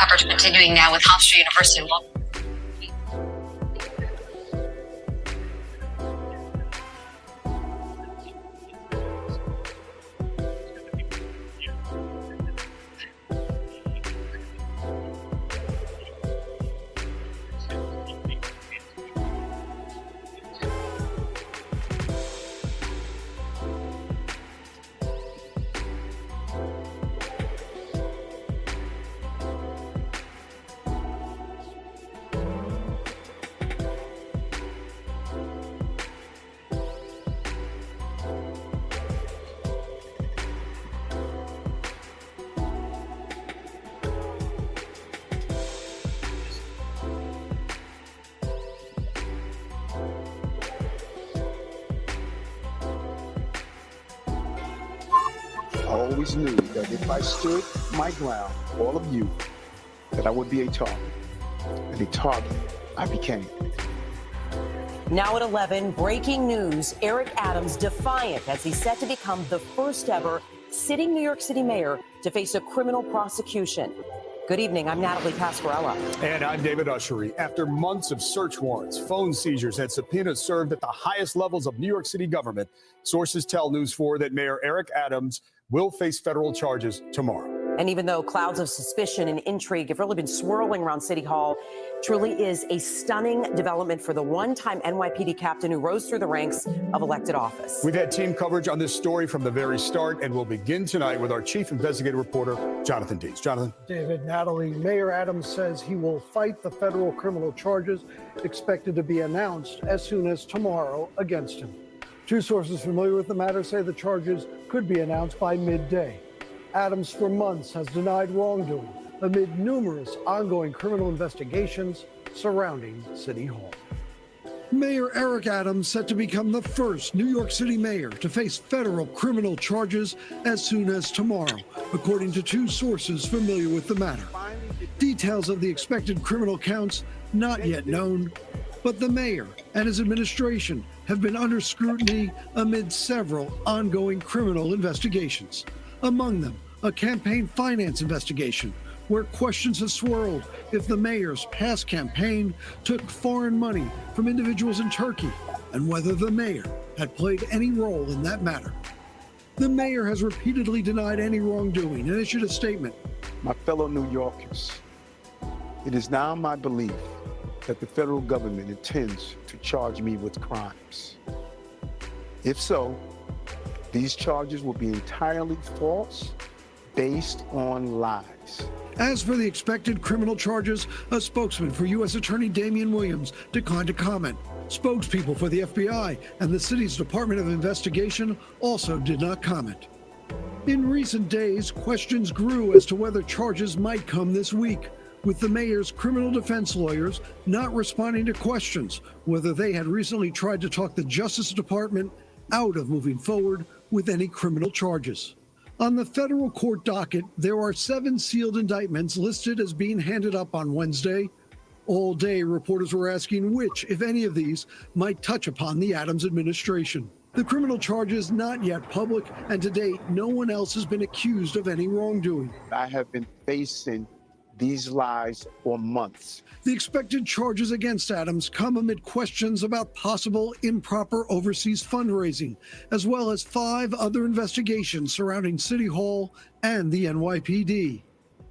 coverage continuing now with Hofstra University. I always knew that if I stood my ground, all of you, that I would be a target. And a target I became. Now at 11, breaking news. Eric Adams defiant as he's set to become the first ever sitting New York City mayor to face a criminal prosecution. Good evening. I'm Natalie Pasquarella. And I'm David Ushery. After months of search warrants, phone seizures, and subpoenas served at the highest levels of New York City government, sources tell News 4 that Mayor Eric Adams will face federal charges tomorrow. And even though clouds of suspicion and intrigue have really been swirling around City Hall, truly is a stunning development for the one-time NYPD captain who rose through the ranks of elected office. We've had team coverage on this story from the very start, and we'll begin tonight with our chief investigative reporter, Jonathan Dees. Jonathan. David, Natalie, Mayor Adams says he will fight the federal criminal charges expected to be announced as soon as tomorrow against him. Two sources familiar with the matter say the charges could be announced by midday. Adams for months has denied wrongdoing amid numerous ongoing criminal investigations surrounding City Hall. Mayor Eric Adams set to become the first New York City mayor to face federal criminal charges as soon as tomorrow, according to two sources familiar with the matter. Details of the expected criminal counts not yet known, but the mayor and his administration have been under scrutiny amid several ongoing criminal investigations. Among them, a campaign finance investigation where questions have swirled if the mayor's past campaign took foreign money from individuals in Turkey and whether the mayor had played any role in that matter. The mayor has repeatedly denied any wrongdoing and issued a statement. My fellow New Yorkers, it is now my belief that the federal government intends to charge me with crimes. If so, these charges will be entirely false, based on lies. As for the expected criminal charges, a spokesman for U.S. Attorney Damian Williams declined to comment. Spokespeople for the FBI and the city's Department of Investigation also did not comment. In recent days, questions grew as to whether charges might come this week, with the mayor's criminal defense lawyers not responding to questions whether they had recently tried to talk the Justice Department out of moving forward with any criminal charges. On the federal court docket, there are 7 sealed indictments listed as being handed up on Wednesday. All day, reporters were asking which, if any of these, might touch upon the Adams administration. The criminal charges not yet public, and to date, no one else has been accused of any wrongdoing. I have been facing these lies for months. The expected charges against Adams come amid questions about possible improper overseas fundraising, as well as 5 other investigations surrounding City Hall and the NYPD.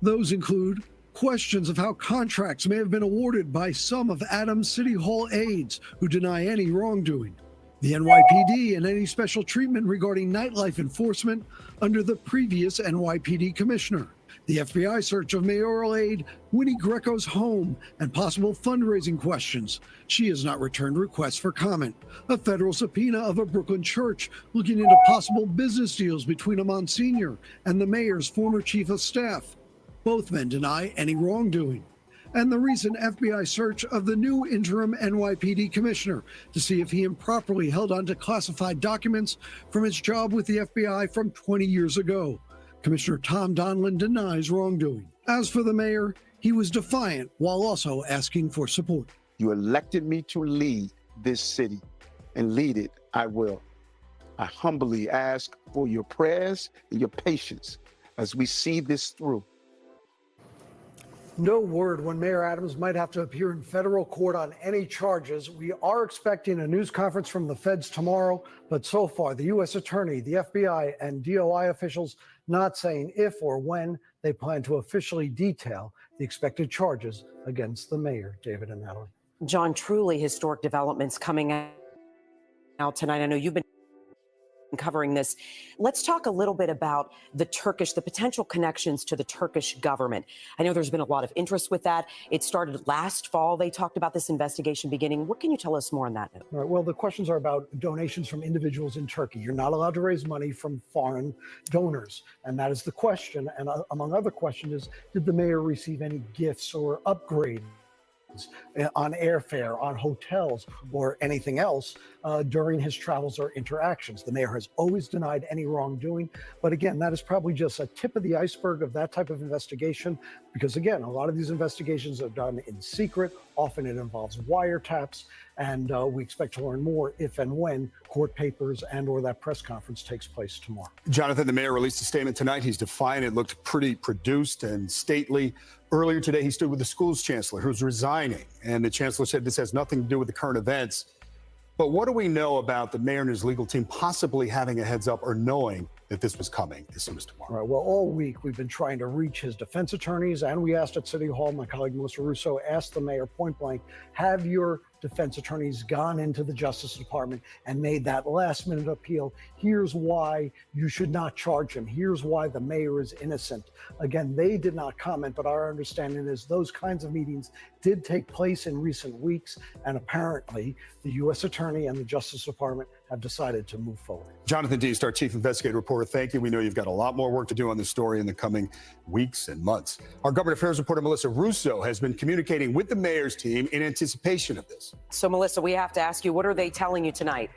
Those include questions of how contracts may have been awarded by some of Adams' City Hall aides who deny any wrongdoing, the NYPD and any special treatment regarding nightlife enforcement under the previous NYPD commissioner, the FBI search of mayoral aide Winnie Greco's home, and possible fundraising questions. She has not returned requests for comment. A federal subpoena of a Brooklyn church looking into possible business deals between a Monsignor and the mayor's former chief of staff. Both men deny any wrongdoing. And the recent FBI search of the new interim NYPD commissioner to see if he improperly held on to classified documents from his job with the FBI from 20 years ago. Commissioner Tom Donlin denies wrongdoing. As for the mayor, he was defiant while also asking for support. You elected me to lead this city, and lead it I will. I humbly ask for your prayers and your patience as we see this through. No word when Mayor Adams might have to appear in federal court on any charges. We are expecting a news conference from the feds tomorrow, but so far the U.S. Attorney, the FBI, and DOI officials not saying if or when they plan to officially detail the expected charges against the mayor. David and Natalie. John, truly historic developments coming out tonight. I know you've been covering this. Let's talk a little bit about the potential connections to the Turkish government. I know there's been a lot of interest with that. It started last fall. They talked about this investigation beginning. What can you tell us more on that? All right, well, the questions are about donations from individuals in Turkey. You're not allowed to raise money from foreign donors. And that is the question. And among other questions is, did the mayor receive any gifts or upgrades on airfare, on hotels, or anything else during his travels or interactions? The mayor has always denied any wrongdoing. But again, that is probably just a tip of the iceberg of that type of investigation, because again, a lot of these investigations are done in secret. Often it involves wiretaps, and we expect to learn more if and when court papers and or that press conference takes place tomorrow. Jonathan, the mayor released a statement tonight. He's defiant. It looked pretty produced and stately. Earlier today, he stood with the school's chancellor, who's resigning, and the chancellor said this has nothing to do with the current events. But what do we know about the mayor and his legal team possibly having a heads up or knowing that this was coming as soon as tomorrow? Right. Well, all week we've been trying to reach his defense attorneys, and we asked at City Hall, my colleague Melissa Russo asked the mayor point blank, have your defense attorneys gone into the Justice Department and made that last minute appeal? Here's why you should not charge him. Here's why the mayor is innocent. Again, they did not comment, but our understanding is those kinds of meetings did take place in recent weeks, and apparently the U.S. Attorney and the Justice Department have decided to move forward. Jonathan Deist, our chief investigative reporter, thank you. We know you've got a lot more work to do on this story in the coming weeks and months. Our government affairs reporter, Melissa Russo, has been communicating with the mayor's team in anticipation of this. So, Melissa, we have to ask you, what are they telling you tonight?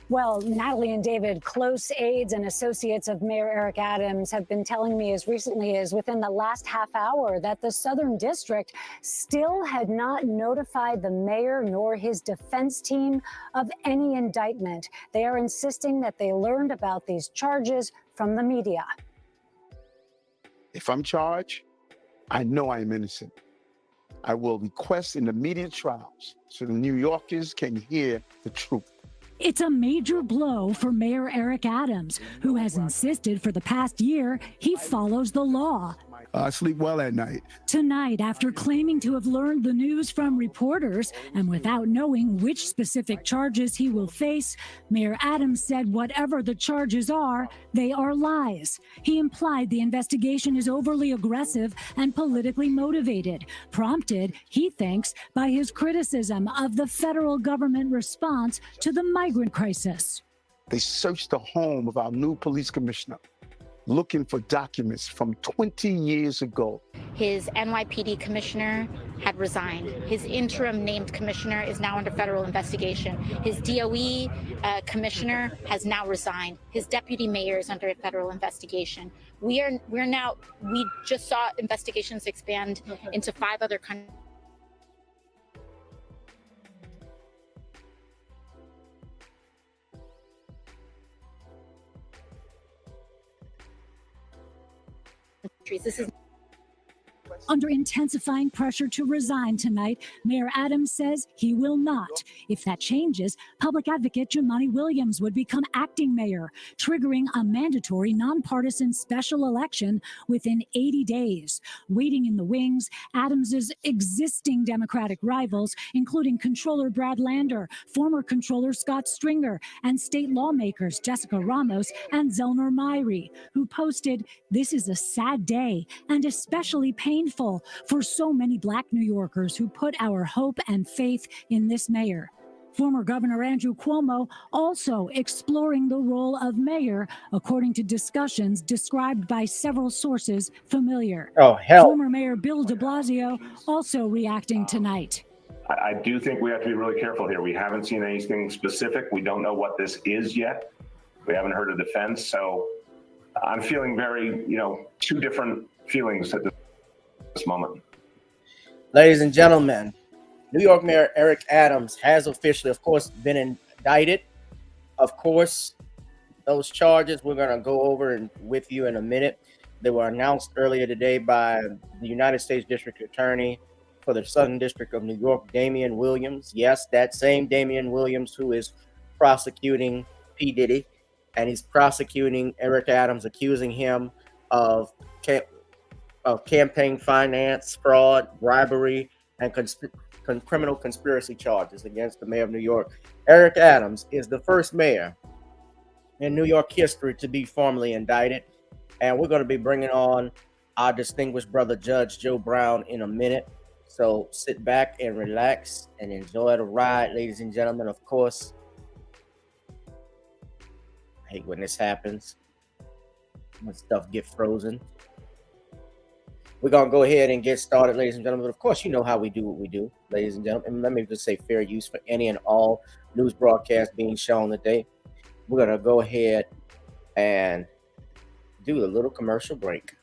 Well, Natalie and David, close aides and associates of Mayor Eric Adams have been telling me as recently as within the last half hour that the Southern District still had not notified the mayor nor his defense team of any indictment. They are insisting that they learned about these charges from the media. If I'm charged, I know I am innocent. I will request an immediate trials so the New Yorkers can hear the truth. It's a major blow for Mayor Eric Adams, who has insisted for the past year he follows the law. I sleep well at night. Tonight, after claiming to have learned the news from reporters and without knowing which specific charges he will face, Mayor Adams said whatever the charges are, they are lies. He implied the investigation is overly aggressive and politically motivated, prompted, he thinks, by his criticism of the federal government response to the migrant crisis. They searched the home of our new police commissioner, looking for documents from 20 years ago. His NYPD commissioner had resigned. His interim named commissioner is now under federal investigation. His DOE commissioner has now resigned. His deputy mayor is under federal investigation. We just saw investigations expand into 5 other countries. This is under intensifying pressure to resign tonight, Mayor Adams says he will not. If that changes, public advocate GavinRichardEsq would become acting mayor, triggering a mandatory nonpartisan special election within 80 days. Waiting in the wings, Adams's existing Democratic rivals, including Controller Brad Lander, former Controller Scott Stringer, and state lawmakers Jessica Ramos and Zellner Myrie, who posted, "This is a sad day and especially painful for so many Black New Yorkers who put our hope and faith in this mayor." Former Governor Andrew Cuomo also exploring the role of mayor, according to discussions described by several sources familiar. Oh, hell. Former Mayor Bill de Blasio also reacting tonight. I do think we have to be really careful here. We haven't seen anything specific. We don't know what this is yet. We haven't heard a defense. So I'm feeling very, two different feelings at this moment. Ladies and gentlemen, New York Mayor Eric Adams has officially, of course, been indicted. Of course, those charges we're going to go over with you in a minute. They were announced earlier today by the United States District Attorney for the Southern District of New York, Damian Williams. Yes, that same Damian Williams who is prosecuting P. Diddy, and he's prosecuting Eric Adams, accusing him of campaign finance, fraud, bribery, and criminal conspiracy charges against the mayor of New York. Eric Adams is the first mayor in New York history to be formally indicted. And we're going to be bringing on our distinguished brother, Judge Joe Brown, in a minute. So sit back and relax and enjoy the ride, ladies and gentlemen. Of course, I hate when this happens, when stuff gets frozen. We're going to go ahead and get started, ladies and gentlemen. But of course, you know how we do what we do, ladies and gentlemen. And let me just say fair use for any and all news broadcasts being shown today. We're going to go ahead and do a little commercial break.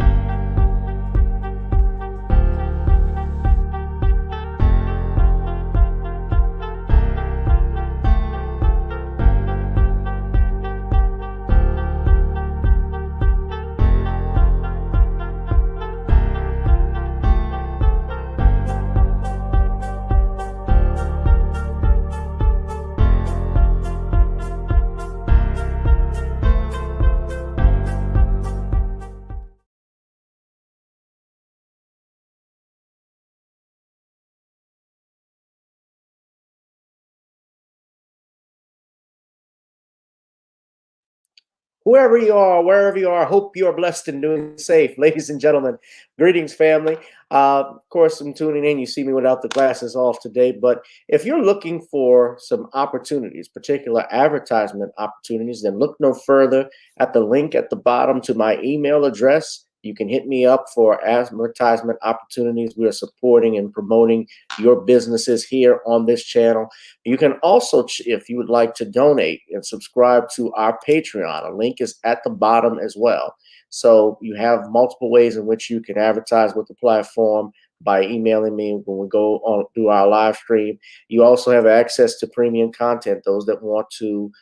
Wherever you are, hope you are blessed and doing safe. Ladies and gentlemen, greetings, family. Of course, I'm tuning in. You see me without the glasses off today. But if you're looking for some opportunities, particular advertisement opportunities, then look no further at the link at the bottom to my email address. You can hit me up for advertisement opportunities. We are supporting and promoting your businesses here on this channel. You can also, if you would like to donate and subscribe to our Patreon, a link is at the bottom as well. So you have multiple ways in which you can advertise with the platform by emailing me when we go on do our live stream. You also have access to premium content, those that want to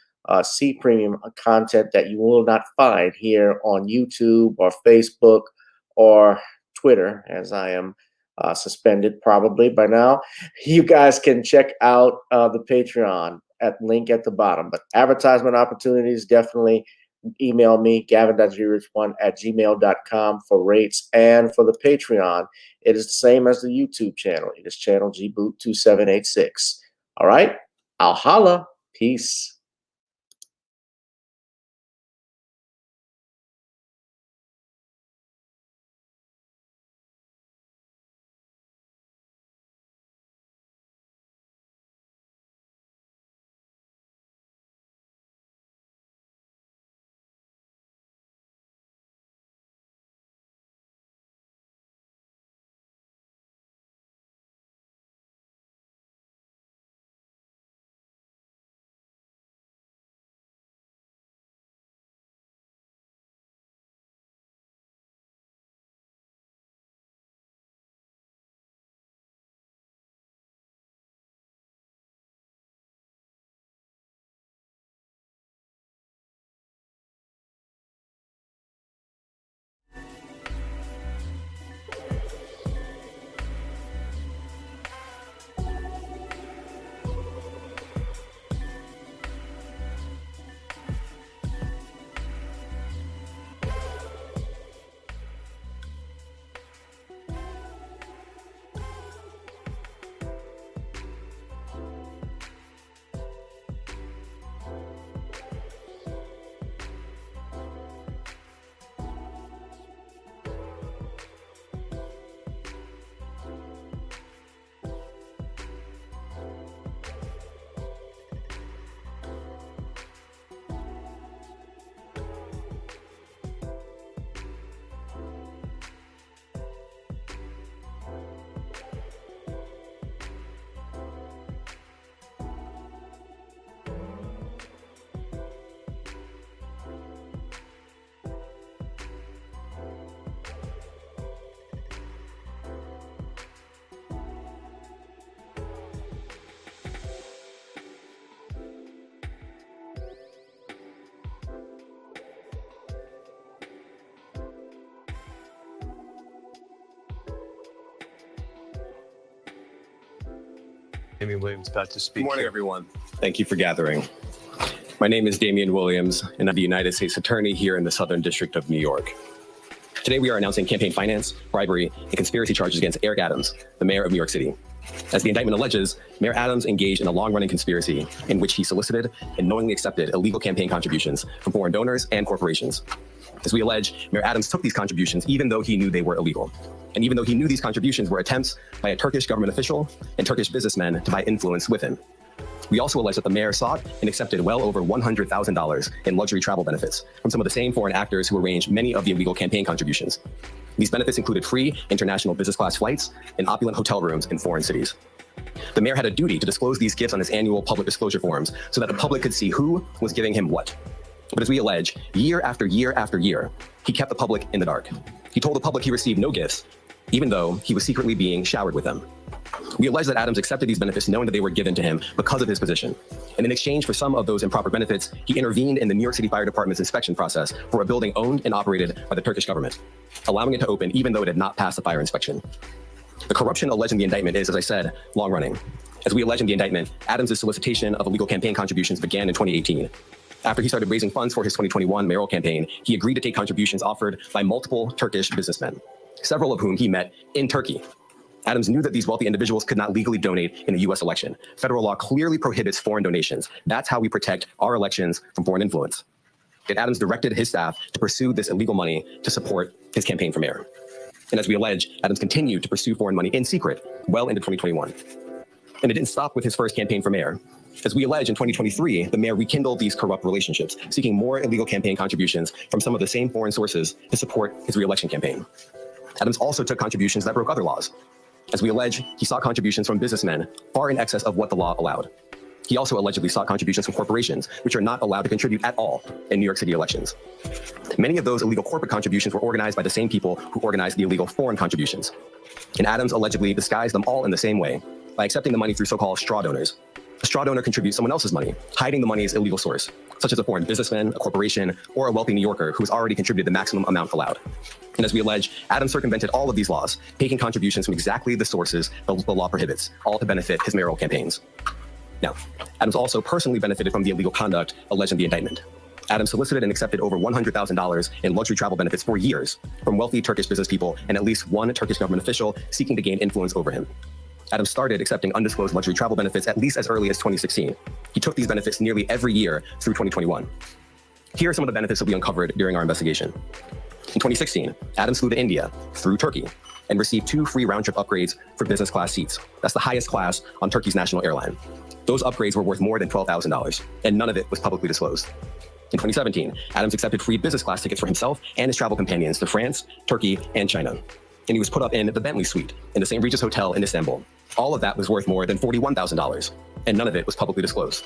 see premium content that you will not find here on YouTube or Facebook or Twitter, as I am suspended probably by now. You guys can check out the Patreon at link at the bottom. But advertisement opportunities, definitely email me, gavin.grich1@gmail.com for rates. And for the Patreon, it is the same as the YouTube channel. It is channel gboot2786. All right, I'll holla. Peace. Damian Williams about to speak. Good morning, everyone. Thank you for gathering. My name is Damian Williams, and I'm the United States Attorney here in the Southern District of New York. Today, we are announcing campaign finance, bribery, and conspiracy charges against Eric Adams, the mayor of New York City. As the indictment alleges, Mayor Adams engaged in a long-running conspiracy in which he solicited and knowingly accepted illegal campaign contributions from foreign donors and corporations. As we allege, Mayor Adams took these contributions even though he knew they were illegal. And even though he knew these contributions were attempts by a Turkish government official and Turkish businessmen to buy influence with him. We also allege that the mayor sought and accepted well over $100,000 in luxury travel benefits from some of the same foreign actors who arranged many of the illegal campaign contributions. These benefits included free international business class flights and opulent hotel rooms in foreign cities. The mayor had a duty to disclose these gifts on his annual public disclosure forms so that the public could see who was giving him what. But as we allege, year after year after year, he kept the public in the dark. He told the public he received no gifts, even though he was secretly being showered with them. We allege that Adams accepted these benefits knowing that they were given to him because of his position. And in exchange for some of those improper benefits, he intervened in the New York City Fire Department's inspection process for a building owned and operated by the Turkish government, allowing it to open even though it had not passed the fire inspection. The corruption alleged in the indictment is, as I said, long-running. As we allege in the indictment, Adams' solicitation of illegal campaign contributions began in 2018. After he started raising funds for his 2021 mayoral campaign, he agreed to take contributions offered by multiple Turkish businessmen, several of whom he met in Turkey. Adams knew that these wealthy individuals could not legally donate in a U.S. election. Federal law clearly prohibits foreign donations. That's how we protect our elections from foreign influence. And Adams directed his staff to pursue this illegal money to support his campaign for mayor. And as we allege, Adams continued to pursue foreign money in secret well into 2021. And it didn't stop with his first campaign for mayor. As we allege, in 2023, the mayor rekindled these corrupt relationships, seeking more illegal campaign contributions from some of the same foreign sources to support his re-election campaign. Adams also took contributions that broke other laws. As we allege, he sought contributions from businessmen far in excess of what the law allowed. He also allegedly sought contributions from corporations, which are not allowed to contribute at all in New York City elections. Many of those illegal corporate contributions were organized by the same people who organized the illegal foreign contributions. And Adams allegedly disguised them all in the same way by accepting the money through so-called straw donors. A straw donor contributes someone else's money, hiding the money's illegal source, such as a foreign businessman, a corporation, or a wealthy New Yorker who's already contributed the maximum amount allowed. And as we allege, Adams circumvented all of these laws, taking contributions from exactly the sources the law prohibits, all to benefit his mayoral campaigns. Now, Adams also personally benefited from the illegal conduct alleged in the indictment. Adams solicited and accepted over $100,000 in luxury travel benefits for years from wealthy Turkish business people and at least one Turkish government official seeking to gain influence over him. Adams started accepting undisclosed luxury travel benefits at least as early as 2016. He took these benefits nearly every year through 2021. Here are some of the benefits that we uncovered during our investigation. In 2016, Adams flew to India through Turkey and received 2 free round-trip upgrades for business class seats. That's the highest class on Turkey's national airline. Those upgrades were worth more than $12,000, and none of it was publicly disclosed. In 2017, Adams accepted free business class tickets for himself and his travel companions to France, Turkey, and China. And he was put up in the Bentley suite in the St. Regis Hotel in Istanbul. All of that was worth more than $41,000, and none of it was publicly disclosed.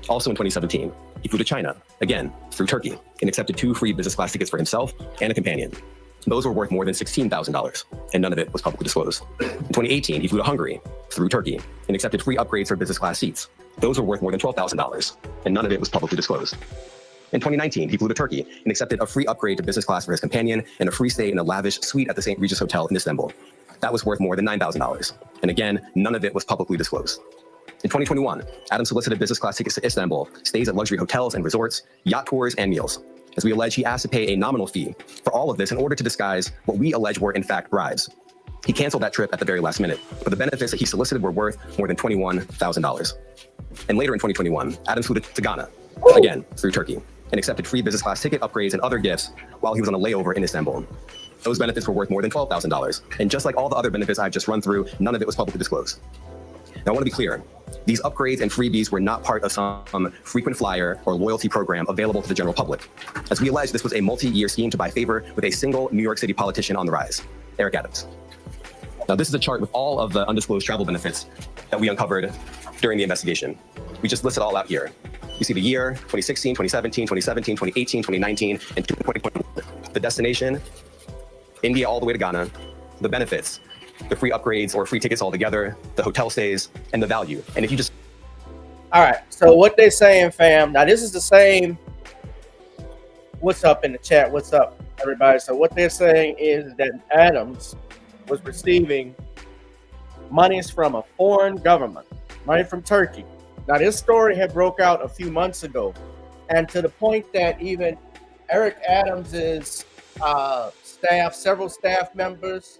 Also in 2017, he flew to China, again, through Turkey, and accepted 2 free business class tickets for himself and a companion. Those were worth more than $16,000, and none of it was publicly disclosed. In 2018, he flew to Hungary through Turkey and accepted free upgrades for business class seats. Those were worth more than $12,000, and none of it was publicly disclosed. In 2019, he flew to Turkey and accepted a free upgrade to business class for his companion and a free stay in a lavish suite at the St. Regis Hotel in Istanbul. That was worth more than $9,000. And again, none of it was publicly disclosed. In 2021, Adams solicited business class tickets to Istanbul, stays at luxury hotels and resorts, yacht tours, and meals. As we allege, he asked to pay a nominal fee for all of this in order to disguise what we allege were in fact bribes. He canceled that trip at the very last minute, but the benefits that he solicited were worth more than $21,000. And later in 2021, Adams flew to Ghana, again through Turkey, and accepted free business class ticket upgrades and other gifts while he was on a layover in Istanbul. Those benefits were worth more than $12,000. And just like all the other benefits I've just run through, none of it was publicly disclosed. Now, I want to be clear. These upgrades and freebies were not part of some frequent flyer or loyalty program available to the general public. As we allege, this was a multi-year scheme to buy favor with a single New York City politician on the rise, Eric Adams. Now, this is a chart with all of the undisclosed travel benefits that we uncovered during the investigation. We just listed all out here. You see the year, 2016, 2017, 2017, 2018, 2019, and 2021. The destination, India all the way to Ghana, the benefits, the free upgrades or free tickets altogether, the hotel stays, and the value. And if you just... All right, so what they saying, fam, now this is the same, what's up in the chat, what's up, everybody? So what they're saying is that Adams was receiving monies from a foreign government money from Turkey. Now, this story had broke out a few months ago, and to the point that even Eric Adams's staff, several staff members,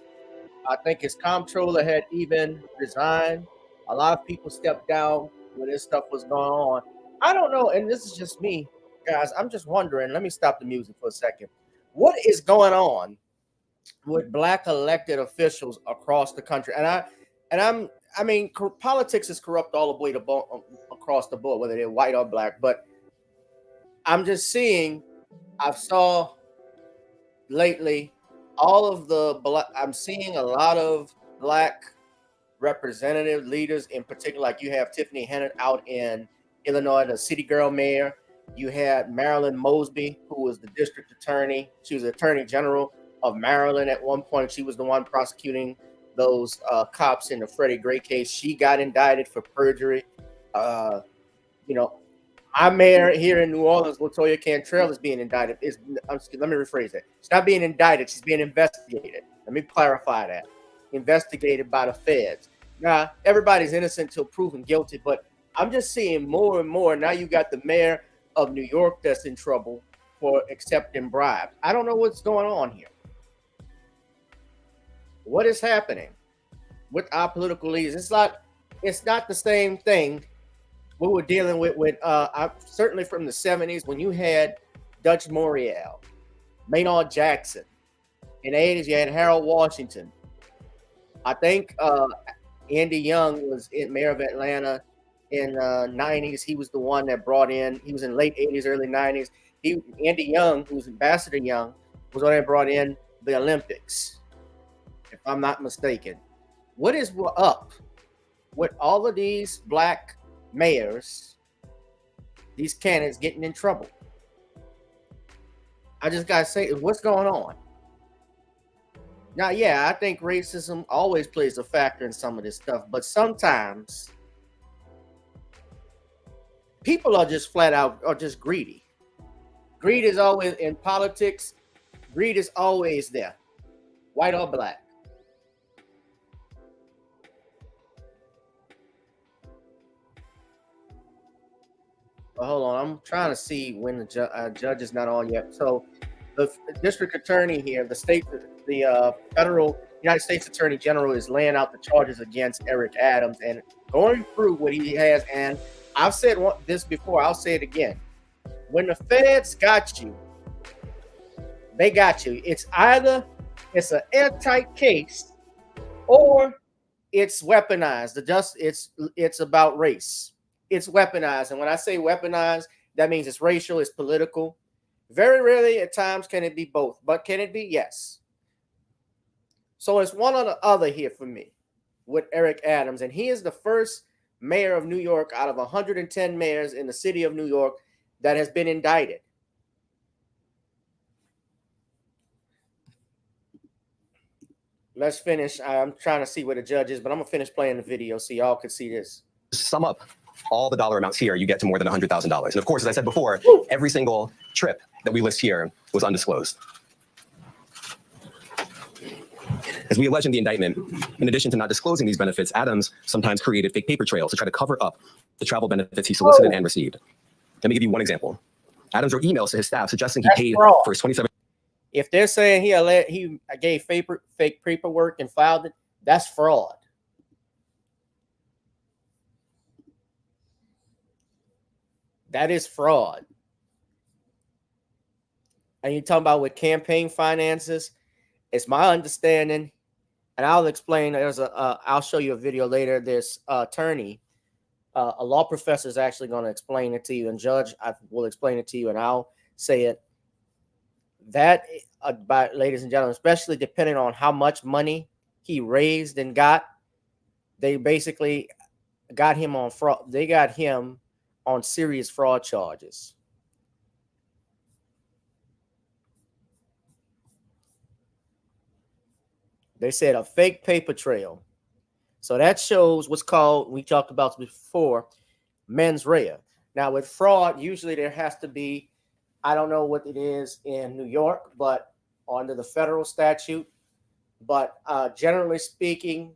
I think his comptroller had even resigned. A lot of people stepped down when this stuff was going on. I don't know, and this is just me, guys. I'm just wondering. Let me stop the music for a second. What is going on with Black elected officials across the country? I mean, politics is corrupt all the way across the board, whether they're white or black. But I'm just seeing. I've saw lately all of the black. I'm seeing a lot of black representative leaders, in particular, like you have Tiffany Hennett out in Illinois, the city girl mayor. You had Marilyn Mosby, who was the district attorney. She was the attorney general of Maryland at one point. She was the one prosecuting those cops in the Freddie Gray case. She got indicted for perjury. Our mayor here in New Orleans, Latoya Cantrell, is being indicted. Let me rephrase that. She's not being indicted. She's being investigated. Let me clarify that. Investigated by the feds. Now, everybody's innocent until proven guilty, but I'm just seeing more and more. Now you got the mayor of New York that's in trouble for accepting bribes. I don't know what's going on here. What is happening with our political leaders? It's not the same thing we were dealing with certainly from the 70s when you had Dutch Morial, Maynard Jackson. In the 80s, you had Harold Washington. I think Andy Young was mayor of Atlanta in the 90s. He was the one that brought in, he was in late 80s, early 90s. Andy Young, who was Ambassador Young, was the one that brought in the Olympics, if I'm not mistaken. What is up with all of these black mayors, these candidates getting in trouble? I just gotta say, what's going on? Now, yeah, I think racism always plays a factor in some of this stuff, but sometimes people are just flat out or just greedy. Greed is always in politics. Greed is always there, white or black. Well, hold on, I'm trying to see when the judge is not on yet. So the district attorney here, the federal United States Attorney General is laying out the charges against Eric Adams and going through what he has. And I've said this before, I'll say it again. When the feds got you, they got you. It's either it's an airtight case or it's weaponized. It's about race. It's weaponized. And when I say weaponized, that means it's racial, it's political. Very rarely at times can it be both, but can it be? Yes. So it's one or the other here for me with Eric Adams. And he is the first mayor of New York out of 110 mayors in the city of New York that has been indicted. Let's finish. I'm trying to see where the judge is, but I'm going to finish playing the video so y'all can see this. Sum up all the dollar amounts here, you get to more than $100,000. And of course, as I said before, every single trip that we list here was undisclosed. As we allege in the indictment, in addition to not disclosing these benefits, Adams sometimes created fake paper trails to try to cover up the travel benefits he solicited and received. Let me give you one example. Adams wrote emails to his staff suggesting he paid for his 27. If they're saying he gave fake paperwork and filed it, that's fraud. That is fraud. And you're talking about with campaign finances, it's my understanding, and I'll explain. I'll show you a video later. This attorney, a law professor, is actually going to explain it to you, and judge, I will explain it to you, and I'll say it. That, ladies and gentlemen, especially depending on how much money he raised and got, they basically got him on fraud. They got him on serious fraud charges. They said a fake paper trail. So that shows what's called, we talked about before, mens rea. Now with fraud, usually there has to be, I don't know what it is in New York, but under the federal statute. But generally speaking,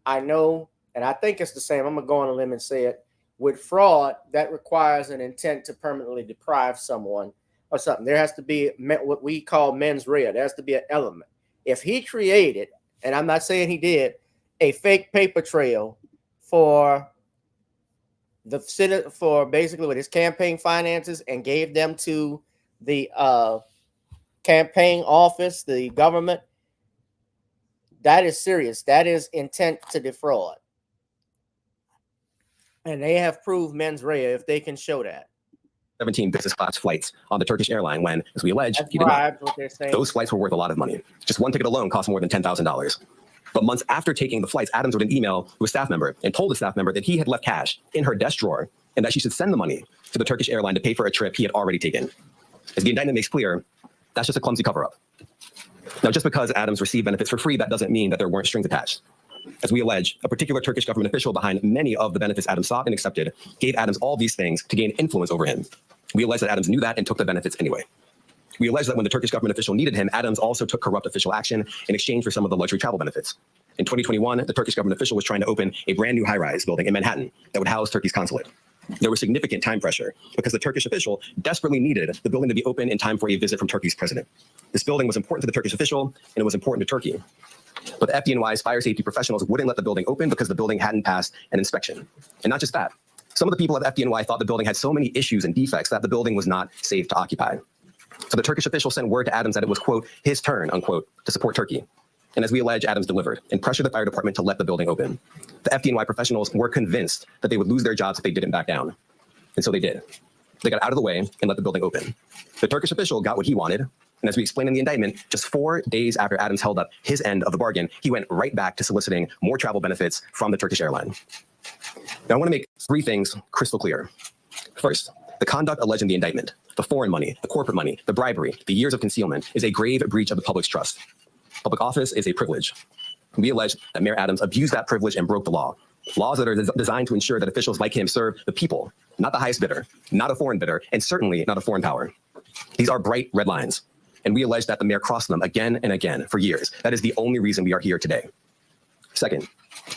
I know and I think it's the same, I'm going to go on a limb and say it, with fraud, that requires an intent to permanently deprive someone of something. There has to be what we call mens rea. There has to be an element. If he created, and I'm not saying he did, a fake paper trail for the Senate, for basically with his campaign finances, and gave them to the campaign office, the government, that is serious. That is intent to defraud. And they have proved mens rea if they can show that. 17 business class flights on the Turkish airline when, as we allege, he did not. Those flights were worth a lot of money. Just one ticket alone cost more than $10,000. But months after taking the flights, Adams wrote an email to a staff member and told the staff member that he had left cash in her desk drawer and that she should send the money to the Turkish airline to pay for a trip he had already taken. As the indictment makes clear, that's just a clumsy cover-up. Now, just because Adams received benefits for free, that doesn't mean that there weren't strings attached. As we allege, a particular Turkish government official behind many of the benefits Adams sought and accepted gave Adams all these things to gain influence over him. We allege that Adams knew that and took the benefits anyway. We allege that when the Turkish government official needed him, Adams also took corrupt official action in exchange for some of the luxury travel benefits. In 2021, the Turkish government official was trying to open a brand new high-rise building in Manhattan that would house Turkey's consulate. There was significant time pressure because the Turkish official desperately needed the building to be open in time for a visit from Turkey's president. This building was important to the Turkish official, and it was important to Turkey. But the FDNY's fire safety professionals wouldn't let the building open because the building hadn't passed an inspection. And not just that, some of the people at the FDNY thought the building had so many issues and defects that the building was not safe to occupy. So the Turkish official sent word to Adams that it was, quote, his turn, unquote, to support Turkey. And as we allege, Adams delivered and pressured the fire department to let the building open. The FDNY professionals were convinced that they would lose their jobs if they didn't back down. And so they did. They got out of the way and let the building open. The Turkish official got what he wanted. And as we explain in the indictment, just 4 days after Adams held up his end of the bargain, he went right back to soliciting more travel benefits from the Turkish airline. Now, I want to make 3 things crystal clear. First, the conduct alleged in the indictment, the foreign money, the corporate money, the bribery, the years of concealment, is a grave breach of the public's trust. Public office is a privilege. We allege that Mayor Adams abused that privilege and broke the law. Laws that are designed to ensure that officials like him serve the people, not the highest bidder, not a foreign bidder, and certainly not a foreign power. These are bright red lines, and we allege that the mayor crossed them again and again for years. That is the only reason we are here today. Second,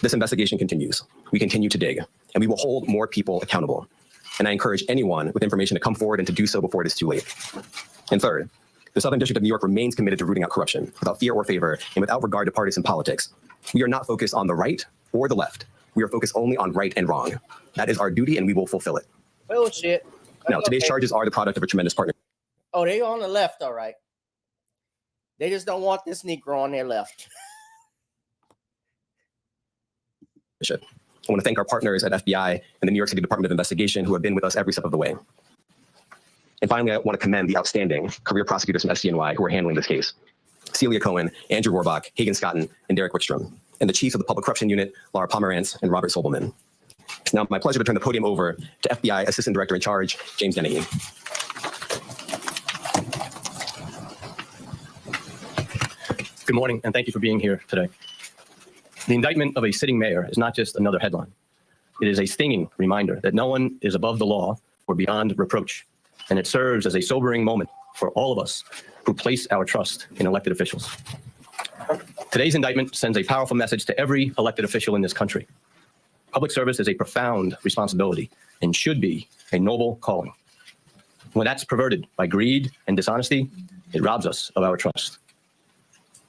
this investigation continues. We continue to dig, and we will hold more people accountable. And I encourage anyone with information to come forward and to do so before it is too late. And third, the Southern District of New York remains committed to rooting out corruption without fear or favor and without regard to partisan politics. We are not focused on the right or the left. We are focused only on right and wrong. That is our duty, and we will fulfill it. Bullshit. Now, today's charges are the product of a tremendous partnership. Oh, they on the left, all right. They just don't want this Negro on their left. I want to thank our partners at FBI and the New York City Department of Investigation who have been with us every step of the way. And finally, I want to commend the outstanding career prosecutors from SDNY who are handling this case. Celia Cohen, Andrew Rohrbach, Hagen Scotton, and Derek Wickstrom, and the chiefs of the Public Corruption Unit, Laura Pomerantz and Robert Sobelman. It's now my pleasure to turn the podium over to FBI Assistant Director in Charge, James Dennehy. Good morning, and thank you for being here today. The indictment of a sitting mayor is not just another headline. It is a stinging reminder that no one is above the law or beyond reproach, and it serves as a sobering moment for all of us who place our trust in elected officials. Today's indictment sends a powerful message to every elected official in this country. Public service is a profound responsibility and should be a noble calling. When that's perverted by greed and dishonesty, it robs us of our trust.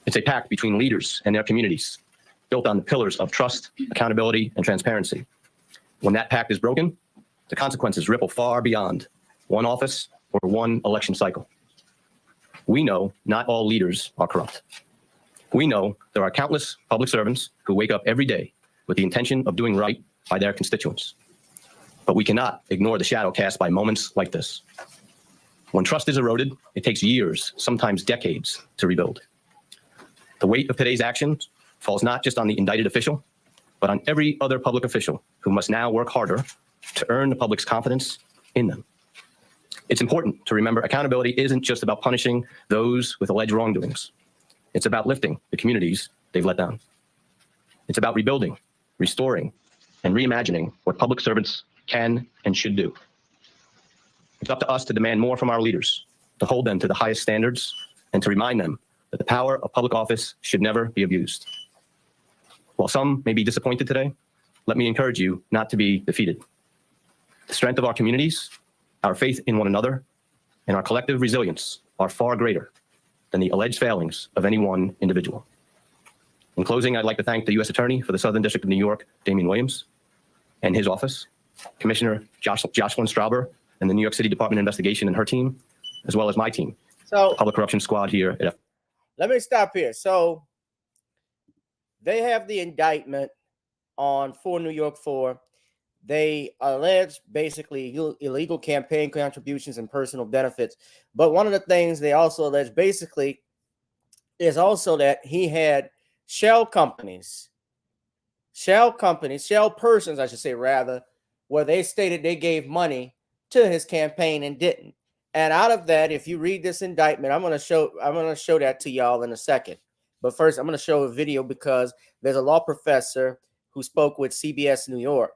It's a pact between leaders and their communities, built on the pillars of trust, accountability, and transparency. When that pact is broken, the consequences ripple far beyond one office or one election cycle. We know not all leaders are corrupt. We know there are countless public servants who wake up every day with the intention of doing right by their constituents. But we cannot ignore the shadow cast by moments like this. When trust is eroded, it takes years, sometimes decades, to rebuild. The weight of today's actions falls not just on the indicted official, but on every other public official who must now work harder to earn the public's confidence in them. It's important to remember accountability isn't just about punishing those with alleged wrongdoings. It's about lifting the communities they've let down. It's about rebuilding, restoring, and reimagining what public servants can and should do. It's up to us to demand more from our leaders, to hold them to the highest standards, and to remind them that the power of public office should never be abused. While some may be disappointed today, let me encourage you not to be defeated. The strength of our communities, our faith in one another, and our collective resilience are far greater than the alleged failings of any one individual. In closing, I'd like to thank the U.S. Attorney for the Southern District of New York, Damian Williams, and his office, Commissioner Jocelyn Strauber, and the New York City Department of Investigation and her team, as well as my team, So the Public Corruption Squad here at let me stop here. So they have the indictment on for New York 4. They allege basically illegal campaign contributions and personal benefits. But one of the things they also allege basically is also that he had shell persons, I should say rather, where they stated they gave money to his campaign and didn't. And out of that, if you read this indictment, I'm going to show that to y'all in a second. But first, I'm going to show a video because there's a law professor who spoke with CBS New York,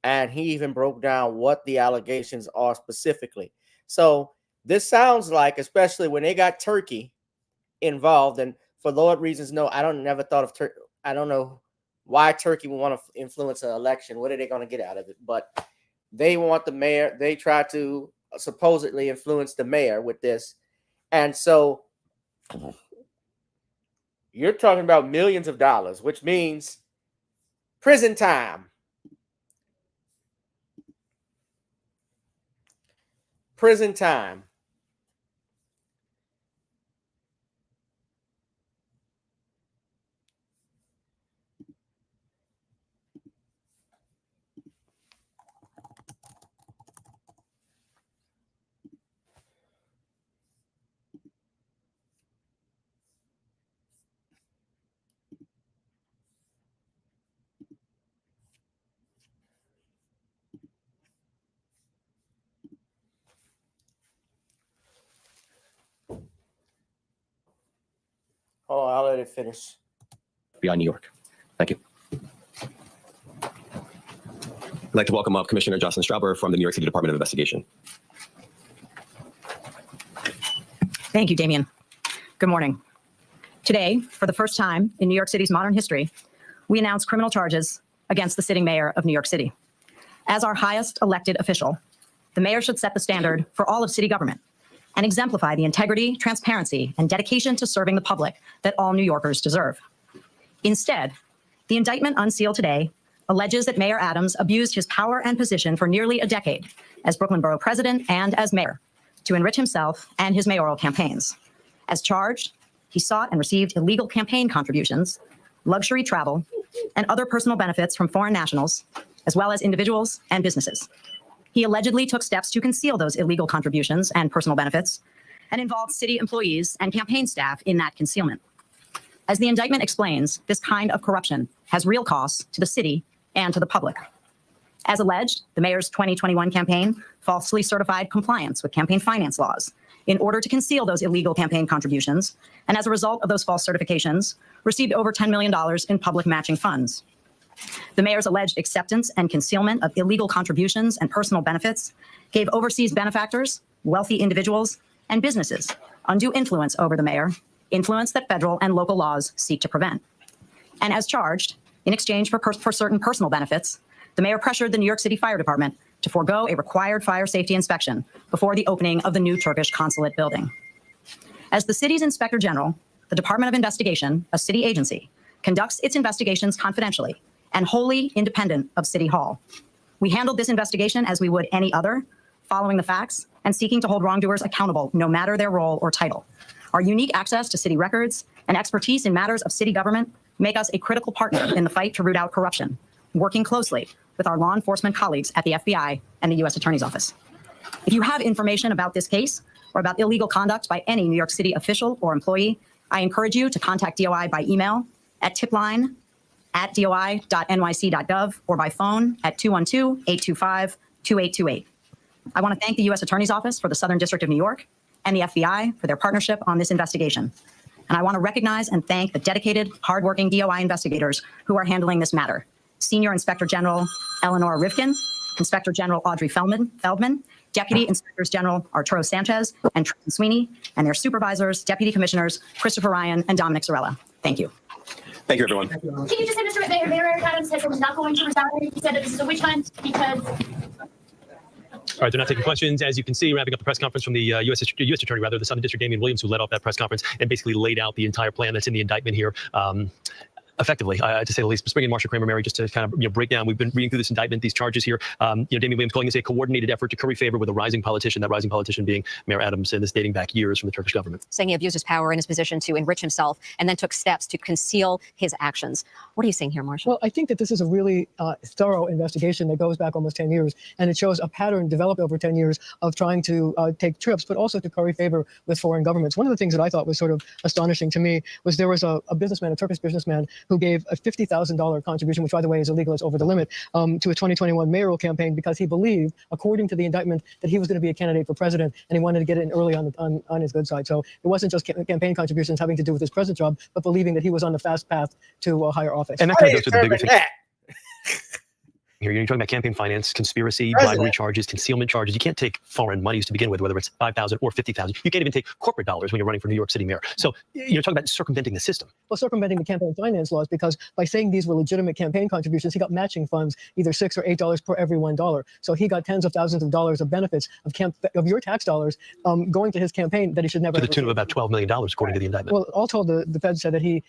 and he even broke down what the allegations are specifically. So this sounds like, especially when they got Turkey involved, and for Lord reasons, no, I never thought of Turkey. I don't know why Turkey would want to influence an election. What are they going to get out of it? But they want the mayor. They try to supposedly influence the mayor with this. And so you're talking about millions of dollars, which means prison time. Prison time. Oh, I'll let it finish. FBI New York. Thank you. I'd like to welcome up Commissioner Jocelyn Strauber from the New York City Department of Investigation. Thank you, Damian. Good morning. Today, for the first time in New York City's modern history, we announce criminal charges against the sitting mayor of New York City. As our highest elected official, the mayor should set the standard for all of city government and exemplify the integrity, transparency, and dedication to serving the public that all New Yorkers deserve. Instead, the indictment unsealed today alleges that Mayor Adams abused his power and position for nearly a decade as Brooklyn Borough President and as mayor to enrich himself and his mayoral campaigns. As charged, he sought and received illegal campaign contributions, luxury travel, and other personal benefits from foreign nationals, as well as individuals and businesses. He allegedly took steps to conceal those illegal contributions and personal benefits and involved city employees and campaign staff in that concealment. As the indictment explains, this kind of corruption has real costs to the city and to the public. As alleged, the mayor's 2021 campaign falsely certified compliance with campaign finance laws in order to conceal those illegal campaign contributions, and as a result of those false certifications, received over $10 million in public matching funds. The mayor's alleged acceptance and concealment of illegal contributions and personal benefits gave overseas benefactors, wealthy individuals, and businesses undue influence over the mayor, influence that federal and local laws seek to prevent. And as charged, in exchange for certain personal benefits, the mayor pressured the New York City Fire Department to forego a required fire safety inspection before the opening of the new Turkish consulate building. As the city's Inspector General, the Department of Investigation, a city agency, conducts its investigations confidentially and wholly independent of City Hall. We handled this investigation as we would any other, following the facts and seeking to hold wrongdoers accountable no matter their role or title. Our unique access to city records and expertise in matters of city government make us a critical partner in the fight to root out corruption, working closely with our law enforcement colleagues at the FBI and the U.S. Attorney's Office. If you have information about this case or about illegal conduct by any New York City official or employee, I encourage you to contact DOI by email at tipline@doi.nyc.gov or by phone at 212-825-2828. I want to thank the U.S. Attorney's Office for the Southern District of New York and the FBI for their partnership on this investigation. And I want to recognize and thank the dedicated, hardworking DOI investigators who are handling this matter. Senior Inspector General Eleanor Rivkin, Inspector General Audrey Feldman, Deputy Inspectors General Arturo Sanchez and Tristan Sweeney, and their supervisors, Deputy Commissioners Christopher Ryan and Dominic Zarella. Thank you. Thank you, everyone. Can you just say, Mr. Mayor, Mayor Eric Adams said he's not going to resign. He said that this is a witch hunt because... All right, they're not taking questions. As you can see, wrapping up the press conference from the U.S. Attorney, the Southern District, GavinRichardEsq, who led off that press conference and basically laid out the entire plan that's in the indictment here. Effectively, to say the least. Bringing in Marsha Kramer, Mary, just to kind of break down. We've been reading through this indictment, these charges here. GavinRichardEsq calling this a coordinated effort to curry favor with a rising politician. That rising politician being Mayor Adams, and this dating back years from the Turkish government. Saying he abused his power and his position to enrich himself and then took steps to conceal his actions. What are you saying here, Marsha? Well, I think that this is a really thorough investigation that goes back almost 10 years, and it shows a pattern developed over 10 years of trying to take trips, but also to curry favor with foreign governments. One of the things that I thought was sort of astonishing to me was there was a businessman, a Turkish businessman, who gave a $50,000 contribution, which, by the way, is illegal, it's over the limit, to a 2021 mayoral campaign because he believed, according to the indictment, that he was going to be a candidate for president, and he wanted to get in early on his good side. So it wasn't just campaign contributions having to do with his present job, but believing that he was on the fast path to a higher office. And that kind of goes to the bigger thing. Here, you're talking about campaign finance, conspiracy, bribery charges, concealment charges. You can't take foreign monies to begin with, whether it's $5,000 or $50,000. You can't even take corporate dollars when you're running for New York City mayor. So you're talking about circumventing the system. Well, circumventing the campaign finance laws, because by saying these were legitimate campaign contributions, he got matching funds, either $6 or $8 per every $1. So he got tens of thousands of dollars of benefits of your tax dollars going to his campaign that he should never. To the tune of about $12 million, according to the indictment. Well, all told, the Fed said that he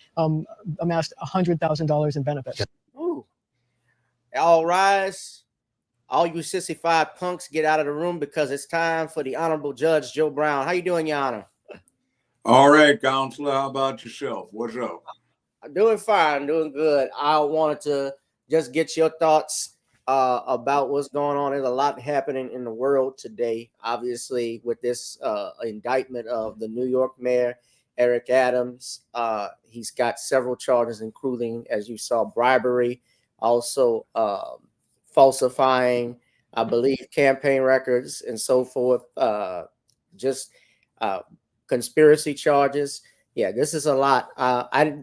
amassed $100,000 in benefits. Ooh. All rise. All you sissified punks, get out of the room because it's time for the Honorable Judge Joe Brown. How you doing, Your Honor? All right, Counselor. How about yourself? What's up? I'm doing fine, doing good. I wanted to just get your thoughts about what's going on. There's a lot happening in the world today, obviously, with this indictment of the New York mayor, Eric Adams. He's got several charges, including, as you saw, bribery, also falsifying, I believe, campaign records and so forth, conspiracy charges. Yeah, this is a lot.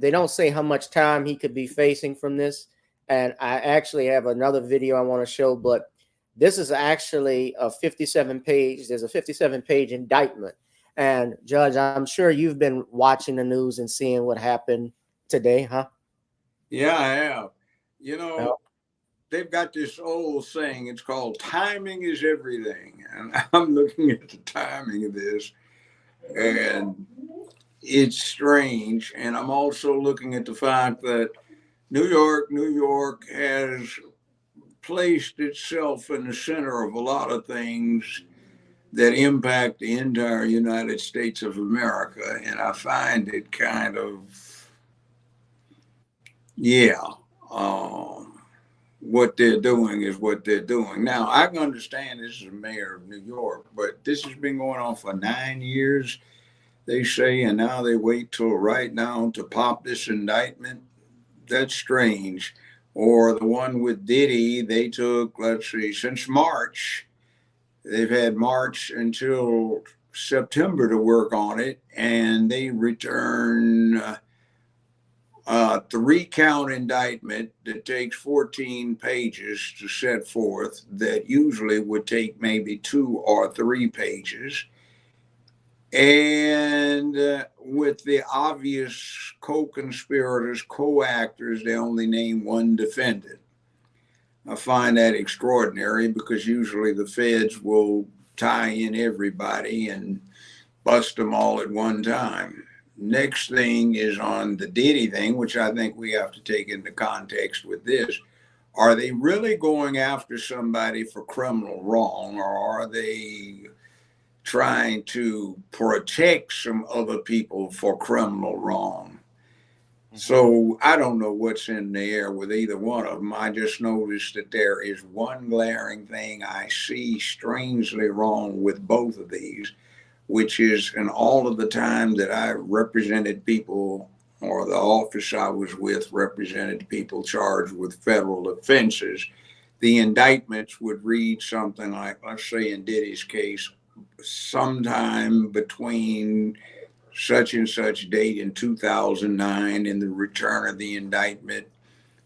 They don't say how much time he could be facing from this. And I actually have another video I want to show, but this is actually a 57-page, there's a 57-page indictment. And Judge, I'm sure you've been watching the news and seeing what happened today, huh? Yeah, I have. You know, they've got this old saying, it's called timing is everything. And I'm looking at the timing of this, and it's strange. And I'm also looking at the fact that New York has placed itself in the center of a lot of things that impact the entire United States of America. And I find it kind of, what they're doing is what they're doing. Now, I can understand this is the mayor of New York, but this has been going on for 9 years, they say, and now they wait till right now to pop this indictment. That's strange. Or the one with Diddy, they took, let's see, since March, they've had March until September to work on it, and they return a 3-count indictment that takes 14 pages to set forth, that usually would take maybe 2 or 3 pages. And with the obvious co-conspirators, co-actors, they only name one defendant. I find that extraordinary because usually the feds will tie in everybody and bust them all at one time. Next thing is on the Diddy thing, which I think we have to take into context with this. Are they really going after somebody for criminal wrong, or are they trying to protect some other people for criminal wrong? So I don't know what's in the air with either one of them. I just noticed that there is one glaring thing I see strangely wrong with both of these, which is in all of the time that I represented people, or the office I was with represented people charged with federal offenses, the indictments would read something like, let's say in Diddy's case, sometime between such and such date in 2009 and the return of the indictment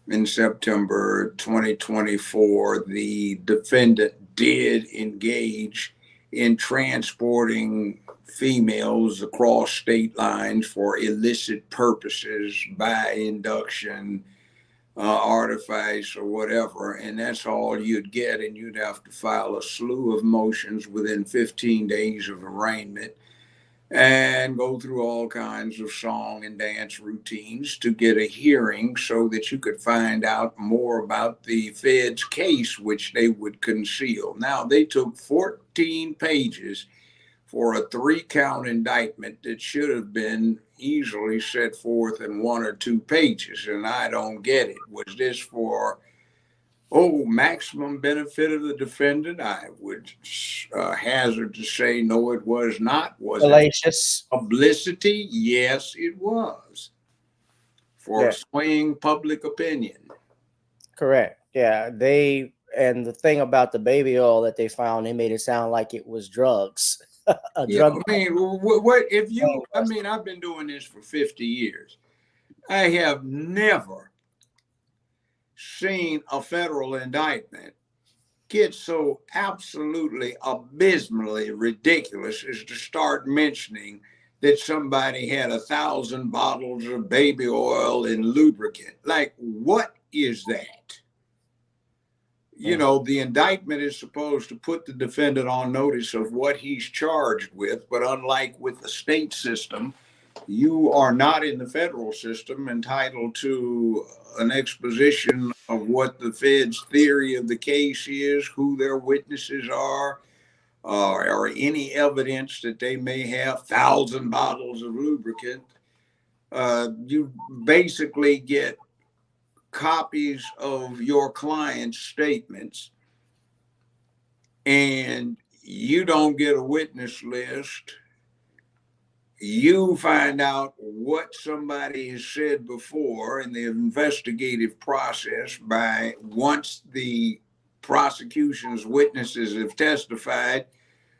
in September 2024, the defendant did engage in transporting females across state lines for illicit purposes by induction, artifice, or whatever, and that's all you'd get, and you'd have to file a slew of motions within 15 days of arraignment and go through all kinds of song and dance routines to get a hearing so that you could find out more about the Fed's case, which they would conceal. Now, they took 14 pages for a 3-count indictment that should have been easily set forth in 1 or 2 pages, and I don't get it. Was this for maximum benefit of the defendant? I would hazard to say no, it was not. Was Salacious. it publicity? Yes, it was. For swaying public opinion. Correct. Yeah, and the thing about the baby oil that they found, they made it sound like it was drugs. Drug. I mean, what if you? I mean, I've been doing this for 50 years. I have never seen a federal indictment get so absolutely abysmally ridiculous as to start mentioning that somebody had 1,000 bottles of baby oil and lubricant. Like, what is that? You know, the indictment is supposed to put the defendant on notice of what he's charged with, but unlike with the state system, you are not in the federal system entitled to an exposition of what the Fed's theory of the case is, who their witnesses are, or any evidence that they may have 1,000 bottles of lubricant. You basically get copies of your client's statements, and you don't get a witness list. You find out what somebody has said before in the investigative process by once the prosecution's witnesses have testified.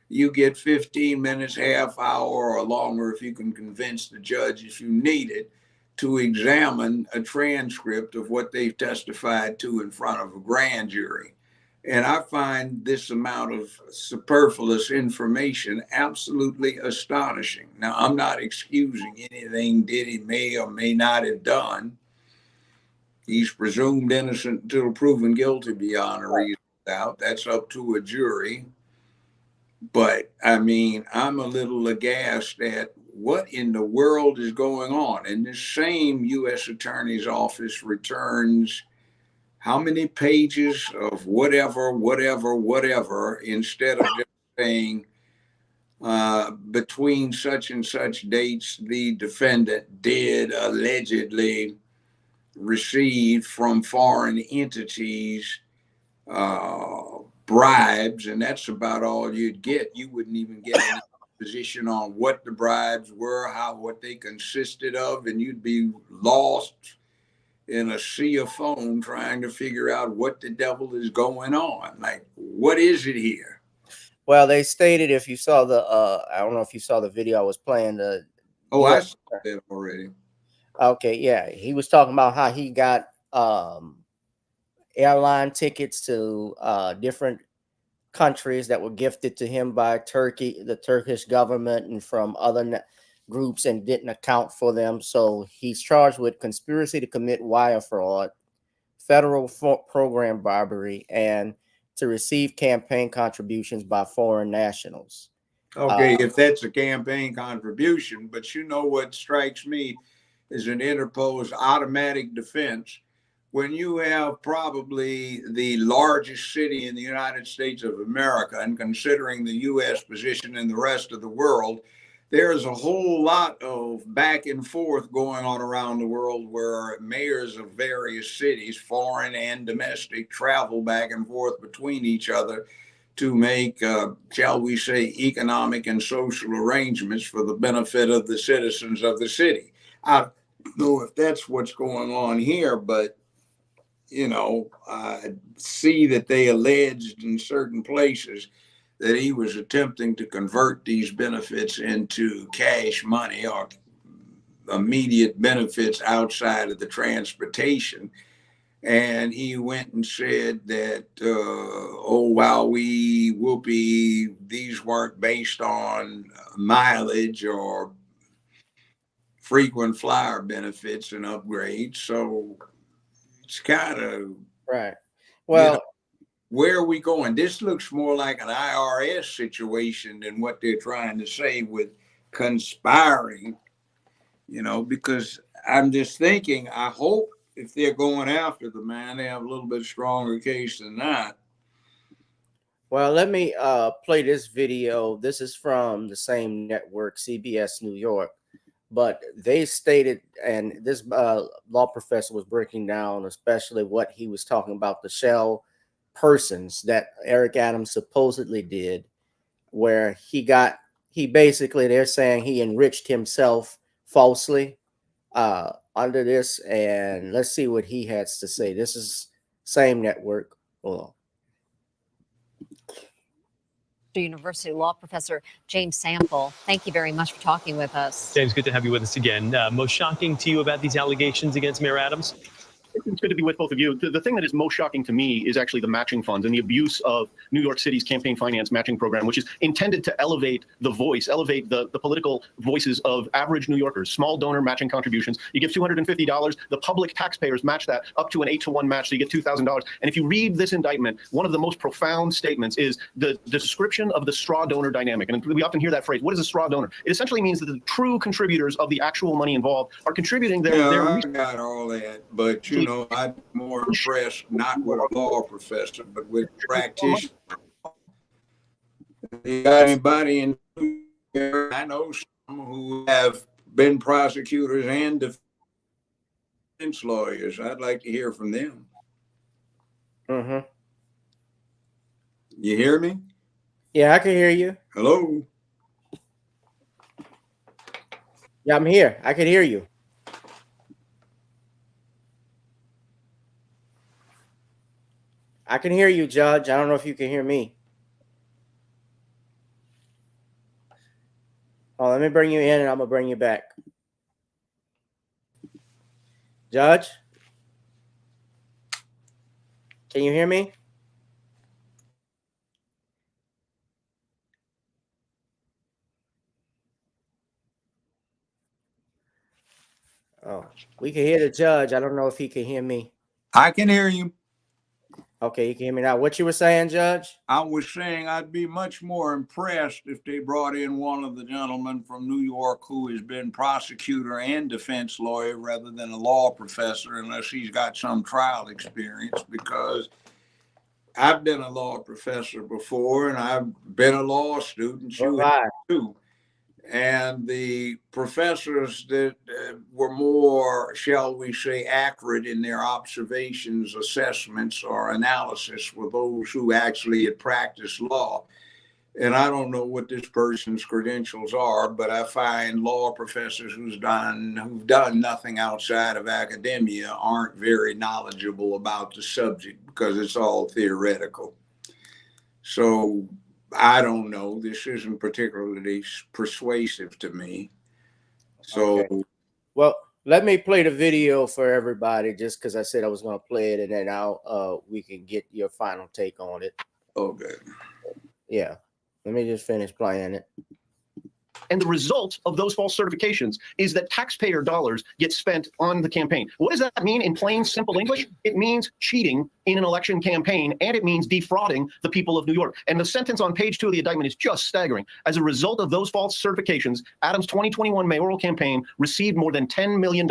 You get 15 minutes, half hour, or longer if you can convince the judge if you need it, to examine a transcript of what they've testified to in front of a grand jury. And I find this amount of superfluous information absolutely astonishing. Now, I'm not excusing anything Diddy may or may not have done. He's presumed innocent until proven guilty beyond a reasonable doubt. That's up to a jury. But, I mean, I'm a little aghast at what in the world is going on. And this same U.S. Attorney's Office returns how many pages of whatever, instead of just saying between such and such dates, the defendant did allegedly receive from foreign entities bribes, and that's about all you'd get. You wouldn't even get any position on what the bribes were, what they consisted of, and you'd be lost in a sea of foam trying to figure out what the devil is going on. Like, what is it here? Well, they stated, if you saw the, I don't know if you saw the video I was playing. I saw that already. Okay, yeah. He was talking about how he got airline tickets to different countries that were gifted to him by Turkey, the Turkish government, and from other groups, and didn't account for them. So he's charged with conspiracy to commit wire fraud, federal program robbery, and to receive campaign contributions by foreign nationals. Okay, if that's a campaign contribution, but you know what strikes me is an interposed automatic defense. When you have probably the largest city in the United States of America, and considering the U.S. position in the rest of the world, there's a whole lot of back and forth going on around the world where mayors of various cities, foreign and domestic, travel back and forth between each other to make, shall we say, economic and social arrangements for the benefit of the citizens of the city. I don't know if that's what's going on here, but, you know, I see that they alleged in certain places that he was attempting to convert these benefits into cash money or immediate benefits outside of the transportation. And he went and said that, oh, wow, whoopee, these weren't based on mileage or frequent flyer benefits and upgrades. So it's kind of right. Well, where are we going? This looks more like an IRS situation than what they're trying to say with conspiring, because I'm just thinking, I hope if they're going after the man, they have a little bit stronger case than that. Well, let me play this video. This is from the same network, CBS New York. But they stated, and this law professor was breaking down especially what he was talking about, the shell persons that Eric Adams supposedly did, where they're saying he enriched himself falsely under this. And let's see what he has to say. This is same network. Hold on. University law professor James Sample, thank you very much for talking with us. James, good to have you with us again. Most shocking to you about these allegations against Mayor Adams? It's good to be with both of you. The thing that is most shocking to me is actually the matching funds and the abuse of New York City's campaign finance matching program, which is intended to elevate the political voices of average New Yorkers. Small donor matching contributions. You give $250. The public taxpayers match that up to an 8-to-1 match, so you get $2,000. And if you read this indictment, one of the most profound statements is the description of the straw donor dynamic. And we often hear that phrase. What is a straw donor? It essentially means that the true contributors of the actual money involved are contributing their I got all that, but I'm more impressed not with a law professor, but with practitioners. You got anybody in here? I know some who have been prosecutors and defense lawyers. I'd like to hear from them. Mm-hmm. You hear me? Yeah, I can hear you. Hello? Yeah, I'm here. I can hear you. I can hear you, Judge. I don't know if you can hear me. Oh, let me bring you in and I'm going to bring you back. Judge? Can you hear me? Oh, we can hear the judge. I don't know if he can hear me. I can hear you. Okay, you can hear me now. What you were saying, Judge? I was saying I'd be much more impressed if they brought in one of the gentlemen from New York who has been prosecutor and defense lawyer rather than a law professor, unless he's got some trial experience, because I've been a law professor before and I've been a law student. You have too. And the professors that were more, shall we say, accurate in their observations, assessments, or analysis were those who actually had practiced law. And I don't know what this person's credentials are, but I find law professors who've done nothing outside of academia aren't very knowledgeable about the subject because it's all theoretical. So I don't know. This isn't particularly persuasive to me. So, okay. Well, let me play the video for everybody, just because I said I was going to play it, and then we can get your final take on it. Okay. Yeah. Let me just finish playing it. And the result of those false certifications is that taxpayer dollars get spent on the campaign. What does that mean in plain, simple English? It means cheating in an election campaign, and it means defrauding the people of New York. And the sentence on page 2 of the indictment is just staggering. As a result of those false certifications, Adams' 2021 mayoral campaign received more than $10 million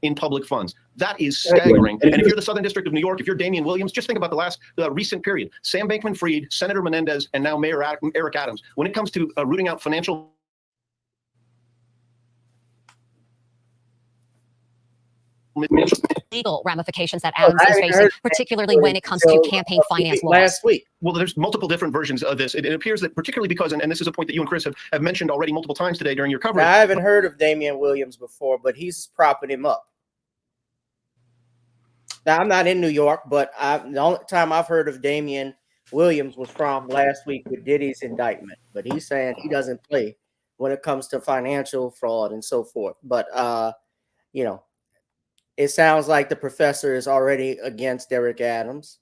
in public funds. That is staggering. And if you're the Southern District of New York, if you're Damian Williams, just think about the last recent period. Sam Bankman-Fried, Senator Menendez, and now Mayor Eric Adams. When it comes to rooting out financial legal ramifications that Adams is facing, particularly when it comes to campaign finance laws. Last week. Well, there's multiple different versions of this. It appears that particularly because, and this is a point that you and Chris have mentioned already multiple times today during your coverage. Now, I haven't heard of Damian Williams before, but he's propping him up. Now, I'm not in New York, but the only time I've heard of Damian Williams was from last week with Diddy's indictment. But he's saying he doesn't play when it comes to financial fraud and so forth. But, it sounds like the professor is already against Eric Adams.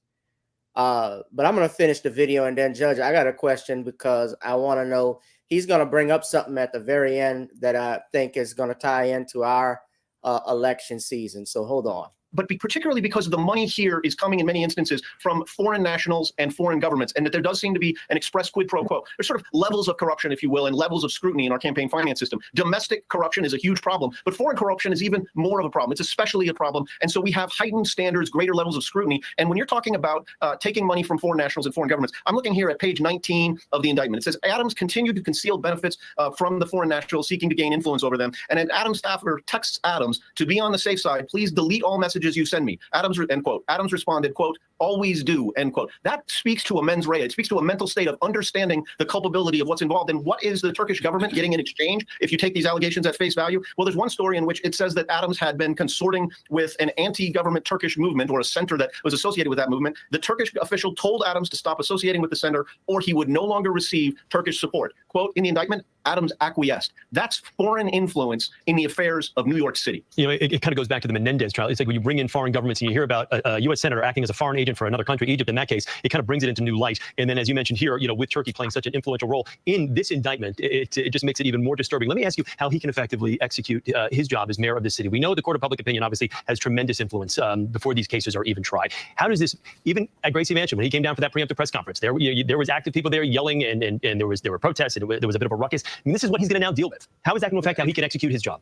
But I'm going to finish the video, and then, Judge, I got a question because I want to know, he's going to bring up something at the very end that I think is going to tie into our election season. So hold on. But particularly because the money here is coming in many instances from foreign nationals and foreign governments, and that there does seem to be an express quid pro quo. There's sort of levels of corruption, if you will, and levels of scrutiny in our campaign finance system. Domestic corruption is a huge problem, but foreign corruption is even more of a problem. It's especially a problem. And so we have heightened standards, greater levels of scrutiny. And when you're talking about taking money from foreign nationals and foreign governments, I'm looking here at page 19 of the indictment. It says Adams continued to conceal benefits from the foreign nationals seeking to gain influence over them. And an Adams staffer texts Adams, to be on the safe side, please delete all messages you send me. Adams, end quote. Adams responded, quote, always do, end quote. That speaks to a mens rea. It speaks to a mental state of understanding the culpability of what's involved. And what is the Turkish government getting in exchange if you take these allegations at face value? Well, there's one story in which it says that Adams had been consorting with an anti-government Turkish movement, or a center that was associated with that movement. The Turkish official told Adams to stop associating with the center, or he would no longer receive Turkish support. Quote, in the indictment, Adams acquiesced. That's foreign influence in the affairs of New York City. You know, it kind of goes back to the Menendez trial. It's like when you bring in foreign governments and you hear about a U.S. senator acting as a foreign agent for another country, Egypt in that case, it kind of brings it into new light. And then, as you mentioned here, you know, with Turkey playing such an influential role in this indictment, it just makes it even more disturbing. Let me ask you how he can effectively execute his job as mayor of the city. We know the court of public opinion obviously has tremendous influence before these cases are even tried. How does this, even at Gracie Mansion, when he came down for that preemptive press conference, there was active people there yelling, and there were protests, and there was a bit of a ruckus. I mean, this is what he's going to now deal with. How is that going to affect how he can execute his job?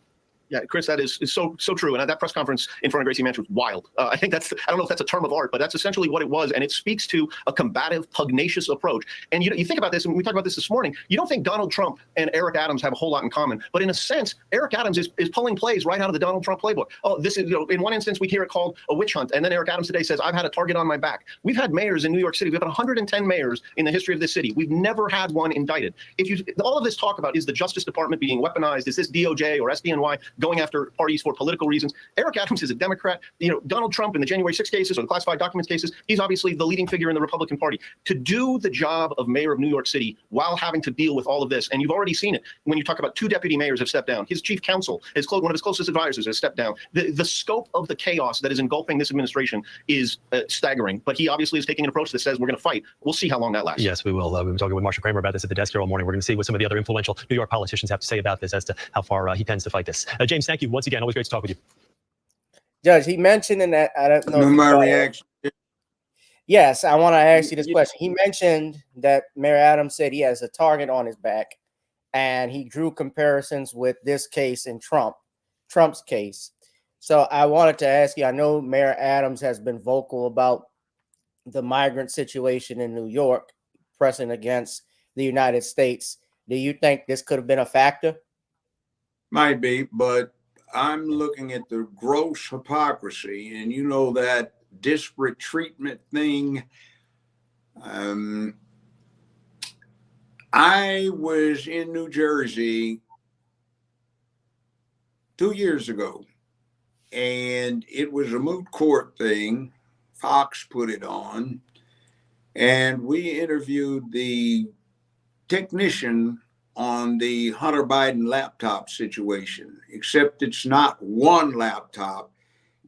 Yeah, Chris, that is so true. And that press conference in front of Gracie Mansion was wild. I think I don't know if that's a term of art, but that's essentially what it was. And it speaks to a combative, pugnacious approach. And you think about this, and we talked about this morning, you don't think Donald Trump and Eric Adams have a whole lot in common. But in a sense, Eric Adams is pulling plays right out of the Donald Trump playbook. Oh, this is, in one instance, we hear it called a witch hunt. And then Eric Adams today says, I've had a target on my back. We've had mayors in New York City. We've had 110 mayors in the history of this city. We've never had one indicted. All of this talk about, is the Justice Department being weaponized? Is this DOJ or SDNY going after parties for political reasons? Eric Adams is a Democrat. You know, Donald Trump in the January 6 cases or the classified documents cases, he's obviously the leading figure in the Republican Party. To do the job of mayor of New York City while having to deal with all of this, and you've already seen it when you talk about 2 deputy mayors have stepped down. His chief counsel, one of his closest advisors has stepped down. The scope of the chaos that is engulfing this administration is staggering. But he obviously is taking an approach that says we're going to fight. We'll see how long that lasts. Yes, we will. We've been talking with Marsha Kramer about this at the desk here all morning. We're going to see what some of the other influential New York politicians have to say about this as to how far he tends to fight this. James, thank you once again. Always great to talk with you. Judge, he mentioned in that, I don't know. No, my reaction. Yes, I want to ask you this question. He mentioned that Mayor Adams said he has a target on his back, and he drew comparisons with this case in Trump's case. So I wanted to ask you, I know Mayor Adams has been vocal about the migrant situation in New York, pressing against the United States. Do you think this could have been a factor? Might be, but I'm looking at the gross hypocrisy, and you know that disparate treatment thing. I was in New Jersey 2 years ago, and it was a moot court thing. Fox put it on, and we interviewed the technician on the Hunter Biden laptop situation, except it's not one laptop,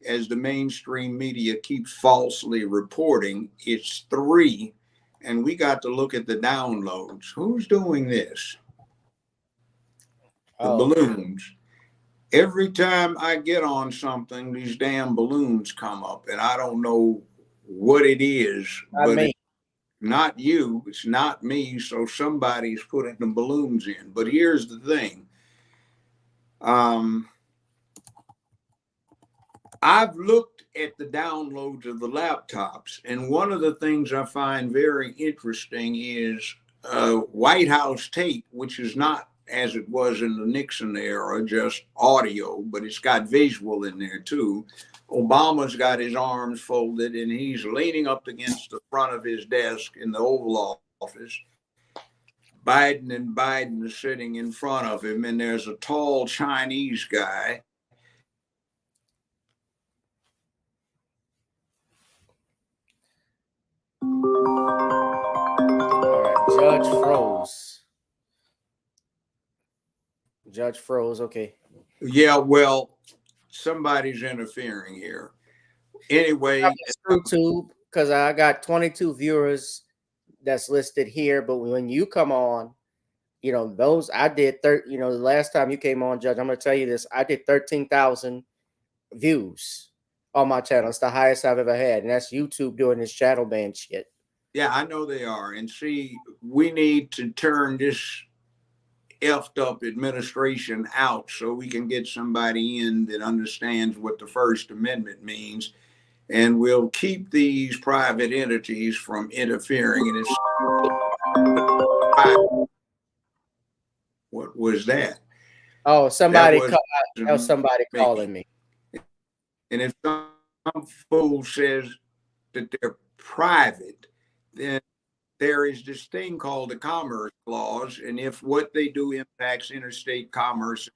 as the mainstream media keeps falsely reporting. It's 3, and we got to look at the downloads. Who's doing this? The balloons. Every time I get on something, these damn balloons come up, and I don't know what it is. But not you, it's not me, so somebody's putting the balloons in. But here's the thing. I've looked at the downloads of the laptops, and one of the things I find very interesting is White House tape, which is not, as it was in the Nixon era, just audio, but it's got visual in there too. Obama's got his arms folded, and he's leaning up against the front of his desk in the Oval Office. Biden is sitting in front of him, and there's a tall Chinese guy. All right, Judge froze. Okay. Yeah, well, somebody's interfering here. Anyway, YouTube, because I got 22 viewers that's listed here, but when you come on, you know, those I did the last time you came on, Judge, I'm gonna tell you this, I did 13,000 views on my channel. It's the highest I've ever had, and that's YouTube doing this shadow ban shit. yeah, I know they are. And see, we need to turn this effed up administration out so we can get somebody in that understands what the First Amendment means, and we'll keep these private entities from interfering. And it's what was that? Oh, somebody that was somebody calling me. And if some fool says that they're private, then there is this thing called the Commerce Clause. And if what they do impacts interstate commerce.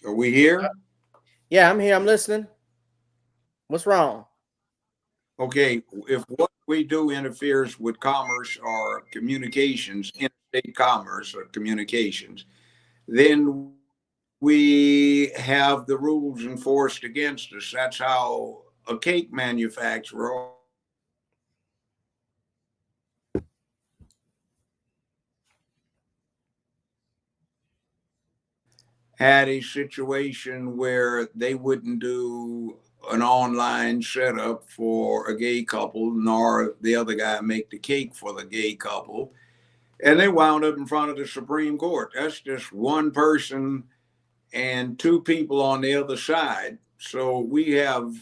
Are we here? Yeah, I'm here. I'm listening. What's wrong? Okay, if what we do interferes with commerce or communications, interstate commerce or communications, then we have the rules enforced against us. That's how a cake manufacturer had a situation where they wouldn't do an online setup for a gay couple, nor the other guy make the cake for the gay couple. And they wound up in front of the Supreme Court. That's just one person and two people on the other side. So we have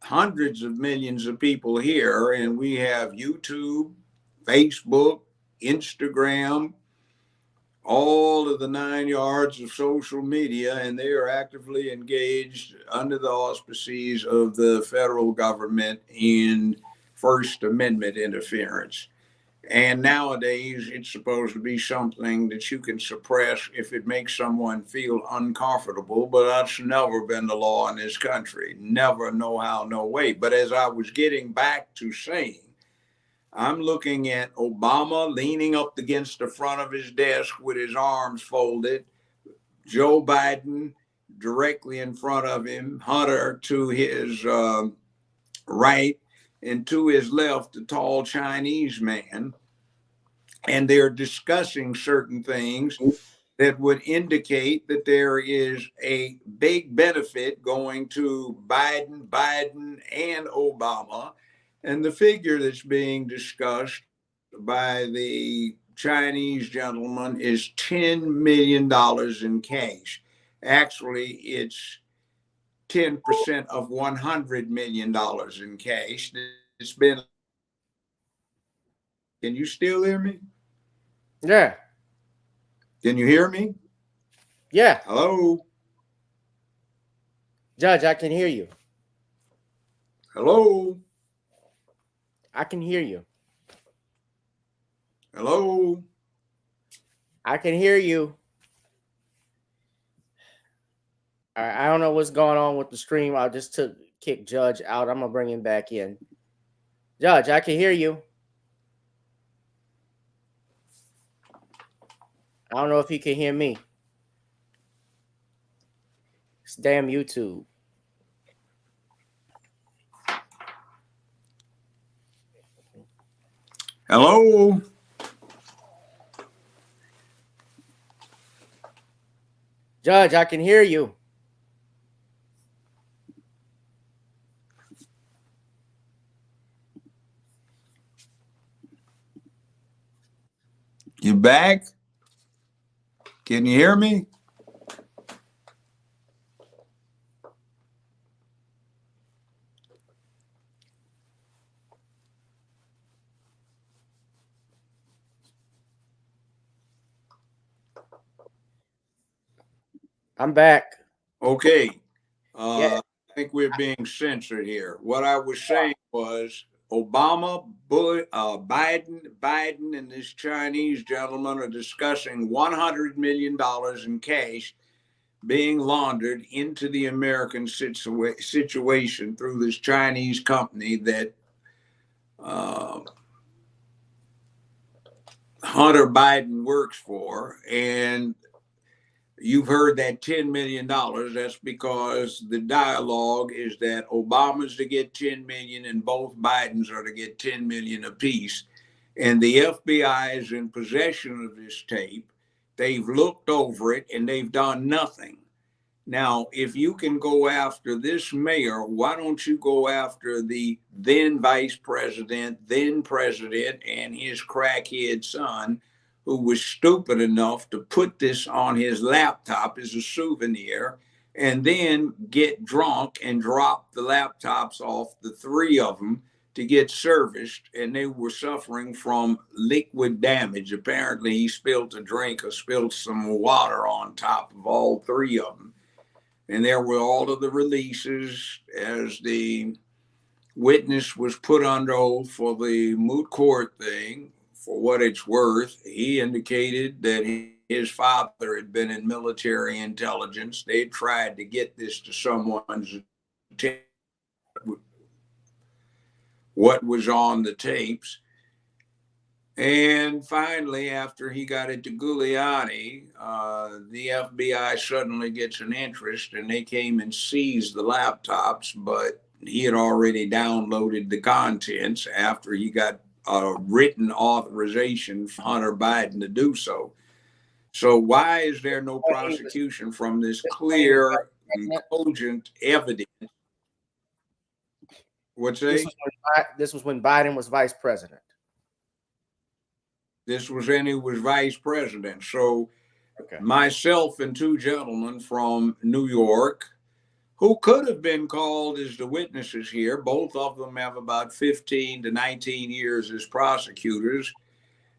hundreds of millions of people here, and we have YouTube, Facebook, Instagram, all of the 9 yards of social media, and they are actively engaged under the auspices of the federal government in First Amendment interference. And nowadays, it's supposed to be something that you can suppress if it makes someone feel uncomfortable, but that's never been the law in this country. Never, no how, no way. But as I was getting back to saying, I'm looking at Obama leaning up against the front of his desk with his arms folded, Joe Biden directly in front of him, Hunter to his right, and to his left, the tall Chinese man. And they're discussing certain things that would indicate that there is a big benefit going to Biden, and Obama. And the figure that's being discussed by the Chinese gentleman is $10 million in cash. Actually, it's 10% of $100 million in cash. It's been. Can you still hear me? Yeah. Can you hear me? Yeah. Hello? Judge, I can hear you. Hello? I can hear you. Hello? I can hear you. All right, I don't know what's going on with the stream. I just kick Judge out. I'm going to bring him back in. Judge, I can hear you. I don't know if he can hear me. It's damn YouTube. Hello? Judge, I can hear you. You back? Can you hear me? I'm back. Okay. Yeah. I think we're being censored here. What I was saying was Obama, Biden, and this Chinese gentleman are discussing $100 million in cash being laundered into the American situation through this Chinese company that Hunter Biden works for. And you've heard that $10 million. That's because the dialogue is that Obama's to get 10 million and both Bidens are to get 10 million apiece. And the FBI is in possession of this tape. They've looked over it and they've done nothing. Now, if you can go after this mayor, why don't you go after the then vice president, then president, and his crackhead son, who was stupid enough to put this on his laptop as a souvenir, and then get drunk and drop the laptops off, the three of them, to get serviced, and they were suffering from liquid damage. Apparently, he spilled a drink or spilled some water on top of all three of them. And there were all of the releases as the witness was put under oath for the moot court thing. For what it's worth, he indicated that his father had been in military intelligence. They tried to get this to someone's attention, what was on the tapes. And finally, after he got it to Giuliani, the FBI suddenly gets an interest and they came and seized the laptops, but he had already downloaded the contents after he got a written authorization from Hunter Biden to do so. So why is there no prosecution from this clear and cogent evidence? What's that? This was when Biden was vice president. This was when he was vice president. So myself and two gentlemen from New York, who could have been called as the witnesses here, both of them have about 15 to 19 years as prosecutors,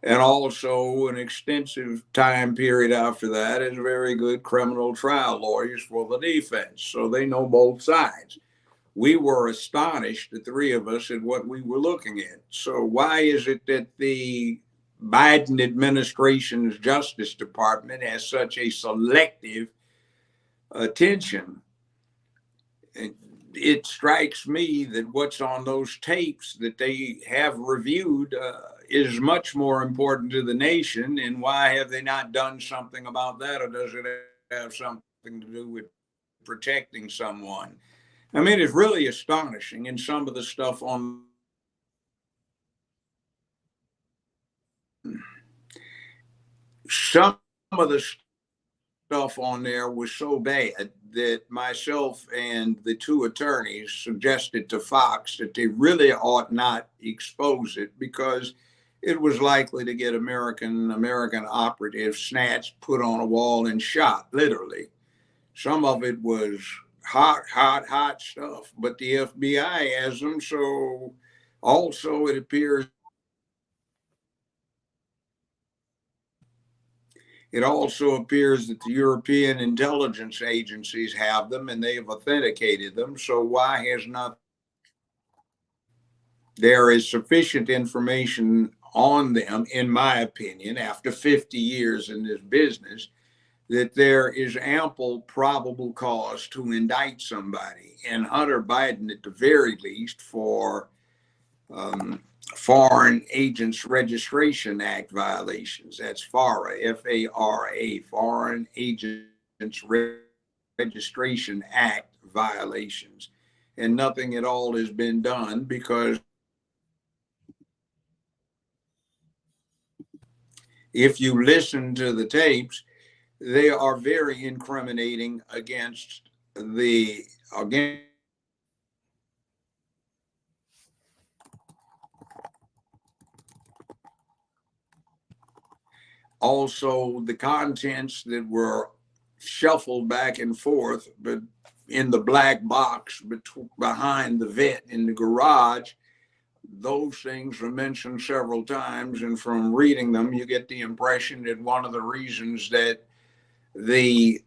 and also an extensive time period after that as very good criminal trial lawyers for the defense. So they know both sides. We were astonished, the three of us, at what we were looking at. So why is it that the Biden administration's Justice Department has such a selective attention? It strikes me that what's on those tapes that they have reviewed is much more important to the nation. And why have they not done something about that? Or does it have something to do with protecting someone? I mean, it's really astonishing. And some of the stuff on there was so bad that myself and the two attorneys suggested to Fox that they really ought not expose it because it was likely to get American operatives snatched, put on a wall, and shot, literally. Some of it was hot stuff, but the FBI has them. So also it appears that the European intelligence agencies have them and they've authenticated them. So why has not? There is sufficient information on them, in my opinion, after 50 years in this business, that there is ample probable cause to indict somebody, and Hunter Biden at the very least, for Foreign Agents Registration Act violations. That's FARA, F-A-R-A, Foreign Agents Registration Act violations. And nothing at all has been done because if you listen to the tapes, they are very incriminating against also the contents that were shuffled back and forth, but in the black box behind the vet in the garage. Those things were mentioned several times, and from reading them, you get the impression that one of the reasons that the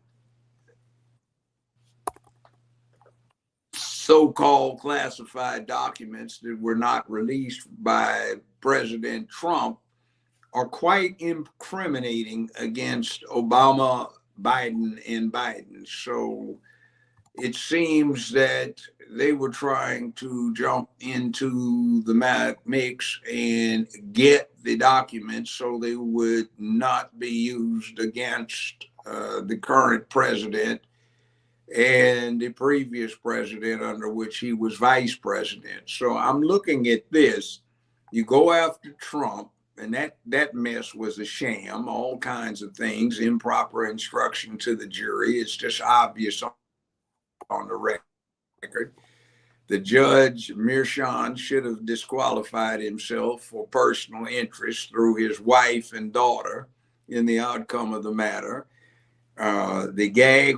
so-called classified documents that were not released by President Trump are quite incriminating against Obama, Biden, and Biden. So it seems that they were trying to jump into the mix and get the documents so they would not be used against the current president and the previous president under which he was vice president. So I'm looking at this. You go after Trump, and that mess was a sham, all kinds of things, improper instruction to the jury. It's just obvious on the record. The judge, Mearshon, should have disqualified himself for personal interest through his wife and daughter in the outcome of the matter. The gag,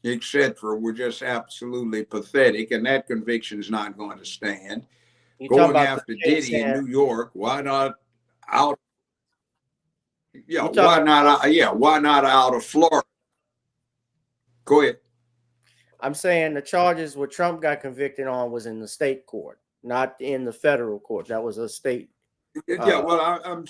etc., were just absolutely pathetic, and that conviction is not going to stand. Going after Diddy in New York, why not out? Yeah, why not? Why not out of Florida? Go ahead. I'm saying the charges what Trump got convicted on was in the state court, not in the federal court. That was a state. Yeah, well, I'm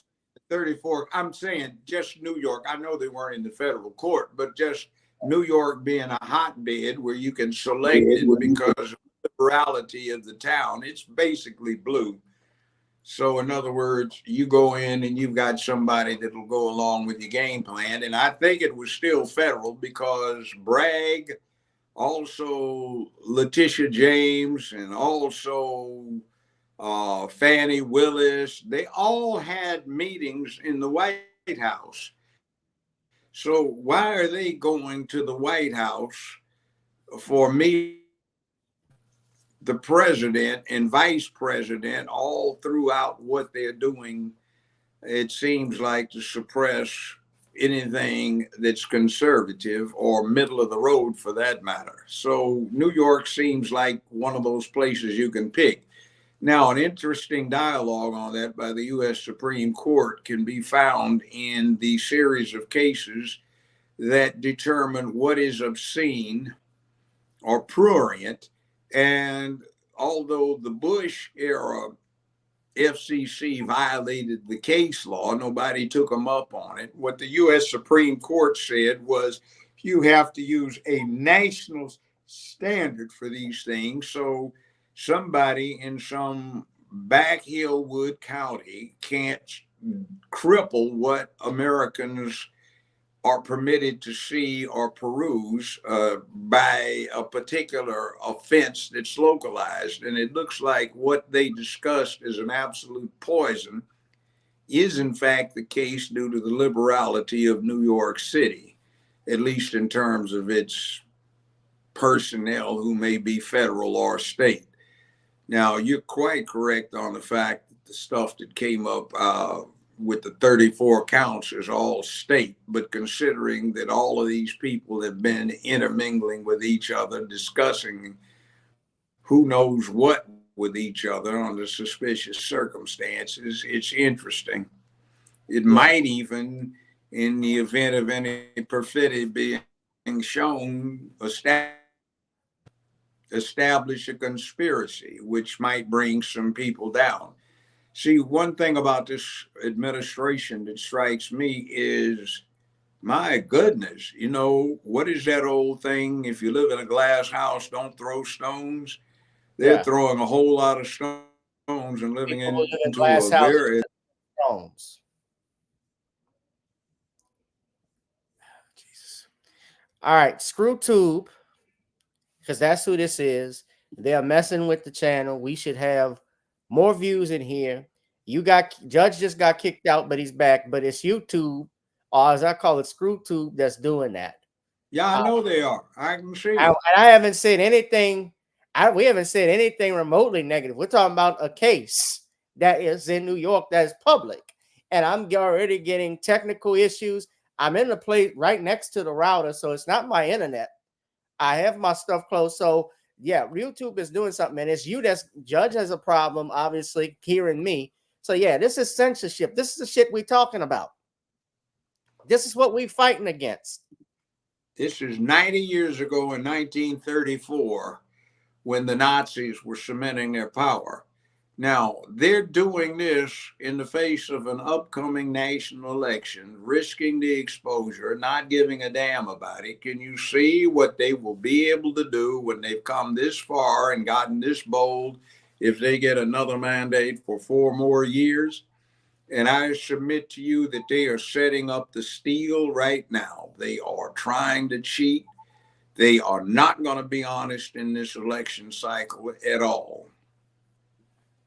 34. I'm saying just New York. I know they weren't in the federal court, but just New York being a hotbed where you can select it because of the liberality of the town. It's basically blue. So in other words, you go in and you've got somebody that will go along with your game plan. And I think it was still federal because Bragg, also Letitia James, and also Fannie Willis, they all had meetings in the White House. So why are they going to the White House for me, the president and vice president, all throughout what they're doing? It seems like to suppress anything that's conservative or middle of the road for that matter. So New York seems like one of those places you can pick. Now, an interesting dialogue on that by the U.S. Supreme Court can be found in the series of cases that determine what is obscene or prurient. And although the Bush era FCC violated the case law, nobody took them up on it. What the U.S. Supreme Court said was you have to use a national standard for these things. So somebody in some back Hill Wood County can't cripple what Americans are permitted to see or peruse by a particular offense that's localized. And it looks like what they discussed as an absolute poison is in fact the case due to the liberality of New York City, at least in terms of its personnel who may be federal or state. Now, you're quite correct on the fact that the stuff that came up with the 34 counts is all state, but considering that all of these people have been intermingling with each other, discussing who knows what with each other under suspicious circumstances, it's interesting. It might even, in the event of any perfidy being shown, establish a conspiracy, which might bring some people down. See, one thing about this administration that strikes me is, my goodness, you know, what is that old thing? If you live in a glass house, don't throw stones. They're throwing a whole lot of stones and living into glass a very homes. Jesus. All right, ScrewTube, because that's who this is. They are messing with the channel. We should have more views in here. Judge just got kicked out, but he's back. But it's YouTube, or as I call it, ScrewTube, that's doing that. Yeah, I know they are. I can see. I haven't said anything. We haven't said anything remotely negative. We're talking about a case that is in New York that is public, and I'm already getting technical issues. I'm in the place right next to the router, so it's not my internet. I have my stuff closed, so yeah, YouTube is doing something, and it's you that's judge has a problem, obviously, hearing me. So yeah, this is censorship. This is the shit we're talking about. This is what we're fighting against. This is 90 years ago in 1934 when the Nazis were cementing their power. Now, they're doing this in the face of an upcoming national election, risking the exposure, not giving a damn about it. Can you see what they will be able to do when they've come this far and gotten this bold if they get another mandate for 4 more years? And I submit to you that they are setting up the steal right now. They are trying to cheat. They are not going to be honest in this election cycle at all.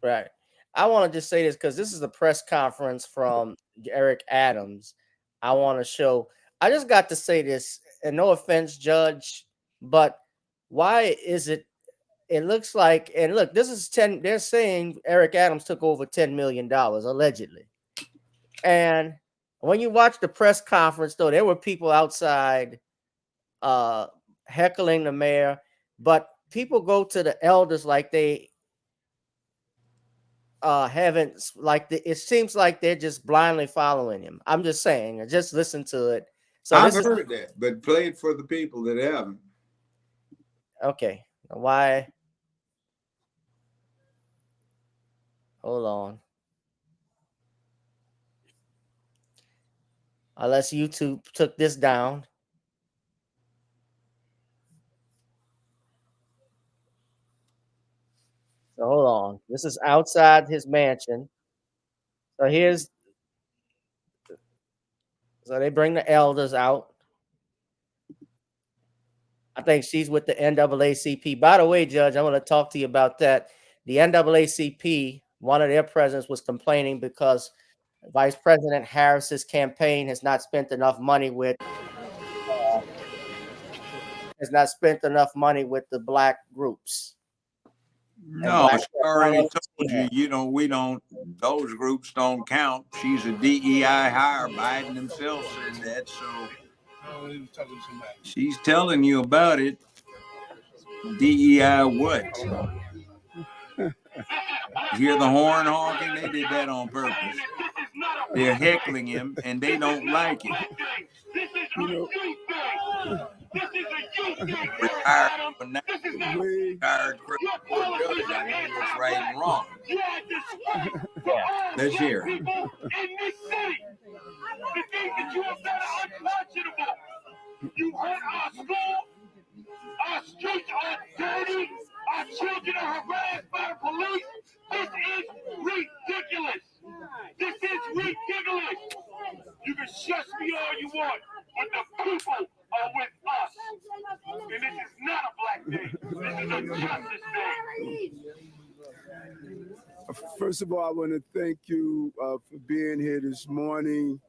Right. I want to just say this because this is a press conference from Eric Adams. I want to show, I just got to say this, and no offense, Judge, but why is it looks like, and look, this is 10, they're saying Eric Adams took over $10 million, allegedly. And when you watch the press conference, though, there were people outside heckling the mayor, but people go to the elders like they haven't, like it seems like they're just blindly following him. I'm just saying, just listen to it. So I've heard that, but play it for the people that haven't. Okay. Why? Hold on. Unless YouTube took this down. So hold on. This is outside his mansion. So so they bring the elders out. I think she's with the NAACP. By the way, Judge, I want to talk to you about that. The NAACP, one of their presidents was complaining because Vice President Harris's campaign has not spent enough money with the black groups. No, she already told you, we don't, those groups don't count. She's a DEI hire. Biden himself said that. So she's telling you about it. DEI what? Hear the horn honking? They did that on purpose. They're heckling him and they don't like it. Retired criminal court judge. I know what's right and wrong. Let's hear it. You hurt our school, our streets are dirty, our children are harassed by the police. This is ridiculous. This is ridiculous. You can shush me all you want, but the people are with us. And this is not a black day. This is a justice day. First of all, I want to thank you for being here this morning.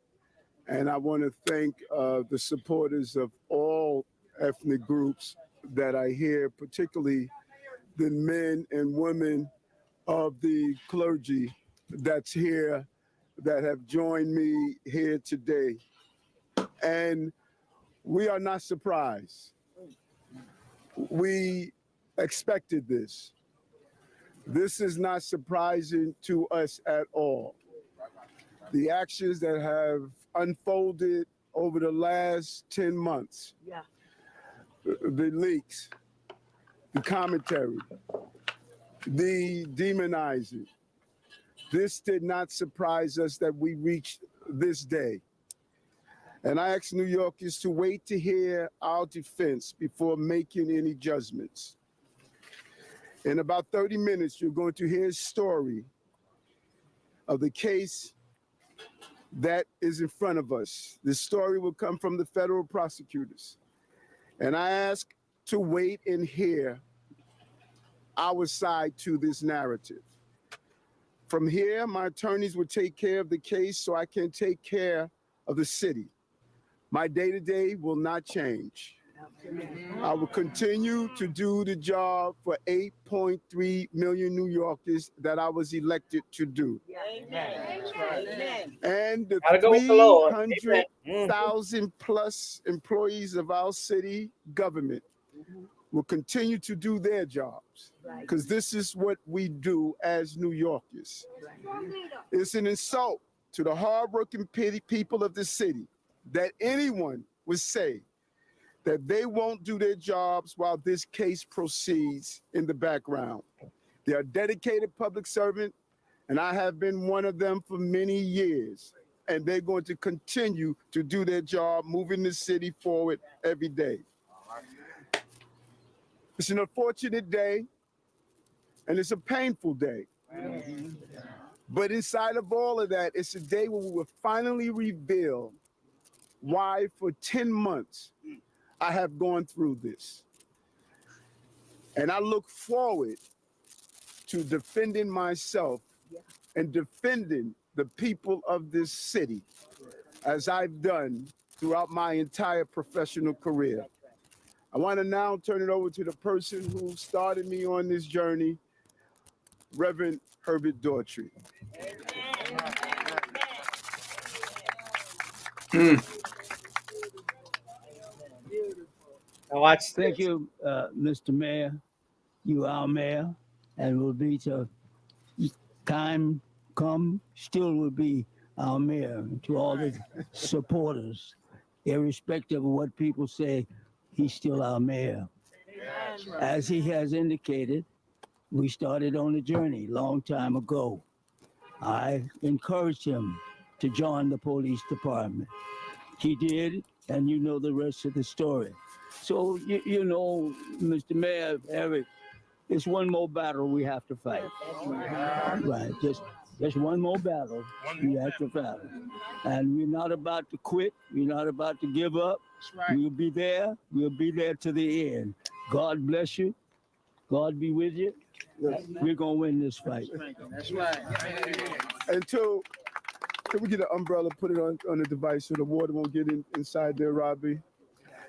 And I want to thank the supporters of all ethnic groups that I hear, particularly the men and women of the clergy that's here, that have joined me here today. And we are not surprised. We expected this. This is not surprising to us at all. The actions that have unfolded over the last 10 months, the leaks, the commentary, the demonizing, this did not surprise us that we reached this day. And I ask New Yorkers to wait to hear our defense before making any judgments. In about 30 minutes, you're going to hear a story of the case that is in front of us. This story will come from the federal prosecutors. And I ask to wait and hear our side to this narrative. From here, my attorneys will take care of the case so I can take care of the city. My day-to-day will not change. I will continue to do the job for 8.3 million New Yorkers that I was elected to do. And the 300,000 plus employees of our city government will continue to do their jobs, because this is what we do as New Yorkers. It's an insult to the hardworking people of the city that anyone would say that they won't do their jobs while this case proceeds in the background. They are dedicated public servants, and I have been one of them for many years. And they're going to continue to do their job, moving the city forward every day. It's an unfortunate day, and it's a painful day. But inside of all of that, it's a day where we will finally reveal why for 10 months I have gone through this. And I look forward to defending myself and defending the people of this city, as I've done throughout my entire professional career. I want to now turn it over to the person who started me on this journey, Reverend Herbert Daughtry. Thank you, Mr. Mayor. You are our mayor, and will be till time come, still will be our mayor. To all the supporters, irrespective of what people say, he's still our mayor. As he has indicated, we started on a journey a long time ago. I encouraged him to join the police department. He did, and you know the rest of the story. So, you know, Mr. Mayor, Eric, it's one more battle we have to fight. Right, just one more battle we have to fight. And we're not about to quit. We're not about to give up. We'll be there. We'll be there to the end. God bless you. God be with you. We're going to win this fight. That's right. And two, can we get an umbrella, put it on the device so the water won't get inside there, Robbie?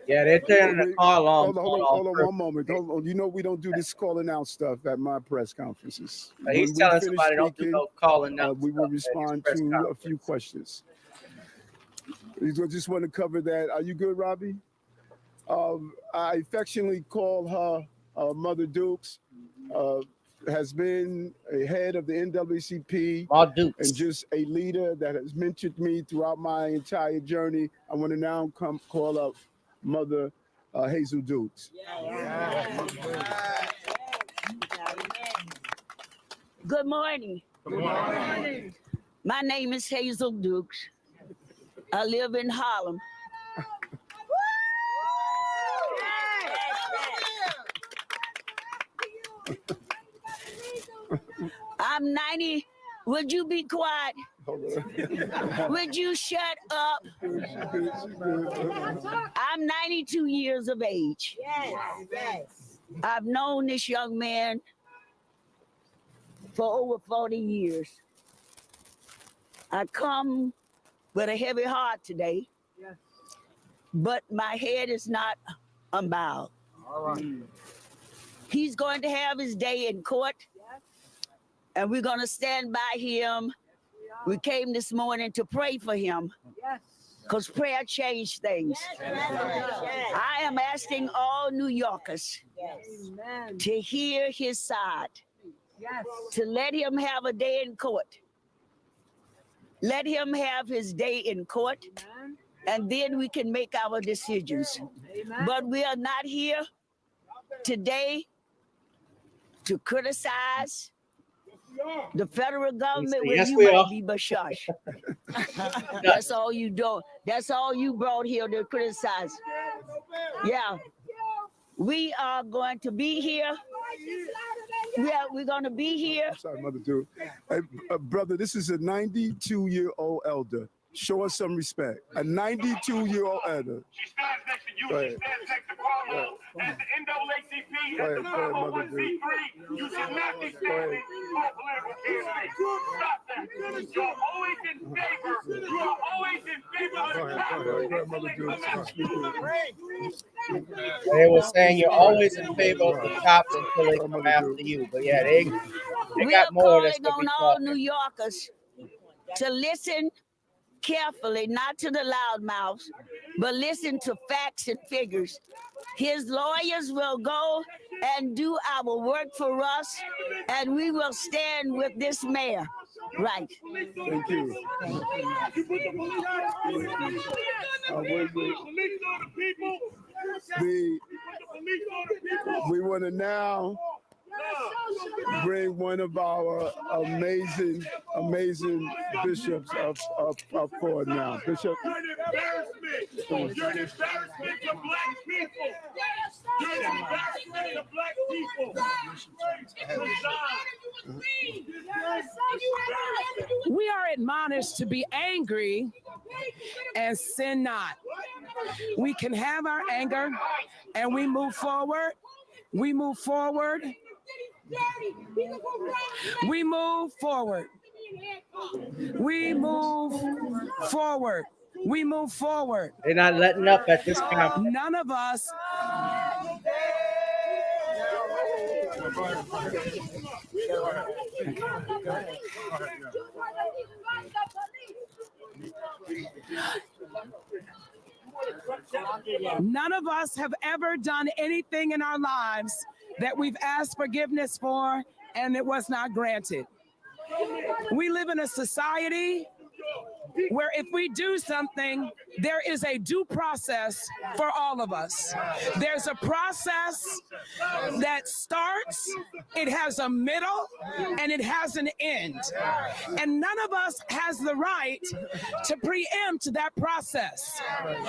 Yeah, they're turning the call on. Hold on one moment. Hold on. You know we don't do this calling out stuff at my press conferences. He's telling somebody don't do no calling out. We will respond to a few questions. I just want to cover that. Are you good, Robbie? I affectionately call her Mother Dukes. Has been a head of the NAACP and just a leader that has mentored me throughout my entire journey. I want to now call up Mother Hazel Dukes. Good morning. Good morning. My name is Hazel Dukes. I live in Harlem. I'm 90. Would you be quiet? Would you shut up? I'm 92 years of age. Yes. I've known this young man for over 40 years. I come with a heavy heart today, but my head is not unbowed. All right. He's going to have his day in court, and we're going to stand by him. We came this morning to pray for him, because prayer changed things. I am asking all New Yorkers to hear his side, to let him have a day in court. Let him have his day in court, and then we can make our decisions. But we are not here today to criticize the federal government. Yes, you we might are. be bashash. That's all you do. That's all you brought here to criticize. Yeah. We are going to be here. Yeah, we're going to be here. I'm sorry, Mother Duke. Hey, brother, this is a 92-year-old elder. Show us some respect. A 92-year-old elder. She stands next to you. She stands next to Cuomo. As the NAACP, as the 501c3, you should not be standing for a political candidate. Stop that. You're always in favor. You are always in favor of the They were saying you're always in favor of the cops until they come after you. But yeah, they got more that's going to be on all New Yorkers to listen carefully, not to the loudmouths, but listen to facts and figures. His lawyers will go and do our work for us, and we will stand with this mayor. Right. Thank you. We want to now bring one of our amazing bishops up forward now. Bishop. You're an embarrassment. You're an embarrassment to black people. You're an embarrassment to black people. We are admonished to be angry and sin not. We can have our anger and we move forward. We move forward. We move forward. We move forward. We move forward. They're not letting up at this conference. None of us. None of us have ever done anything in our lives that we've asked forgiveness for and it was not granted. We live in a society where if we do something, there is a due process for all of us. There's a process that starts, it has a middle, and it has an end. And none of us has the right to preempt that process.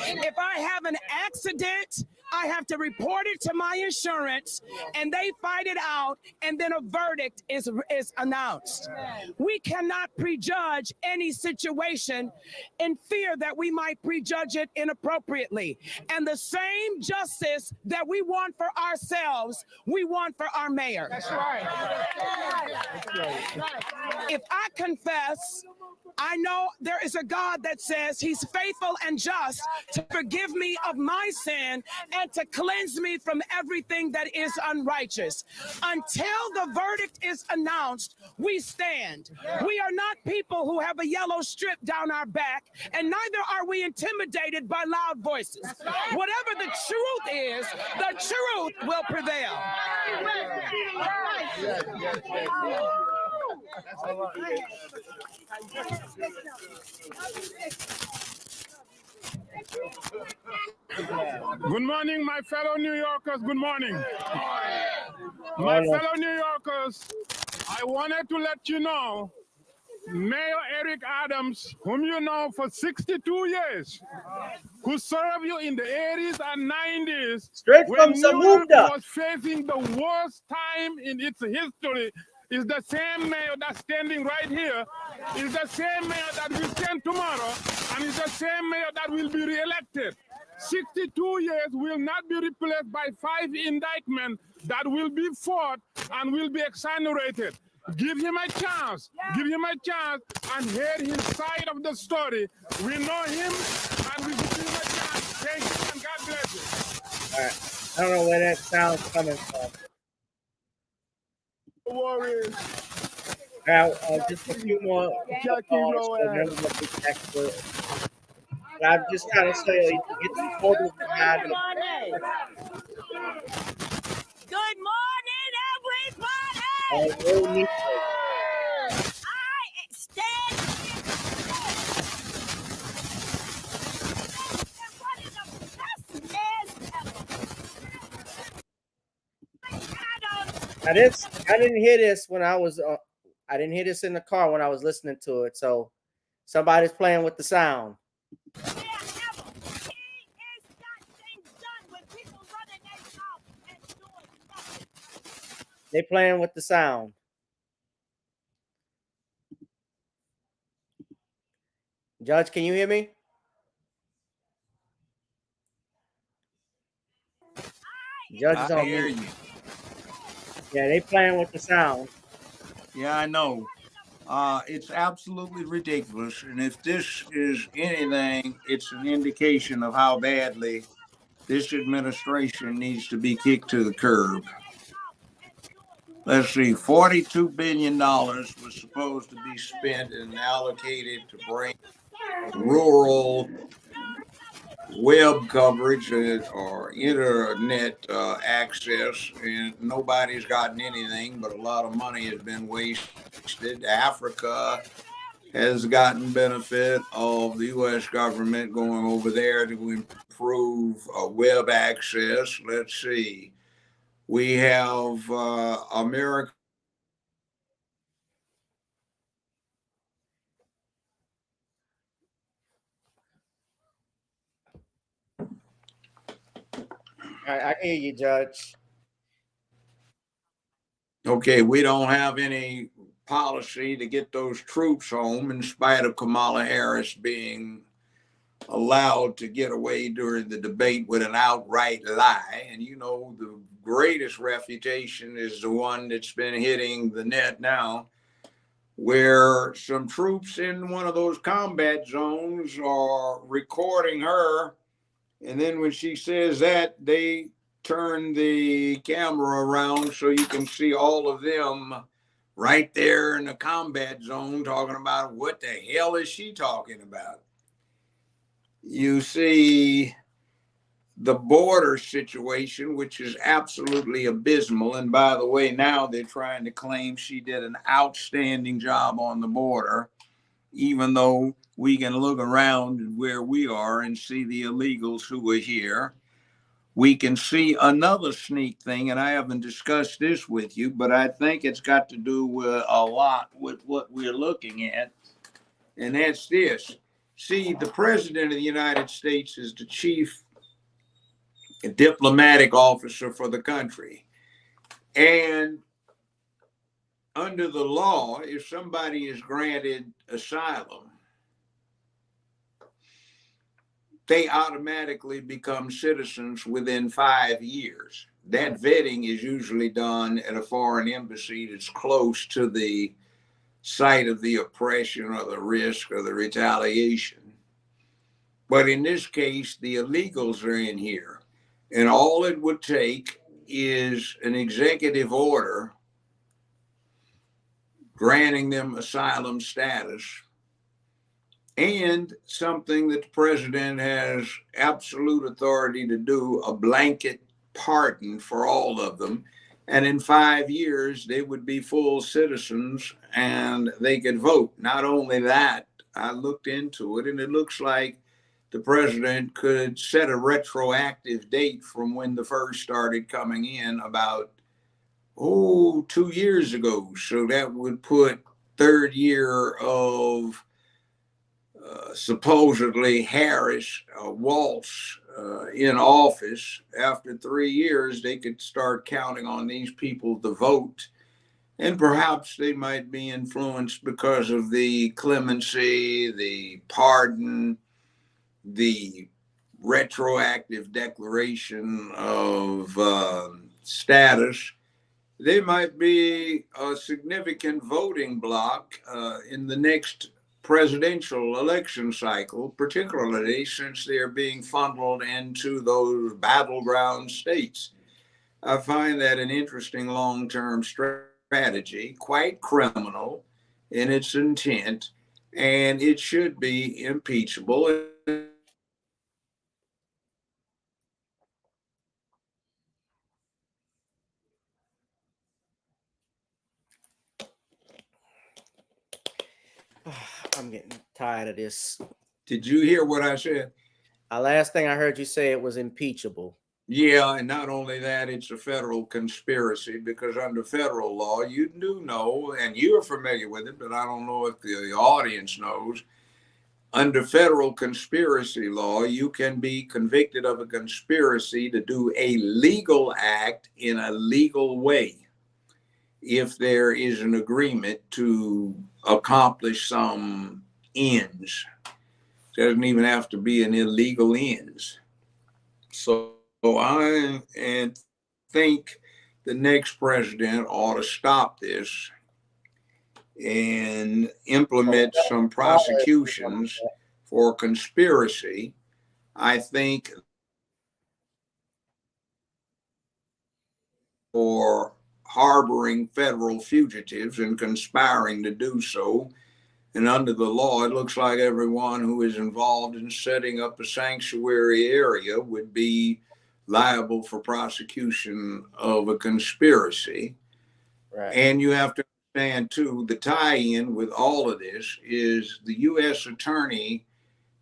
If I have an accident, I have to report it to my insurance, and they fight it out, and then a verdict is announced. We cannot prejudge any situation in fear that we might prejudge it inappropriately. And the same justice that we want for ourselves, we want for our mayor. That's right. If I confess, I know there is a God that says he's faithful and just to forgive me of my sin and to cleanse me from everything that is unrighteous. Until the verdict is announced, we stand. We are not people who have a yellow strip down our back, and neither are we intimidated by loud voices. Whatever the truth is, the truth will prevail. Good morning, my fellow New Yorkers. Good morning. My fellow New Yorkers, I wanted to let you know, Mayor Eric Adams, whom you know for 62 years, who served you in the 80s and 90s, straight from when New York Zamunda, was facing the worst time in its history, is the same mayor that's standing right here, is the same mayor that will stand tomorrow, and is the same mayor that will be reelected. 62 years will not be replaced by 5 indictments that will be fought and will be exonerated. Give him a chance. Give him a chance and hear his side of the story. We know him and we give him a chance. Thank you and God bless you. all right. I don't know where that sound's coming from. Warriors. Now, just a few more calls, and then we'll get back to it. But I'm just trying to say, you get the photos behind them. Good morning, everybody. I stand. Now this, I didn't hear this when I was, I didn't hear this in the car when I was listening to it. So somebody's playing with the sound. They playing with the sound. Judge, can you hear me? Judge is on hear mute. you. Yeah, they playing with the sound. Yeah, I know. It's absolutely ridiculous. And if this is anything, it's an indication of how badly this administration needs to be kicked to the curb. Let's see, $42 billion was supposed to be spent and allocated to bring rural web coverage or internet access, and nobody's gotten anything, but a lot of money has been wasted. Africa has gotten benefit of the U.S. government going over there to improve web access. Let's see. We have America. I hear you, Judge. Okay, we don't have any policy to get those troops home in spite of Kamala Harris being allowed to get away during the debate with an outright lie. And you know, the greatest refutation is the one that's been hitting the net now, where some troops in one of those combat zones are recording her. And then when she says that, they turn the camera around so you can see all of them right there in the combat zone talking about what the hell is she talking about. You see the border situation, which is absolutely abysmal. And by the way, now they're trying to claim she did an outstanding job on the border, even though we can look around where we are and see the illegals who are here. We can see another sneak thing, and I haven't discussed this with you, but I think it's got to do with a lot with what we're looking at, and that's this. See, the President of the United States is the chief diplomatic officer for the country. And under the law, if somebody is granted asylum, they automatically become citizens within 5 years. That vetting is usually done at a foreign embassy that's close to the site of the oppression or the risk or the retaliation. But in this case, the illegals are in here. And all it would take is an executive order granting them asylum status, and something that the president has absolute authority to do, a blanket pardon for all of them. And in 5 years, they would be full citizens and they could vote. Not only that, I looked into it, and it looks like the president could set a retroactive date from when the first started coming in about, 2 years ago. So that would put third year of supposedly Harris, Waltz in office. After 3 years, they could start counting on these people to vote. And perhaps they might be influenced because of the clemency, the pardon, the retroactive declaration of status. They might be a significant voting bloc in the next presidential election cycle, particularly since they're being funneled into those battleground states. I find that an interesting long-term strategy, quite criminal in its intent, and it should be impeachable. I'm getting tired of this. Did you hear what I said? Last thing I heard you say, it was impeachable. Yeah, and not only that, it's a federal conspiracy, because under federal law, you do know, and you're familiar with it, but I don't know if the audience knows. Under federal conspiracy law, you can be convicted of a conspiracy to do a legal act in a legal way if there is an agreement to accomplish some ends. It doesn't even have to be an illegal ends. So I think the next president ought to stop this and implement some prosecutions for conspiracy. I think for harboring federal fugitives and conspiring to do so. And under the law, it looks like everyone who is involved in setting up a sanctuary area would be liable for prosecution of a conspiracy. Right. And you have to understand, too, the tie-in with all of this is the U.S. attorney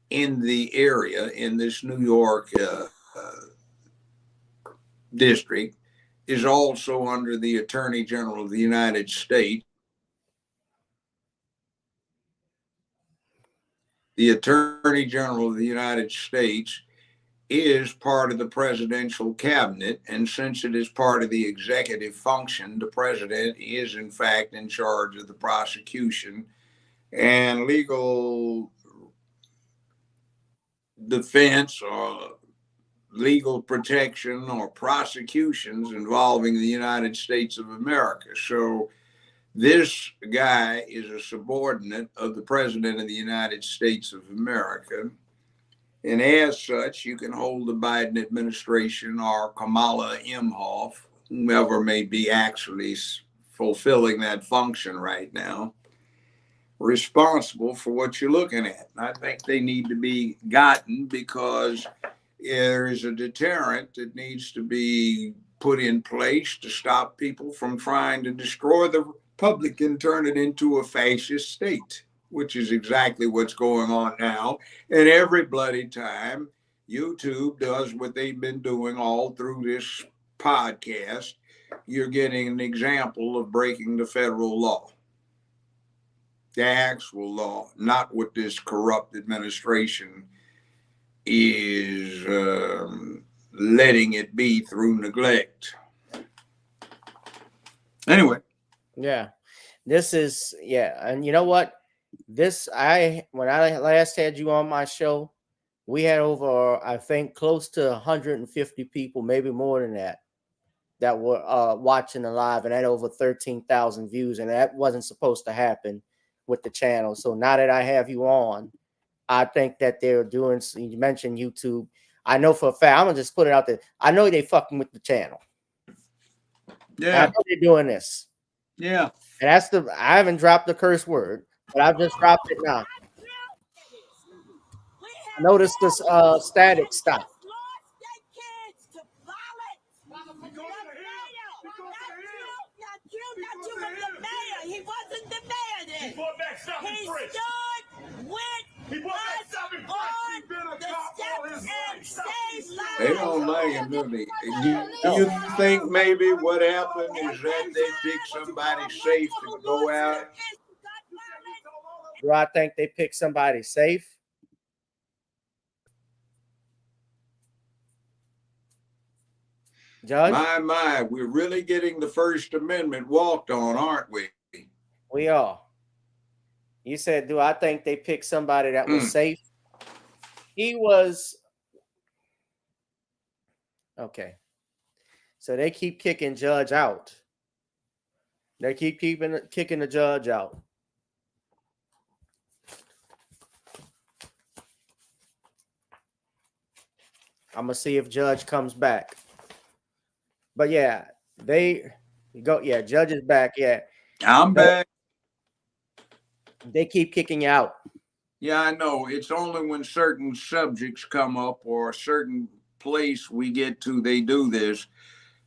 in the area, in this New York district, is also under the Attorney General of the United States. The Attorney General of the United States is part of the presidential cabinet, and since it is part of the executive function, the president is in fact in charge of the prosecution and legal defense or legal protection or prosecutions involving the United States of America. So this guy is a subordinate of the President of the United States of America. And as such, you can hold the Biden administration or Kamala Imhoff, whomever may be actually fulfilling that function right now, responsible for what you're looking at. And I think they need to be gotten because there is a deterrent that needs to be put in place to stop people from trying to destroy the republic and turn it into a fascist state, which is exactly what's going on now. And every bloody time YouTube does what they've been doing all through this podcast, you're getting an example of breaking the federal law. The actual law, not what this corrupt administration is letting it be through neglect. Anyway. Yeah, this is, yeah. And you know what? When I last had you on my show, we had over, I think, close to 150 people, maybe more than that were watching the live, and had over 13,000 views. And that wasn't supposed to happen with the channel. So now that I have you on, I think that they're doing, you mentioned YouTube. I know for a fact, I'm going to just put it out there. I know they fucking with the channel. Yeah. I know they're doing this. Yeah. And I haven't dropped the curse word, but I've just dropped it now. Notice this static stop. He wasn't the mayor then. He stood with us on the steps and saved lives. They don't like him, do they? Do you think maybe what happened is that they picked somebody safe to go out? Do I think they picked somebody safe? Judge? My, we're really getting the First Amendment walked on, aren't we? We are. You said, do I think they picked somebody that was safe? He was. Okay. So they keep kicking Judge out. They keep kicking the judge out. I'm going to see if Judge comes back. But yeah, Judge is back. Yeah. I'm back. They keep kicking you out. Yeah, I know. It's only when certain subjects come up or a certain place we get to, they do this.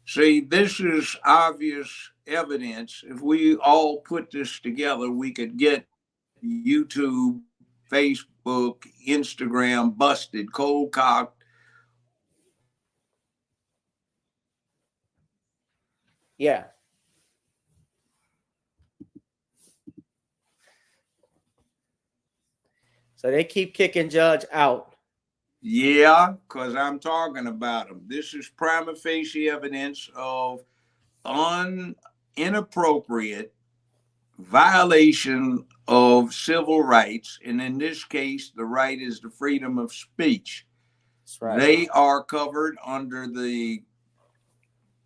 See, this is obvious evidence. If we all put this together, we could get YouTube, Facebook, Instagram busted, cold cocked. Yeah. So they keep kicking Judge out. Yeah, because I'm talking about them. This is prima facie evidence of inappropriate violation of civil rights. And in this case, the right is the freedom of speech. That's right. They are covered under the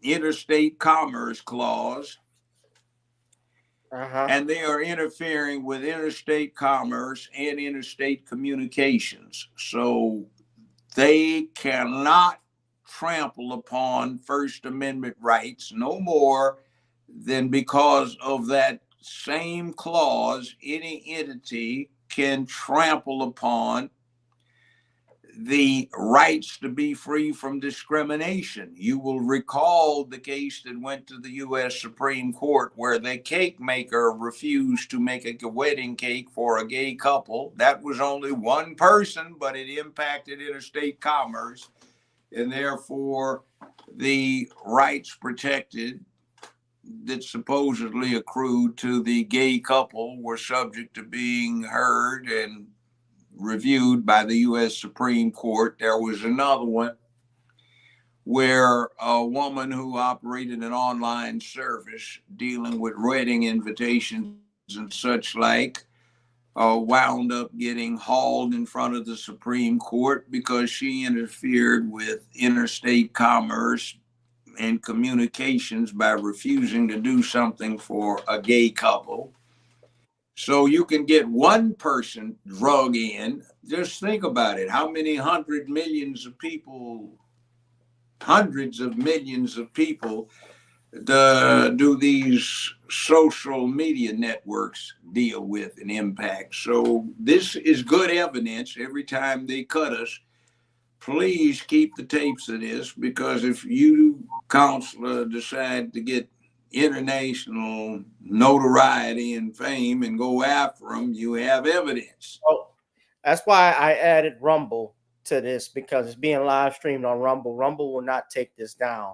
Interstate Commerce Clause. And they are interfering with interstate commerce and interstate communications. So they cannot trample upon First Amendment rights no more than because of that same clause, any entity can trample upon the rights to be free from discrimination. You will recall the case that went to the U.S. Supreme Court where the cake maker refused to make a wedding cake for a gay couple. That was only one person, but it impacted interstate commerce. and therefore the rights protected that supposedly accrued to the gay couple were subject to being heard and reviewed by the U.S. Supreme Court. There was another one where a woman who operated an online service dealing with wedding invitations and such like wound up getting hauled in front of the Supreme Court because she interfered with interstate commerce and communications by refusing to do something for a gay couple. So you can get one person drug in. Just think about it. How many hundreds of millions of people do these social media networks deal with and impact? So this is good evidence. Every time they cut us, please keep the tapes of this, because if you, counselor, decide to get international notoriety and fame and go after them, you have evidence. Oh, that's why I added Rumble to this, because it's being live streamed on Rumble. Rumble will not take this down.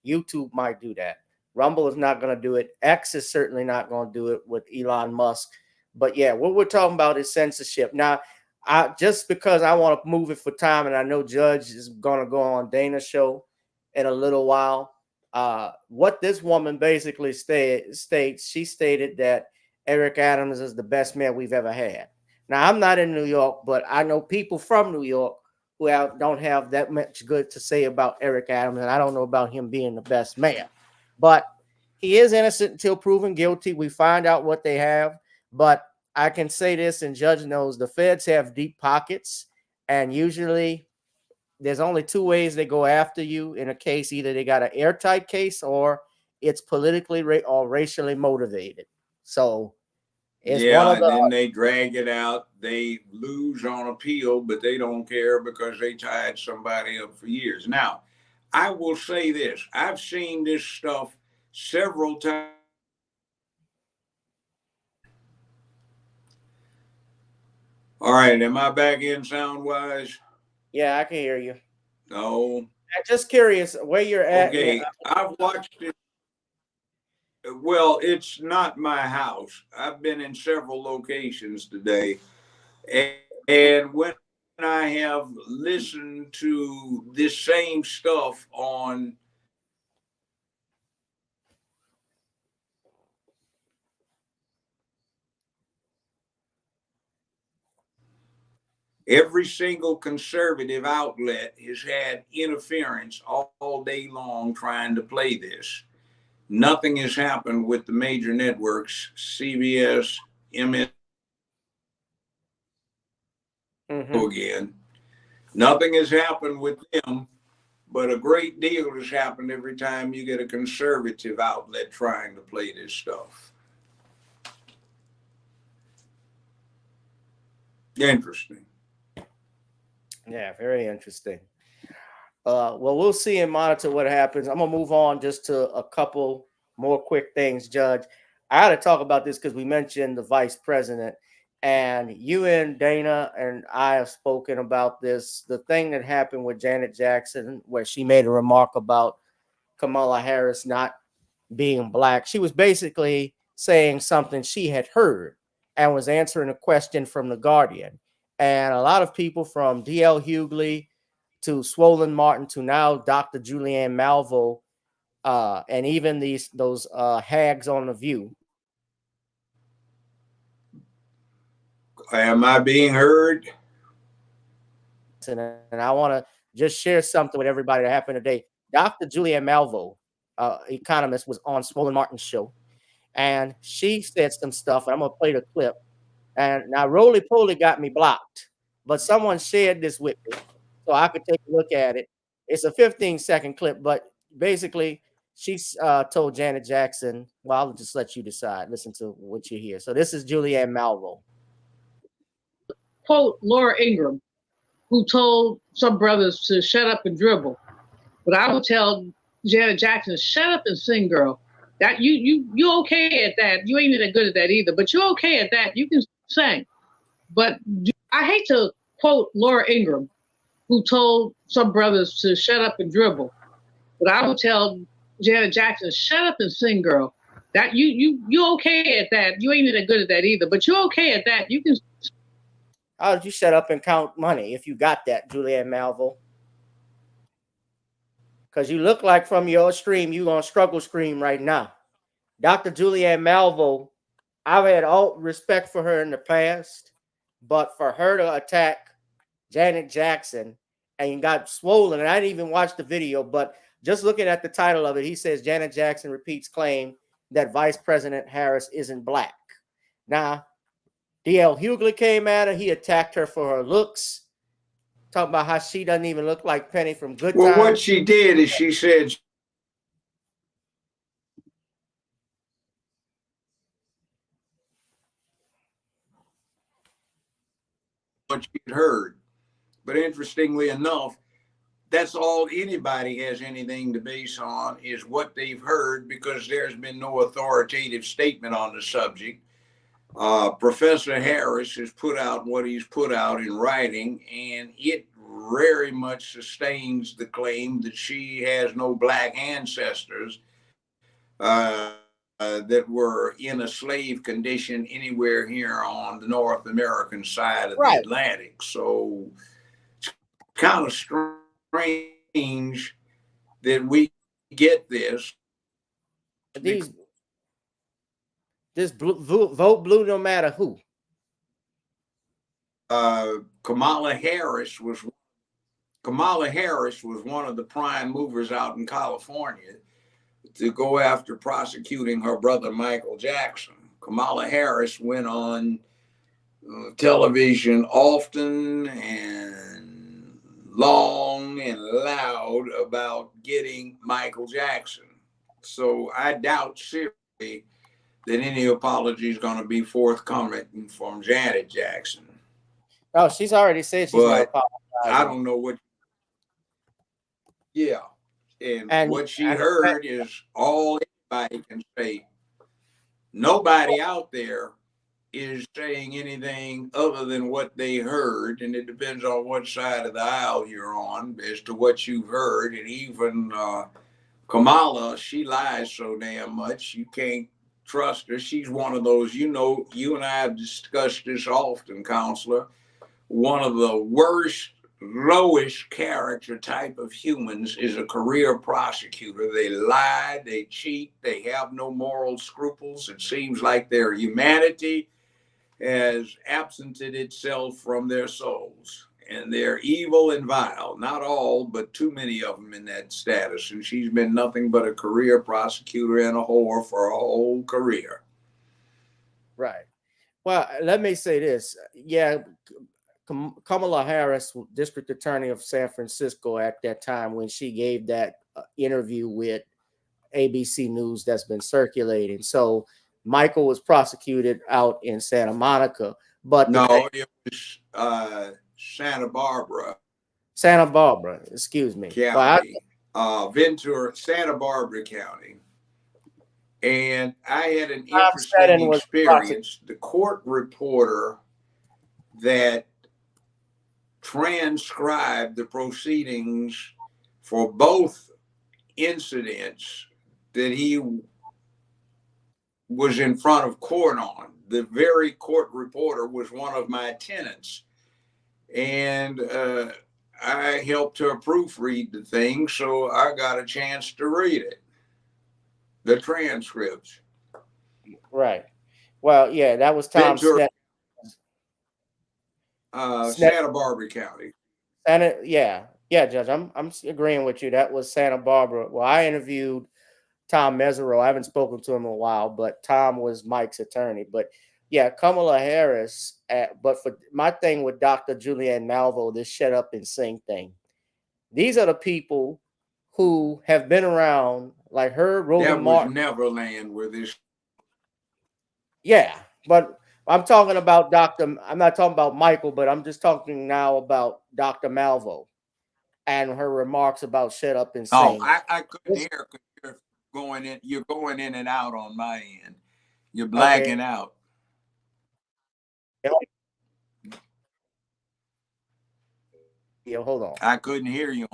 YouTube might do that. Rumble is not going to do it. X is certainly not going to do it with Elon Musk. But yeah, what we're talking about is censorship. Now, just because I want to move it for time, and I know Judge is going to go on Dana's show in a little while. What this woman basically states, she stated that Eric Adams is the best mayor we've ever had. Now, I'm not in New York, but I know people from New York who don't have that much good to say about Eric Adams, and I don't know about him being the best mayor. But he is innocent until proven guilty. We find out what they have. But I can say this, and Judge knows, the feds have deep pockets, and usually there's only two ways they go after you in a case. Either they got an airtight case or it's politically or racially motivated. So it's one of the... and then they drag it out. They lose on appeal, but they don't care because they tied somebody up for years. Now, I will say this. I've seen this stuff several times. All right, am I back in sound-wise? Yeah, I can hear you. No. I'm just curious where you're at. Okay, I've watched it. Well, it's not my house. I've been in several locations today. And when I have listened to this same stuff on every single conservative outlet has had interference all day long trying to play this. Nothing has happened with the major networks, CBS, MS. Again, nothing has happened with them, but a great deal has happened every time you get a conservative outlet trying to play this stuff. Interesting. Yeah, very interesting. Well, we'll see and monitor what happens. I'm gonna move on just to a couple more quick things, Judge. I had to talk about this because we mentioned the vice president, and you and Dana and I have spoken about this. The thing that happened with Janet Jackson, where she made a remark about Kamala Harris not being black. She was basically saying something she had heard and was answering a question from The Guardian. And a lot of people from D.L. Hughley to Swollen Martin to now Dr. Julianne Malvo, and even those hags on The View. Am I being heard? And I want to just share something with everybody that happened today. Dr. Julianne Malvo, economist, was on Swollen Martin's show, and she said some stuff, and I'm going to play the clip. And now Roly Poly got me blocked, but someone shared this with me so I could take a look at it. It's a 15-second clip, but basically she told Janet Jackson, well, I'll just let you decide. Listen to what you hear. So this is Julianne Malvo. Quote Laura Ingraham, who told some brothers to shut up and dribble. But I would tell Janet Jackson, shut up and sing, girl. That you okay at that. You ain't that good at that either, but you're okay at that. You can sing. But I hate to quote Laura Ingraham, who told some brothers to shut up and dribble. But I would tell Janet Jackson, shut up and sing, girl. That you okay at that. You ain't that good at that either, but you're okay at that. You can. How did you shut up and count money if you got that, Julianne Malvo? Because you look like from your stream, you're going to struggle scream right now. Dr. Julianne Malvo, I've had all respect for her in the past, but for her to attack Janet Jackson and got swollen, and I didn't even watch the video, but just looking at the title of it, he says Janet Jackson repeats claim that Vice President Harris isn't black. Now, D.L. Hughley came at her. He attacked her for her looks, talking about how she doesn't even look like Penny from Good Times. Well, what she did is she said what she'd heard. But interestingly enough, that's all anybody has anything to base on is what they've heard, because there's been no authoritative statement on the subject. Professor Harris has put out what he's put out in writing, and it very much sustains the claim that she has no black ancestors that were in a slave condition anywhere here on the North American side of the Atlantic. So it's kind of strange that we get this. This vote blue no matter who. Kamala Harris was one of the prime movers out in California to go after prosecuting her brother Michael Jackson. Kamala Harris went on television often and long and loud about getting Michael Jackson. So I doubt seriously that any apology is going to be forthcoming from Janet Jackson. Oh, she's already said she's going to apologize. I don't know what. Yeah. And what she heard is all anybody can say. Nobody out there is saying anything other than what they heard, and it depends on what side of the aisle you're on as to what you've heard. And even Kamala, she lies so damn much you can't trust her. She's one of those, you know, you and I have discussed this often, counselor. One of the worst, lowest character type of humans is a career prosecutor. They lie, they cheat, they have no moral scruples. It seems like their humanity has absented itself from their souls, and they're evil and vile. Not all, but too many of them in that status. And she's been nothing but a career prosecutor and a whore for her whole career. Right. Well, let me say this. Yeah, Kamala Harris, District Attorney of San Francisco at that time when she gave that interview with ABC News that's been circulating. So Michael was prosecuted out in Santa Monica, but no, it was Santa Barbara. Santa Barbara, excuse me. County, Ventura, Santa Barbara County. And I had an interesting experience. The court reporter that transcribed the proceedings for both incidents that he was in front of court on, the very court reporter was one of my tenants. And I helped her proofread the thing, so I got a chance to read it, the transcripts. Right. Well, yeah, that was Tom Santa Barbara County. Yeah, Judge, I'm agreeing with you. That was Santa Barbara. Well, I interviewed Tom Mesereau. I haven't spoken to him in a while, but Tom was Mike's attorney. But yeah, Kamala Harris. But for my thing with Dr. Julianne Malvo, this shut up and sing thing. These are the people who have been around, like her, Roland Martin. That was Neverland where this. Yeah, but I'm talking about I'm not talking about Michael, but I'm just talking now about Dr. Malvo and her remarks about shut up and sing. Oh, I couldn't hear because you're going in and out on my end. You're blacking out. Hold on. I couldn't hear you.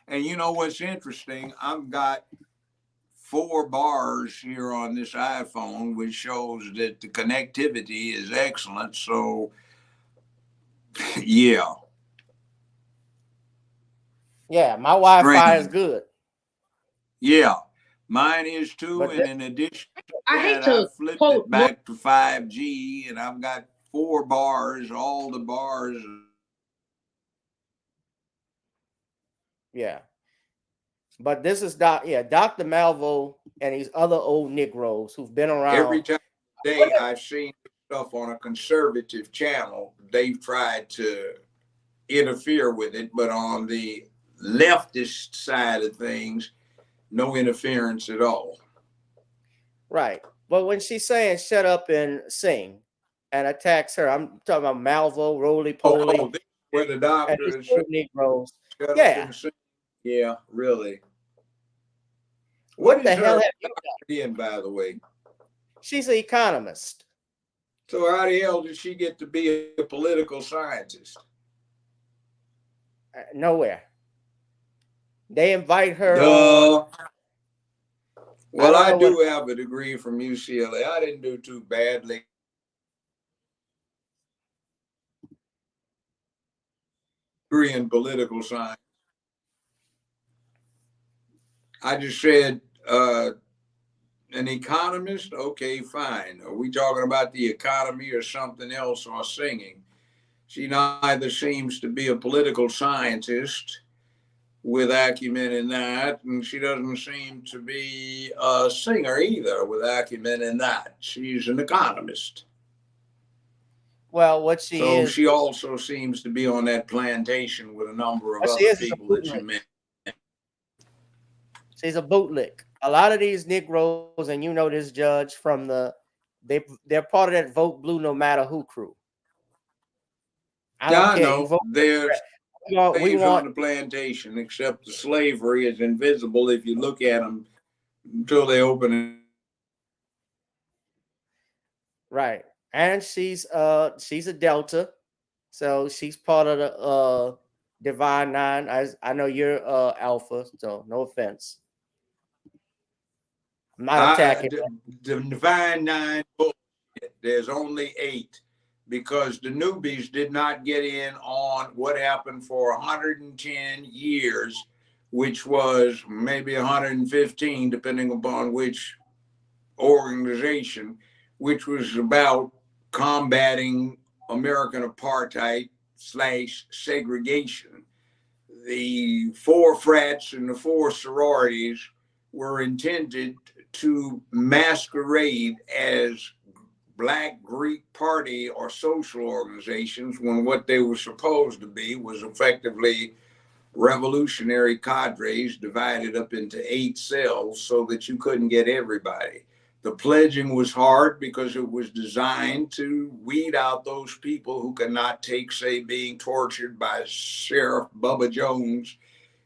And you know what's interesting? I've got 4 bars here on this iPhone, which shows that the connectivity is excellent. So, yeah. Yeah, my Wi-Fi is good. Yeah, mine is too. But and in addition to I that, hate to I flipped quote it back to 5G, and I've got 4 bars. All the bars. Yeah. But this is Dr. Malvo and these other old Negroes who've been around. Every time today I've seen stuff on a conservative channel, they've tried to interfere with it, but on the leftist side of things, no interference at all. Right. But when she's saying shut up and sing and attacks her, I'm talking about Malvo, Roly Poly. Oh, where the doctor is Negroes. shut up Yeah. and sing. Yeah, really. What the is hell her have you doctorate in, by the way? She's an economist. So how the hell did she get to be a political scientist? Nowhere. They invite her. Well, I do have a degree from UCLA. I didn't do too badly. Degree in political science. I just said an economist. Okay, fine. Are we talking about the economy or something else or singing? She neither seems to be a political scientist with acumen in that, and she doesn't seem to be a singer either with acumen in that. She's an economist. Well, what she is. She also seems to be on that plantation with a number of other people that you met. She's a bootlick. A lot of these Negroes, and you know this, Judge, from they're part of that Vote Blue No Matter Who crew. I don't care. Know. There's slaves on the plantation, except the slavery is invisible if you look at them until they open it. Right. And she's a Delta. So she's part of the Divine Nine. I know you're Alpha, so no offense. I'm not attacking. The Divine Nine, there's only 8. Because the newbies did not get in on what happened for 110 years, which was maybe 115, depending upon which organization, which was about combating American apartheid / segregation. The 4 frats and the 4 sororities were intended to masquerade as Black Greek party or social organizations, when what they were supposed to be was effectively revolutionary cadres divided up into 8 cells so that you couldn't get everybody. The pledging was hard because it was designed to weed out those people who could not take, say, being tortured by Sheriff Bubba Jones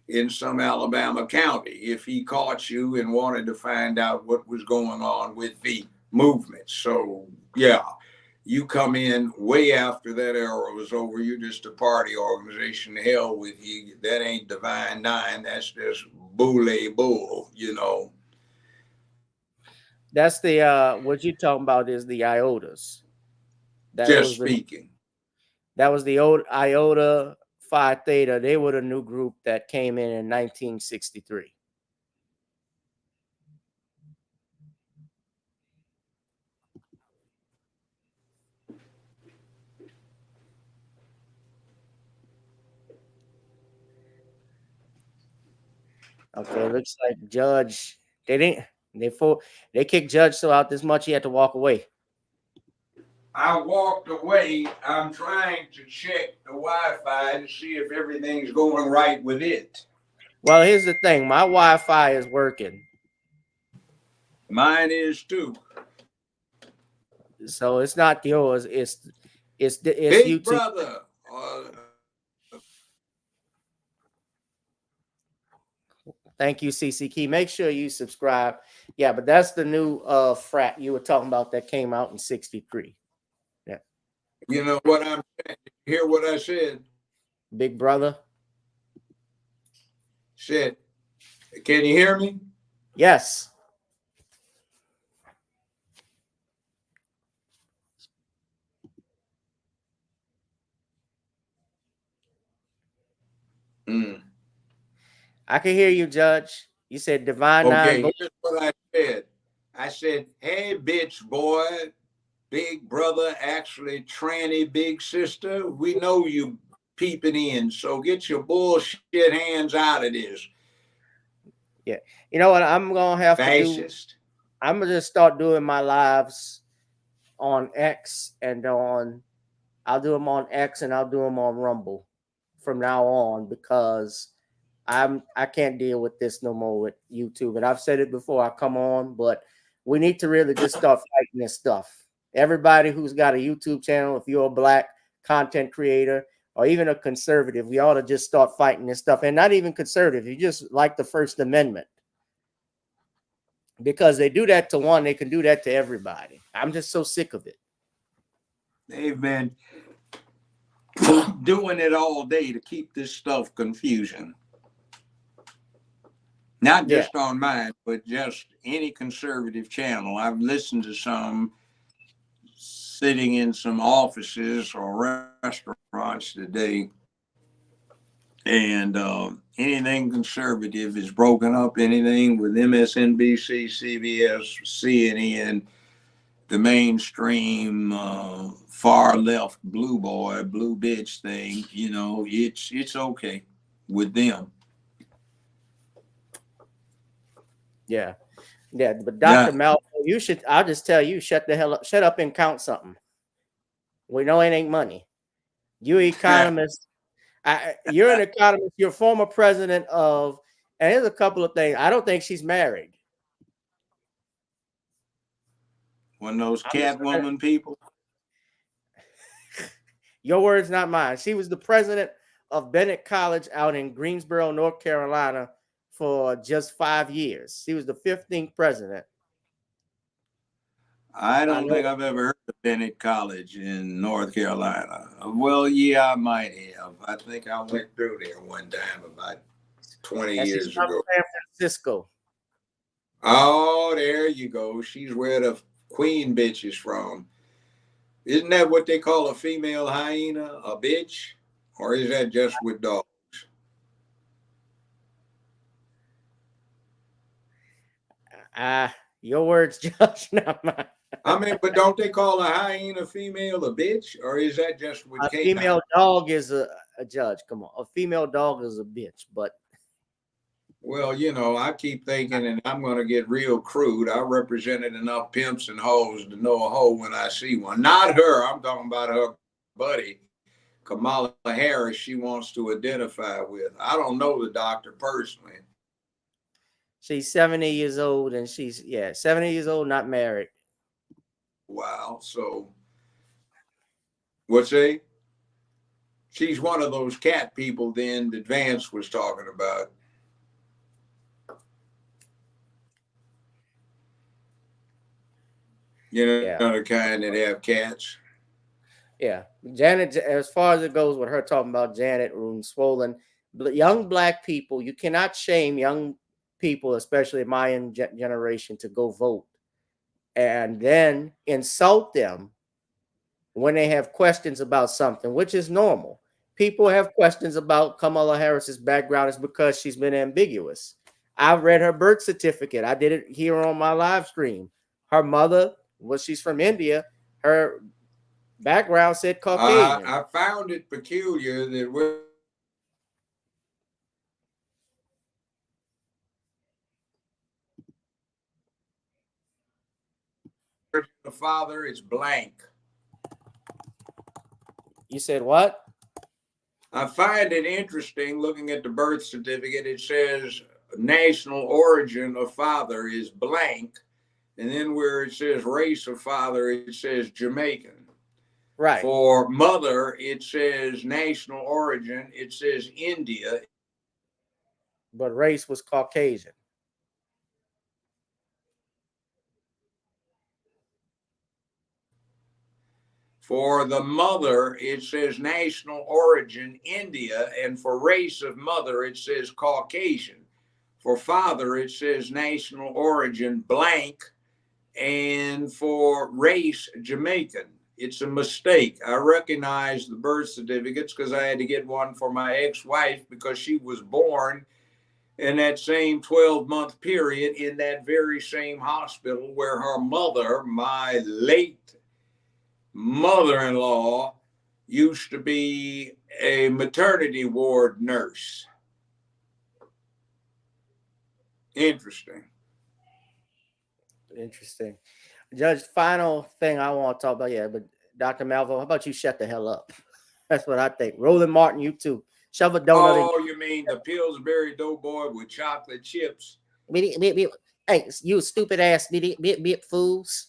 in some Alabama county if he caught you and wanted to find out what was going on with the movement. So yeah, you come in way after that era was over. You're just a party organization. The hell with you. That ain't Divine Nine. That's just bull, you know. That's the what you're talking about is the Iotas. That was the old Iota Phi Theta. They were the new group that came in 1963. Okay, looks like Judge. They kicked Judge so out this much he had to walk away. I walked away. I'm trying to check the Wi-Fi to see if everything's going right with it. Well, here's the thing. My Wi-Fi is working. Mine is too. So it's not yours. It's Big YouTube. Brother. Thank you, CC Key. Make sure you subscribe. Yeah, but that's the new frat you were talking about that came out in 63. You know what I'm saying? Hear what I said? Big brother. Said, can you hear me? Yes. I can hear you, Judge. You said divine Okay, non. here's what I said. I said, hey, bitch boy, big brother, actually tranny big sister, we know you peeping in, so get your bullshit hands out of this. Yeah. You know what I'm gonna have Fascist. to do? I'm gonna just start doing my lives on X and on I'll do them on X and I'll do them on Rumble from now on, because I can't deal with this no more with YouTube. And I've said it before, I come on, but we need to really just start fighting this stuff. Everybody who's got a YouTube channel, if you're a black content creator or even a conservative, we ought to just start fighting this stuff. And not even conservative, you just like the First Amendment. Because they do that to one, they can do that to everybody. I'm just so sick of it. They've been doing it all day to keep this stuff confusion. Not just on mine, but just any conservative channel. I've listened to some sitting in some offices or restaurants today, and anything conservative is broken up. Anything with MSNBC, CBS, CNN, the mainstream far left blue boy, blue bitch thing, you know, it's okay with them. Yeah. Yeah. But Dr. Malcolm, you should, I'll just tell you, shut the hell up, shut up and count something. We know it ain't money. You economist, you're an economist, you're former president of, and here's a couple of things. I don't think she's married. One of those Catwoman people. Your words, not mine. She was the president of Bennett College out in Greensboro, North Carolina for just 5 years. She was the 15th president. I don't think I've ever heard of Bennett College in North Carolina. Well, yeah, I might have. I think I went through there one time about 20 years ago. San Francisco. Oh, there you go. She's where the queen bitch is from. Isn't that what they call a female hyena, a bitch? Or is that just with dogs? Your words, Judge, not mine. I mean, but don't they call a hyena female a bitch? Or is that just with a female dog is a judge? Come on. A female dog is a bitch, but. Well, you know, I keep thinking, and I'm going to get real crude. I represented enough pimps and hoes to know a hoe when I see one. Not her. I'm talking about her buddy, Kamala Harris. She wants to identify with. I don't know the doctor personally. She's 70 years old, and she's 70 years old, not married. Wow. So, what's that? She's one of those cat people then that Vance was talking about. You know, the kind that have cats. Yeah. Janet, as far as it goes with her talking about Janet Room swollen, young black people, you cannot shame young people, especially my generation, to go vote and then insult them when they have questions about something, which is normal. People have questions about Kamala Harris's background is because she's been ambiguous. I've read her birth certificate. I did it here on my live stream. Her mother, she's from India. Her background said Caucasian. I found it peculiar that the father is blank. You said what? I find it interesting looking at the birth certificate. It says national origin of father is blank. And then where it says race of father, it says Jamaican. Right. For mother, it says national origin. It says India. But race was Caucasian. For the mother, it says national origin, India. And for race of mother, it says Caucasian. For father, it says national origin, blank. And for race, Jamaican. It's a mistake. I recognize the birth certificates because I had to get one for my ex-wife because she was born in that same 12-month period in that very same hospital where her mother, my late mother-in-law, used to be a maternity ward nurse. Interesting. Interesting. Judge, final thing I want to talk about, but Dr. Malvo, how about you shut the hell up? That's what I think. Roland Martin, you too. Shove a donut. Oh, you mean the Pillsbury Doughboy with chocolate chips? Hey, you stupid ass fools.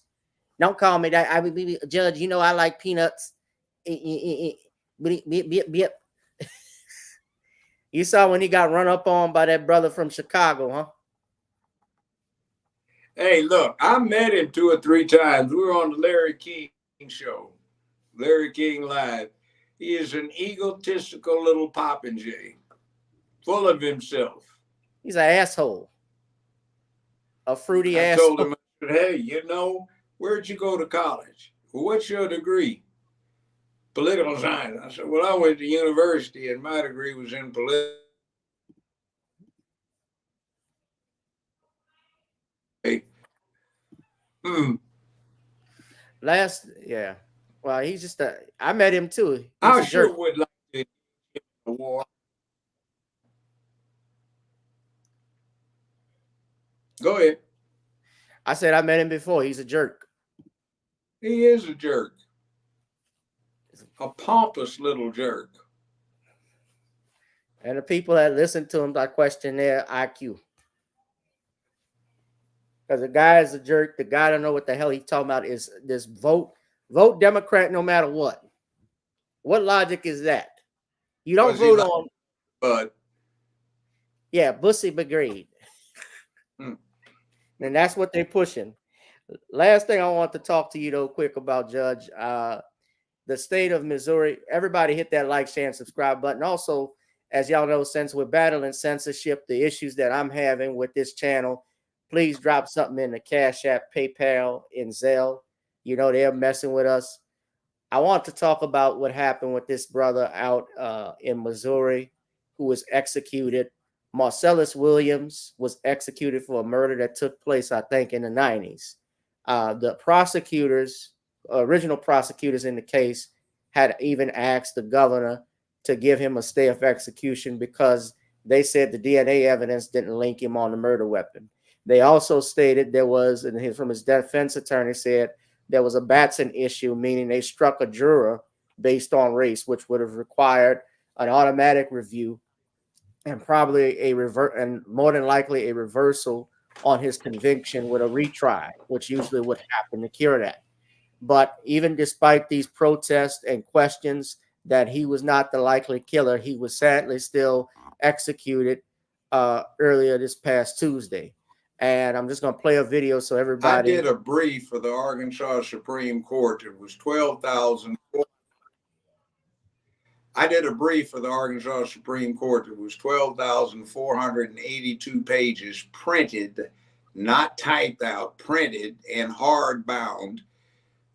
Don't call me that. I be Judge, you know I like peanuts. You saw when he got run up on by that brother from Chicago, huh? Hey, look, I met him 2 or 3 times. We were on the Larry King show, Larry King Live. He is an egotistical little popinjay, full of himself. He's an asshole. A fruity I asshole. told him, I said, hey, you know, where'd you go to college? Well, what's your degree? Political science. I said, well, I went to university and my degree was in political. Well, he's just I met him too. I sure would like to get the war. Go ahead. I said I met him before. He's a jerk. He is a jerk. A pompous little jerk. And the people that listen to him, I question their IQ. Because the guy is a jerk. The guy don't know what the hell he's talking about. Is this vote Democrat no matter what? What logic is that? You don't vote on. But yeah, Bussy Brigade. And that's what they're pushing. Last thing I want to talk to you though, quick about, Judge. The state of Missouri. Everybody hit that like, share, and subscribe button. Also, as y'all know, since we're battling censorship, the issues that I'm having with this channel, please drop something in the Cash App, PayPal, and Zelle. You know, they're messing with us. I want to talk about what happened with this brother out in Missouri who was executed. Marcellus WIlliams was executed for a murder that took place, I think, in the 90s. The prosecutors, original prosecutors in the case, had even asked the governor to give him a stay of execution because they said the DNA evidence didn't link him on the murder weapon. They also stated there was, and from his defense attorney said, there was a Batson issue, meaning they struck a juror based on race, which would have required an automatic review and probably and more than likely a reversal on his conviction with a retry, which usually would happen to cure that. But even despite these protests and questions that he was not the likely killer, he was sadly still executed earlier this past Tuesday. And I'm just going to play a video so everybody. I did a brief for the Arkansas Supreme Court. It was 12,000. I did a brief for the Arkansas Supreme Court. It was 12,482 pages printed, not typed out, printed and hardbound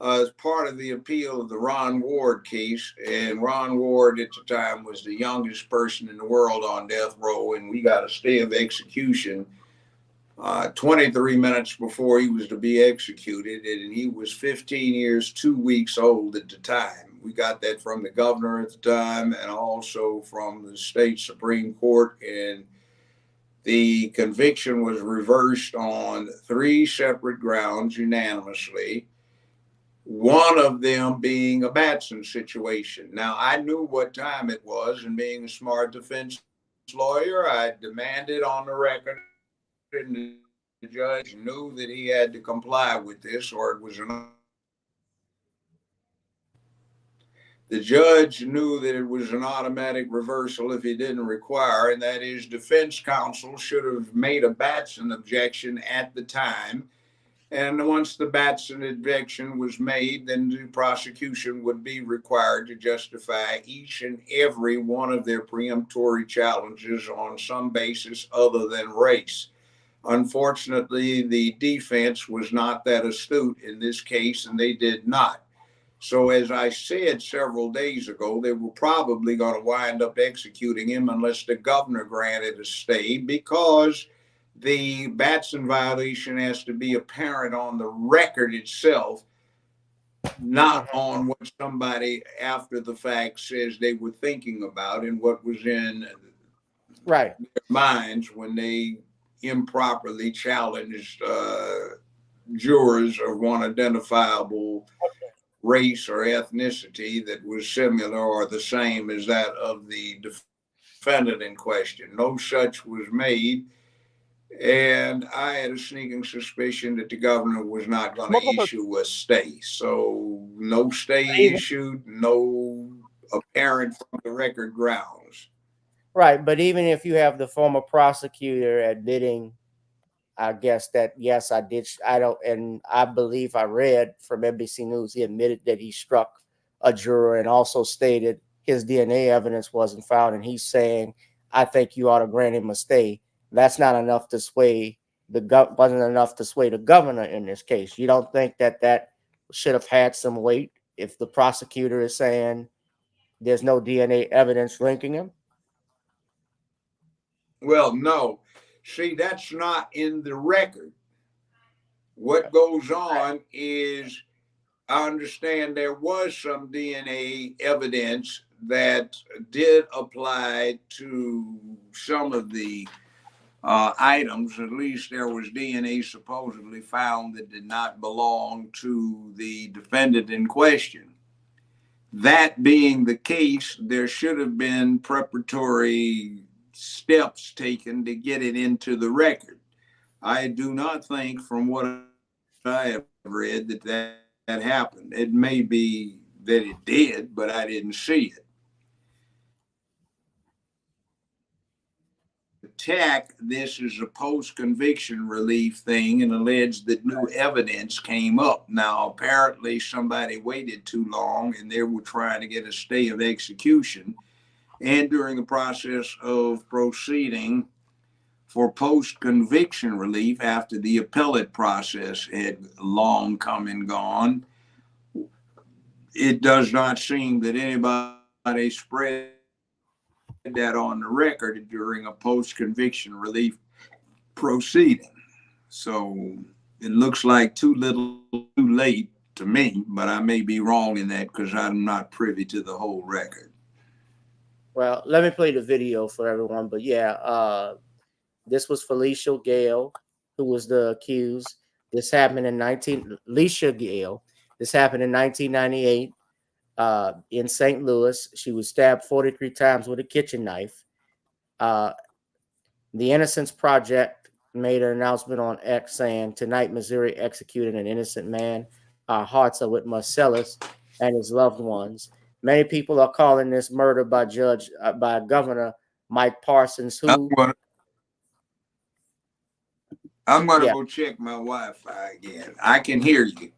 as part of the appeal of the Ron Ward case. And Ron Ward at the time was the youngest person in the world on death row, and we got a stay of execution 23 minutes before he was to be executed, and he was 15 years, 2 weeks old at the time. We got that from the governor at the time and also from the state Supreme Court, and the conviction was reversed on 3 separate grounds unanimously, one of them being a Batson situation. Now, I knew what time it was, and being a smart defense lawyer, I demanded on the record, and the judge knew that he had to comply with this, or it was the judge knew that it was an automatic reversal if he didn't require, and that is defense counsel should have made a Batson objection at the time And once the Batson eviction was made, then the prosecution would be required to justify each and every one of their preemptory challenges on some basis other than race. Unfortunately, the defense was not that astute in this case, and they did not. So as I said several days ago, they were probably going to wind up executing him unless the governor granted a stay, because the Batson violation has to be apparent on the record itself, not on what somebody after the fact says they were thinking about and what was in their minds when they improperly challenged jurors of one identifiable race or ethnicity that was similar or the same as that of the defendant in question. No such was made. And I had a sneaking suspicion that the governor was not going to issue a stay. So no stay issued, no apparent from the record grounds. Right. But even if you have the former prosecutor admitting, I guess that, yes, I did. And I believe I read from NBC News, he admitted that he struck a juror and also stated his DNA evidence wasn't found. And he's saying, I think you ought to grant him a stay. That's not enough to sway wasn't enough to sway the governor in this case. You don't think that should have had some weight if the prosecutor is saying there's no DNA evidence linking him? Well, no. See, that's not in the record. What goes on is, I understand there was some DNA evidence that did apply to some of the items. At least there was DNA supposedly found that did not belong to the defendant in question. That being the case, there should have been preparatory steps taken to get it into the record. I do not think, from what I have read, that happened. It may be that it did, but I didn't see it. Attack this is a post-conviction relief thing and alleged that new evidence came up. Now, apparently somebody waited too long and they were trying to get a stay of execution. And during the process of proceeding for post-conviction relief after the appellate process had long come and gone, it does not seem that anybody spread that on the record during a post-conviction relief proceeding. So it looks like too little too late to me, but I may be wrong in that because I'm not privy to the whole record. Well, let me play the video for everyone. But yeah, this was Felicia Gale, who was the accused. This happened in Alicia Gale. This happened in 1998 in St. Louis. She was stabbed 43 times with a kitchen knife. The Innocence Project made an announcement on X saying, "Tonight, Missouri executed an innocent man. Our hearts are with Marcellus and his loved ones." Many people are calling this murder by Governor Mike Parsons, who I'm going to go check my Wi-Fi again. I can hear you.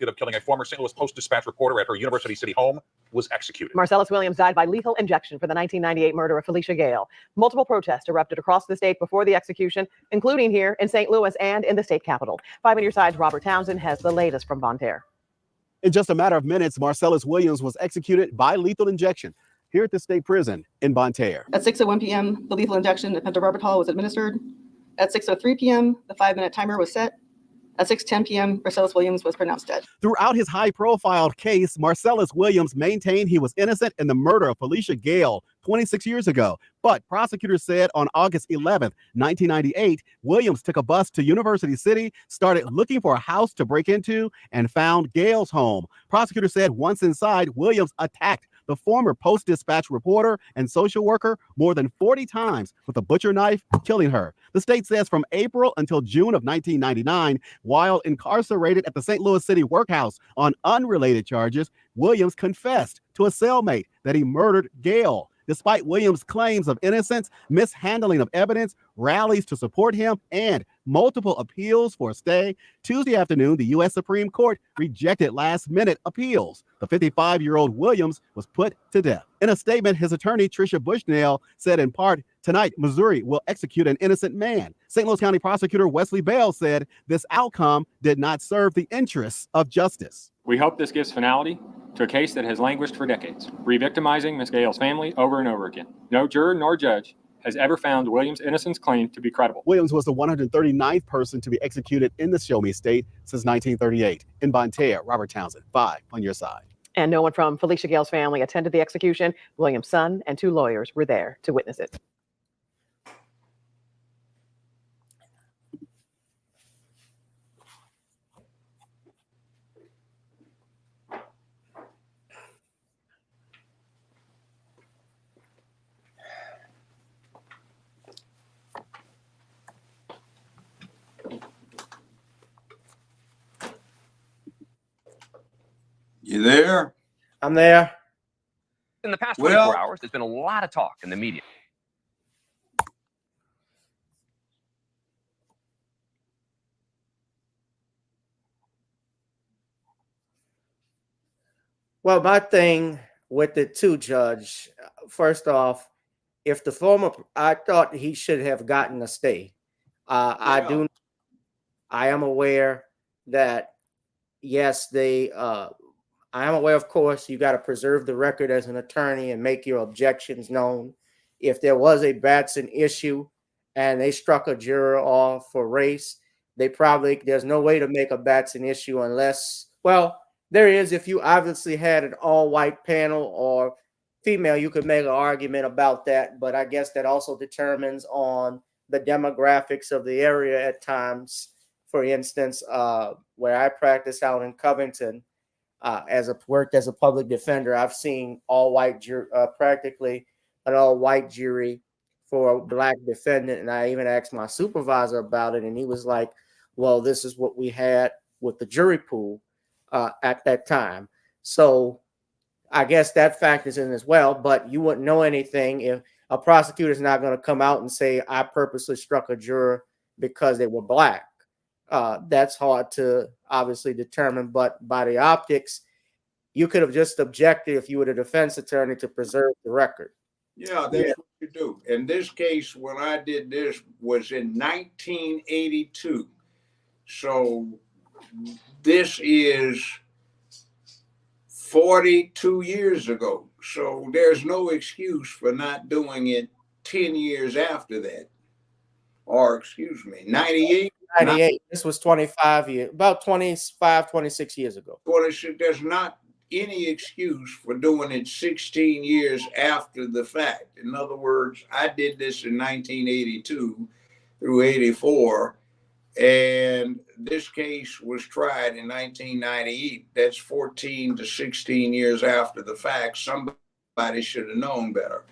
Of killing a former St. Louis Post-Dispatch reporter at her University City home was executed. Marcellus WIlliams died by lethal injection for the 1998 murder of Felicia Gale. Multiple protests erupted across the state before the execution, including here in St. Louis and in the state capitol. 5 on your side's Robert Townsend has the latest from Bonne Terre. In just a matter of minutes, Marcellus WIlliams was executed by lethal injection here at the state prison in Bonne Terre. At 6:01 p.m., the lethal injection at Penta Robert Hall was administered. At 6:03 p.m., the 5-minute timer was set. At 6:10 p.m., Marcellus WIlliams was pronounced dead. Throughout his high-profile case, Marcellus WIlliams maintained he was innocent in the murder of Felicia Gale 26 years ago. But prosecutors said on August 11th, 1998, Williams took a bus to University City, started looking for a house to break into, and found Gale's home. Prosecutors said once inside, Williams attacked the former Post-Dispatch reporter and social worker more than 40 times with a butcher knife, killing her. The state says from April until June of 1999, while incarcerated at the St. Louis City Workhouse on unrelated charges, Williams confessed to a cellmate that he murdered Gale. Despite Williams' claims of innocence, mishandling of evidence, rallies to support him, and multiple appeals for a stay, Tuesday afternoon, the U.S. Supreme Court rejected last-minute appeals. The 55-year-old Williams was put to death. In a statement, his attorney, Tricia Bushnell, said in part, "Tonight, Missouri will execute an innocent man." St. Louis County Prosecutor Wesley Bell said this outcome did not serve the interests of justice. We hope this gives finality to a case that has languished for decades, re-victimizing Ms. Gale's family over and over again. No juror nor judge has ever found Williams' innocence claim to be credible. Williams was the 139th person to be executed in the Show Me State since 1938. In Bonne Terre, Robert Townsend, 5 on your side. And no one from Felicia Gale's family attended the execution. Williams' son and 2 lawyers were there to witness it. You there? I'm there. In the past 24 hours, there's been a lot of talk in the media. Well, my thing with it too, Judge, first off, if the former, I thought he should have gotten a stay. I am aware that, yes, I am aware, of course, you got to preserve the record as an attorney and make your objections known. If there was a Batson issue and they struck a juror off for race, there's no way to make a Batson issue unless, well, there is. If you obviously had an all-white panel or female, you could make an argument about that. But I guess that also determines on the demographics of the area at times. For instance, where I practice out in Covington, worked as a public defender, I've seen all-white practically an all-white jury for a black defendant, and I even asked my supervisor about it, and he was like, "Well, this is what we had with the jury pool at that time." So I guess that factors in as well. But you wouldn't know anything if a prosecutor is not going to come out and say, "I purposely struck a juror because they were black." That's hard to obviously determine, but by the optics, you could have just objected if you were the defense attorney to preserve the record. Yeah, that's what you do. In this case, when I did this was in 1982. So this is 42 years ago. So there's no excuse for not doing it 10 years after that. Or, excuse me, 98. 98. This was 25 years, about 25, 26 years ago. There's not any excuse for doing it 16 years after the fact. In other words, I did this in 1982 through 84, and this case was tried in 1998. That's 14 to 16 years after the fact. Somebody should have known better.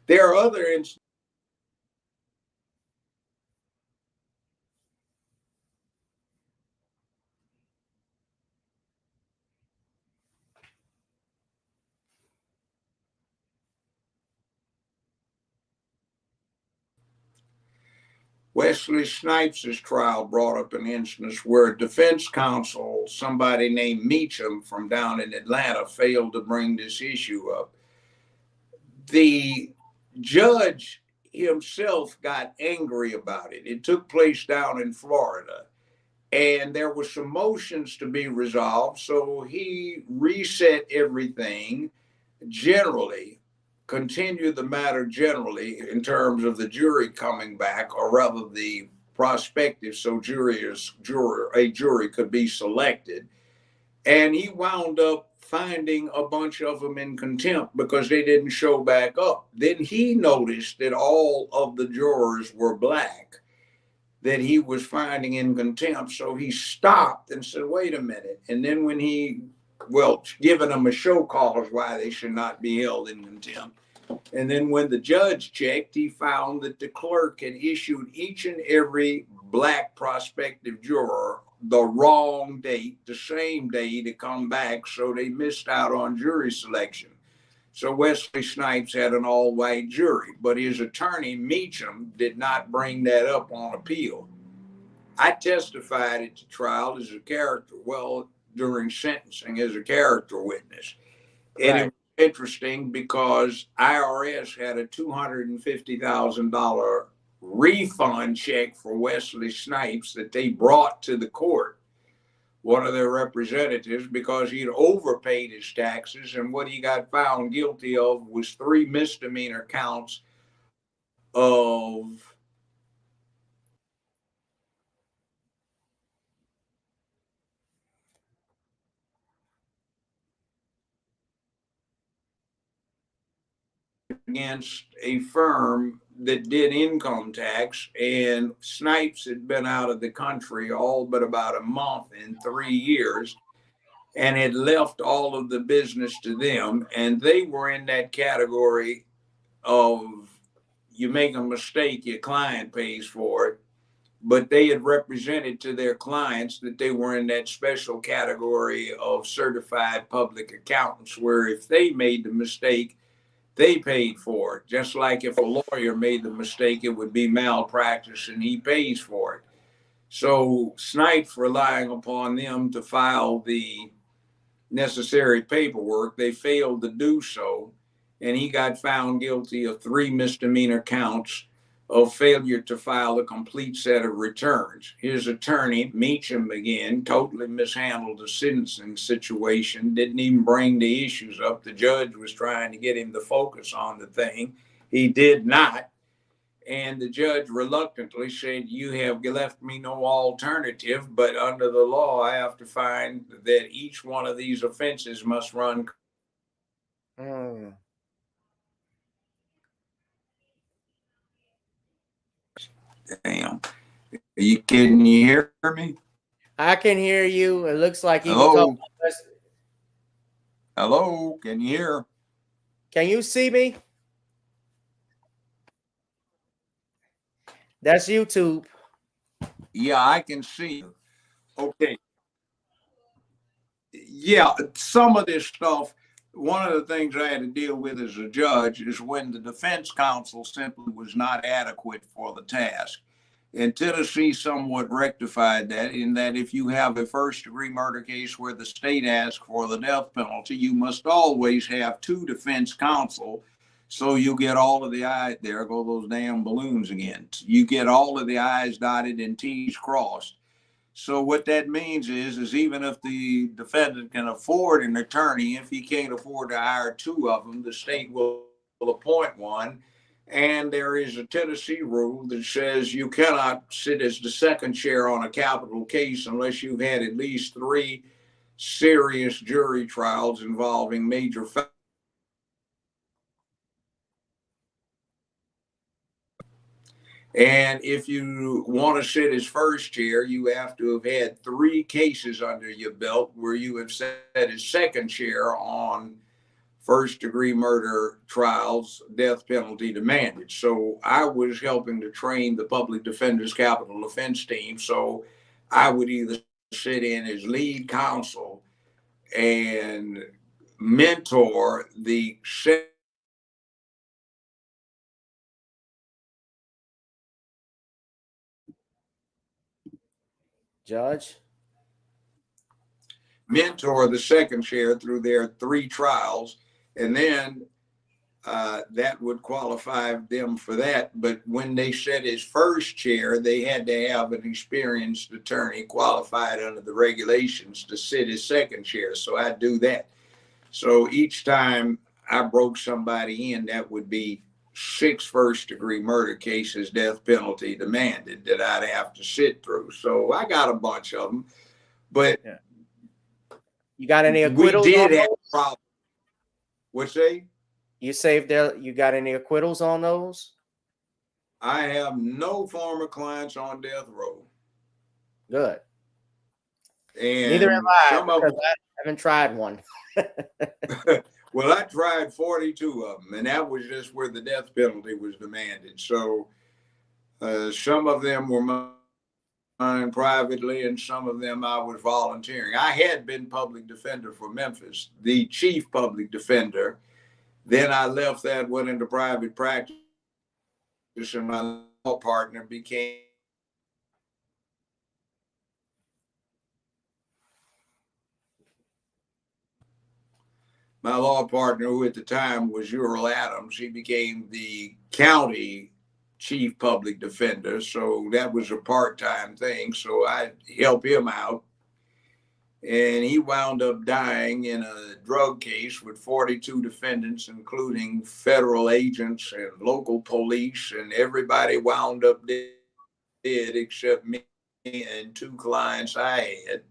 There are other instances. Wesley Snipes' trial brought up an instance where a defense counsel, somebody named Meacham from down in Atlanta, failed to bring this issue up. The judge himself got angry about it. It took place down in Florida, and there were some motions to be resolved, so he reset everything generally. Continue the matter generally in terms of the jury coming back, or rather the prospective, so a jury could be selected. And he wound up finding a bunch of them in contempt because they didn't show back up. Then he noticed that all of the jurors were black that he was finding in contempt. So he stopped and said, wait a minute. And then when giving them a show cause why they should not be held in contempt. And then when the judge checked, he found that the clerk had issued each and every black prospective juror the wrong date, the same day to come back. So they missed out on jury selection. So Wesley Snipes had an all-white jury, but his attorney, Meacham, did not bring that up on appeal. I testified at the trial as a character, well, during sentencing as a character witness. And it was interesting because IRS had a $250,000 refund check for Wesley Snipes that they brought to the court, one of their representatives, because he'd overpaid his taxes, and what he got found guilty of was 3 misdemeanor counts of against a firm that did income tax, and Snipes had been out of the country all but about a month in 3 years and had left all of the business to them. And they were in that category of you make a mistake, your client pays for it. But they had represented to their clients that they were in that special category of certified public accountants, where if they made the mistake, they paid for it. Just like if a lawyer made the mistake, it would be malpractice and he pays for it. So Snipes, relying upon them to file the necessary paperwork, they failed to do so. And he got found guilty of 3 misdemeanor counts of failure to file a complete set of returns. His attorney, Meacham, again, totally mishandled the sentencing situation, didn't even bring the issues up. The judge was trying to get him to focus on the thing. He did not. And the judge reluctantly said, you have left me no alternative, but under the law, I have to find that each one of these offenses must run. Damn. Can you hear me? I can hear you. It looks like you Hello. Hello, can you hear? Can you see me? That's YouTube. Yeah, I can see you. Okay. Yeah, some of this stuff, one of the things I had to deal with as a judge is when the defense counsel simply was not adequate for the task. And Tennessee somewhat rectified that, in that if you have a first-degree murder case where the state asks for the death penalty, you must always have 2 defense counsel. So you get all of the I's, there go those damn balloons again. You get all of the I's dotted and T's crossed. So what that means is even if the defendant can afford an attorney, if he can't afford to hire 2 of them, the state will appoint one. And there is a Tennessee rule that says you cannot sit as the second chair on a capital case unless you've had at least 3 serious jury trials involving major facts. And if you want to sit as first chair, you have to have had 3 cases under your belt where you have sat as second chair on first-degree murder trials, death penalty demanded. So I was helping to train the public defender's capital defense team. So I would either sit in as lead counsel and mentor the judge, mentor the second chair through their 3 trials, and then that would qualify them for that. But when they sat as first chair, they had to have an experienced attorney qualified under the regulations to sit as second chair. So I do that. So each time I broke somebody in, that would be 6 first-degree murder cases, death penalty demanded, that I'd have to sit through. So I got a bunch of them. But you got any acquittals? We did have a problem. What's that? You saved there. You got any acquittals on those? I have no former clients on death row. Good. And neither have I, some of because I haven't tried one. Well, I tried 42 of them, and that was just where the death penalty was demanded. So some of them were mine privately, and some of them I was volunteering. I had been public defender for Memphis. The chief public defender Then I left that, went into private practice, and my law partner became who at the time was Ural Adams. He became the county chief public defender. So that was a part-time thing. So I helped him out. And he wound up dying in a drug case with 42 defendants, including federal agents and local police, and everybody wound up dead except me and two clients I had.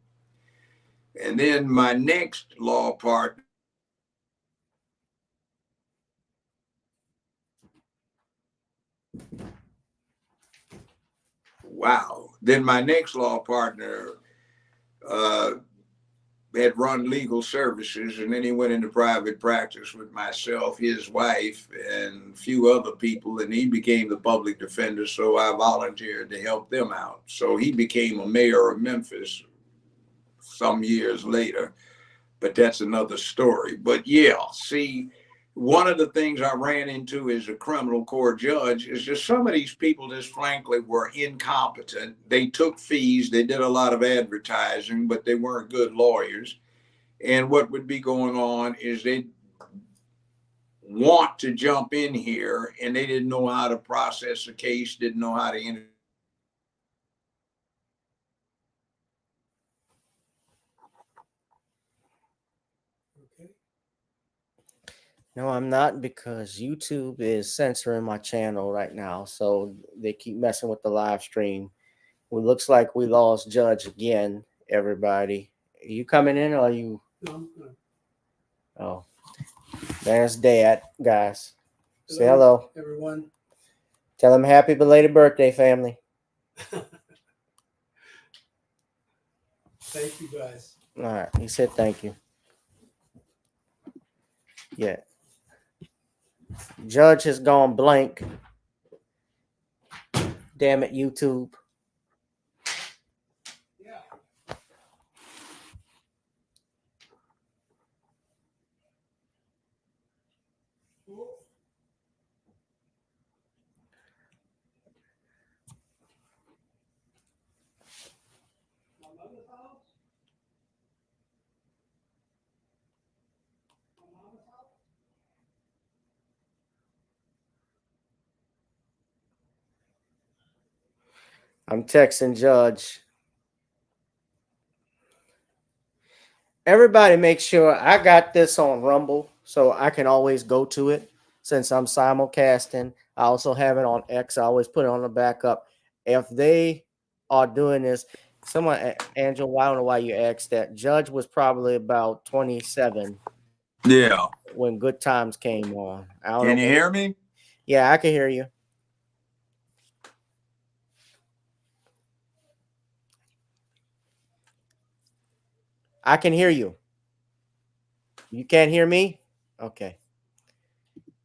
And then my next law partner, had run legal services, and then he went into private practice with myself, his wife, and a few other people, and he became the public defender, so I volunteered to help them out. So he became a mayor of Memphis some years later, but that's another story. But yeah, see, one of the things I ran into as a criminal court judge is just some of these people just frankly were incompetent. They took fees, they did a lot of advertising, but they weren't good lawyers. And what would be going on is they want to jump in here and they didn't know how to process a case, didn't know how to No, I'm not, because YouTube is censoring my channel right now. So they keep messing with the live stream. It looks like we lost Judge again, everybody. Are you coming in or are you? No, I'm good. Oh, there's Dad, guys. Say hello. Everyone. Tell him happy belated birthday, family. Thank you, guys. All right. He said thank you. Yeah. Judge has gone blank. Damn it, YouTube. I'm texting Judge. Everybody make sure I got this on Rumble so I can always go to it since I'm simulcasting. I also have it on X. I always put it on the backup. If they are doing this, someone, Angela, I don't know why you asked that. Judge was probably about 27. Yeah. When Good Times came on. Can you hear me? Yeah, I can hear you. I can hear you. You can't hear me? Okay.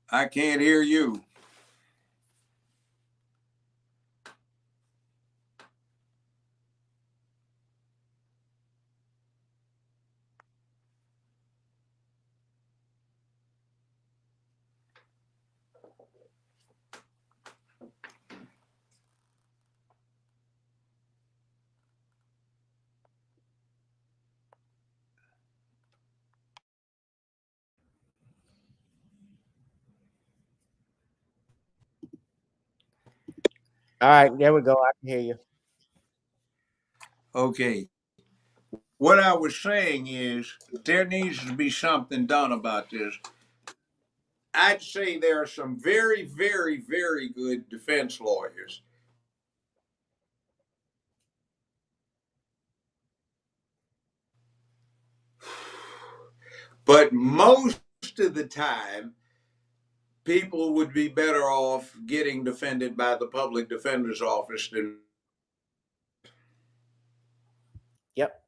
I can't hear you. All right, there we go. I can hear you. Okay. What I was saying is there needs to be something done about this. I'd say there are some very, very, very good defense lawyers. But most of the time, people would be better off getting defended by the public defender's office than. Yep.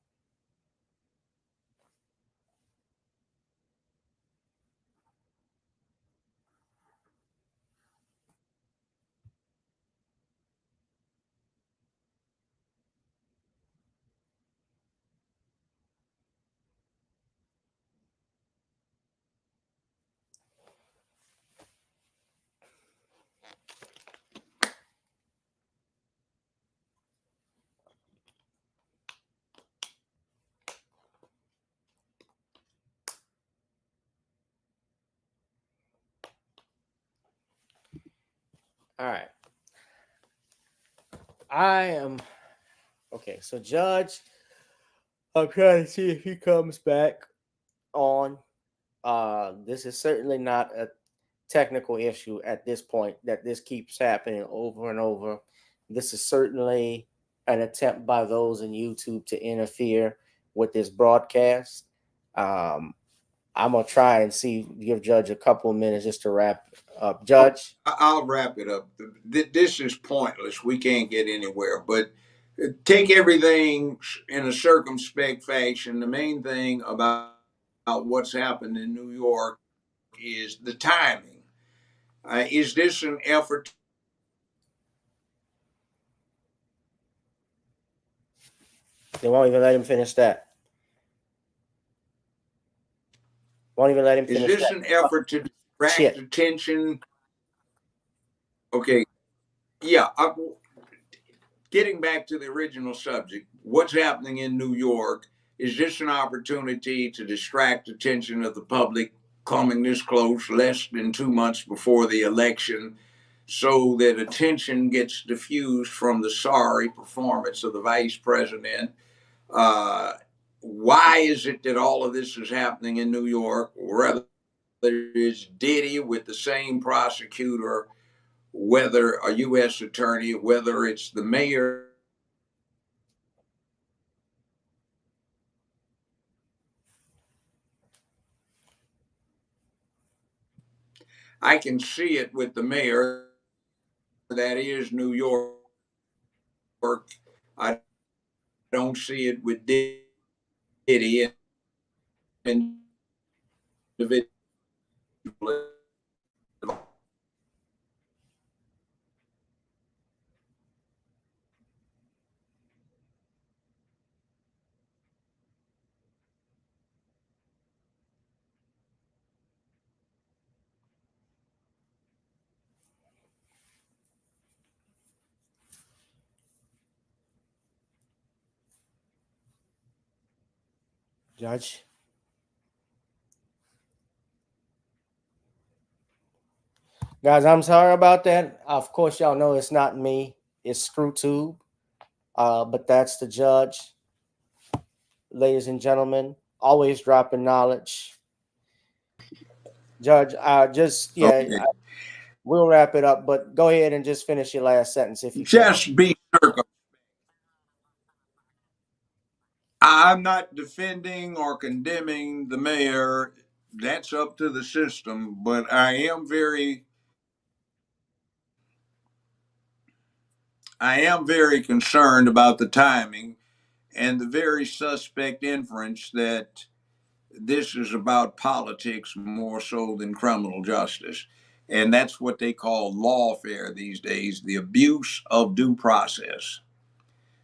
All right. I am okay. So, Judge, I'm trying to see if he comes back on. This is certainly not a technical issue at this point, that this keeps happening over and over. This is certainly an attempt by those in YouTube to interfere with this broadcast. I'm gonna try and give Judge a couple of minutes just to wrap up. Judge, I'll wrap it up. This is pointless. We can't get anywhere. But take everything in a circumspect fashion. The main thing about what's happened in New York is the timing. Is this an effort? they won't even let him finish that. Won't even let him Is finish this that. an effort to distract attention? Okay. Yeah. Getting back to the original subject, what's happening in New York? Is this an opportunity to distract attention of the public coming this close, less than 2 months before the election, so that attention gets diffused from the sorry performance of the vice president? Why is it that all of this is happening in New York? Whether it's Diddy with the same prosecutor, whether a U.S. attorney, whether it's the mayor. I can see it with the mayor. That is New York. I don't see it with Diddy and individually. Judge. Guys, I'm sorry about that. Of course, y'all know it's not me. It's ScrewTube. But that's the judge. Ladies and gentlemen, always dropping knowledge. Judge, we'll wrap it up, but go ahead and just finish your last sentence if you just can. be circumspect. I'm not defending or condemning the mayor. That's up to the system, but I am very concerned about the timing and the very suspect inference that this is about politics more so than criminal justice. And that's what they call lawfare these days, the abuse of due process.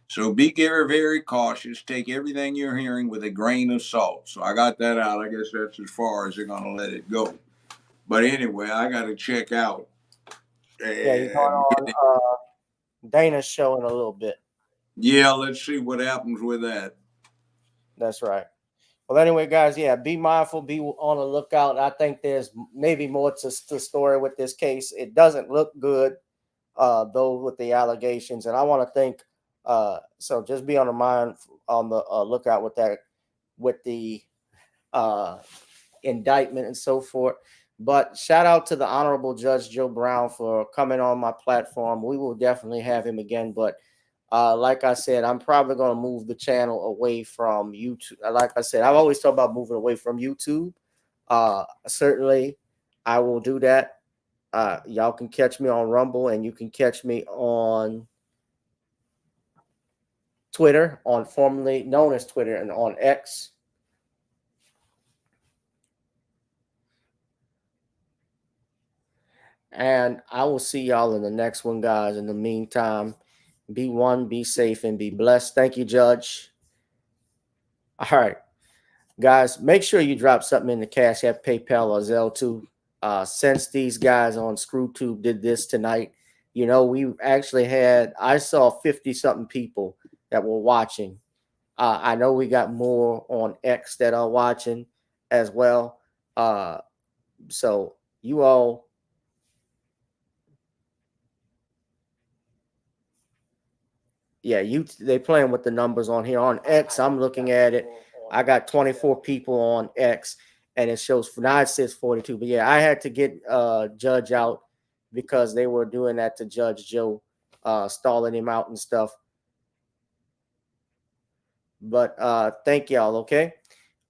So be very, very cautious. Take everything you're hearing with a grain of salt. So I got that out. I guess that's as far as they're going to let it go. But anyway, I got to check out. Yeah, you're going on Dana's show in a little bit. Yeah, let's see what happens with that. That's right. Well, anyway, guys, yeah, be mindful, be on the lookout. I think there's maybe more to the story with this case. It doesn't look good, though, with the allegations. And I want to thank, so just be on the lookout with that, with the indictment and so forth. But shout out to the Honorable Judge Joe Brown for coming on my platform. We will definitely have him again. But like I said, I'm probably going to move the channel away from YouTube. Like I said, I've always talked about moving away from YouTube. Certainly, I will do that. Y'all can catch me on Rumble, and you can catch me on Twitter, on formerly known as Twitter, and on X. And I will see y'all in the next one, guys. In the meantime, be safe, and be blessed. Thank you, Judge. All right, guys, make sure you drop something in the Cash App, PayPal, or Zelle too. Since these guys on ScrewTube did this tonight, you know, we actually I saw 50-something people that were watching. I know we got more on X that are watching as well. So you all Yeah, they playing with the numbers on here. On X, I'm looking at it. I got 24 people on X, and it shows now it says 42. But yeah, I had to get Judge out because they were doing that to Judge Joe, stalling him out and stuff. But thank y'all, okay?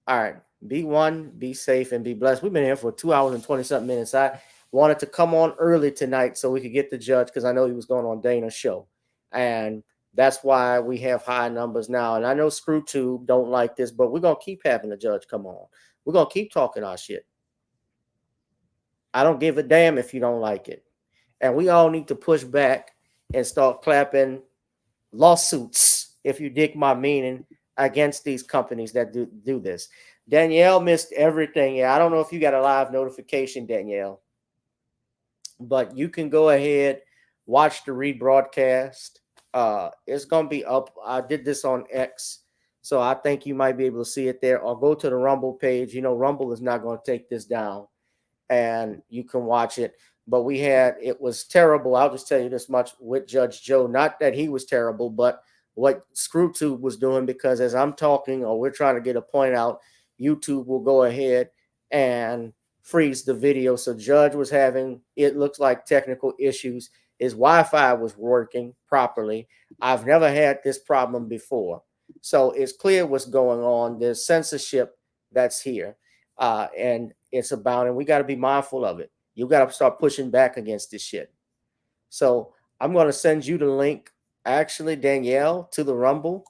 All right. Be one, be safe, and be blessed. We've been here for 2 hours and 20-something minutes. I wanted to come on early tonight so we could get the judge because I know he was going on Dana's show. And that's why we have high numbers now. And I know ScrewTube don't like this, but we're going to keep having the judge come on. We're going to keep talking our shit. I don't give a damn if you don't like it. And we all need to push back and start clapping lawsuits, if you dig my meaning, against these companies that do this. Danielle missed everything. Yeah, I don't know if you got a live notification, Danielle, but you can go ahead, watch the rebroadcast. It's going to be up. I did this on X, so I think you might be able to see it there, or go to the Rumble page. You know, Rumble is not going to take this down, and you can watch it. But it was terrible. I'll just tell you this much with Judge Joe. Not that he was terrible, but what ScrewTube was doing, because as I'm talking or we're trying to get a point out, YouTube will go ahead and freeze the video. So Judge was having, it looks like, technical issues. His Wi-Fi was working properly. I've never had this problem before. So it's clear what's going on. There's censorship that's here. And it's about, and we got to be mindful of it. You got to start pushing back against this shit. So I'm going to send you the link, actually, Danielle, to the Rumble,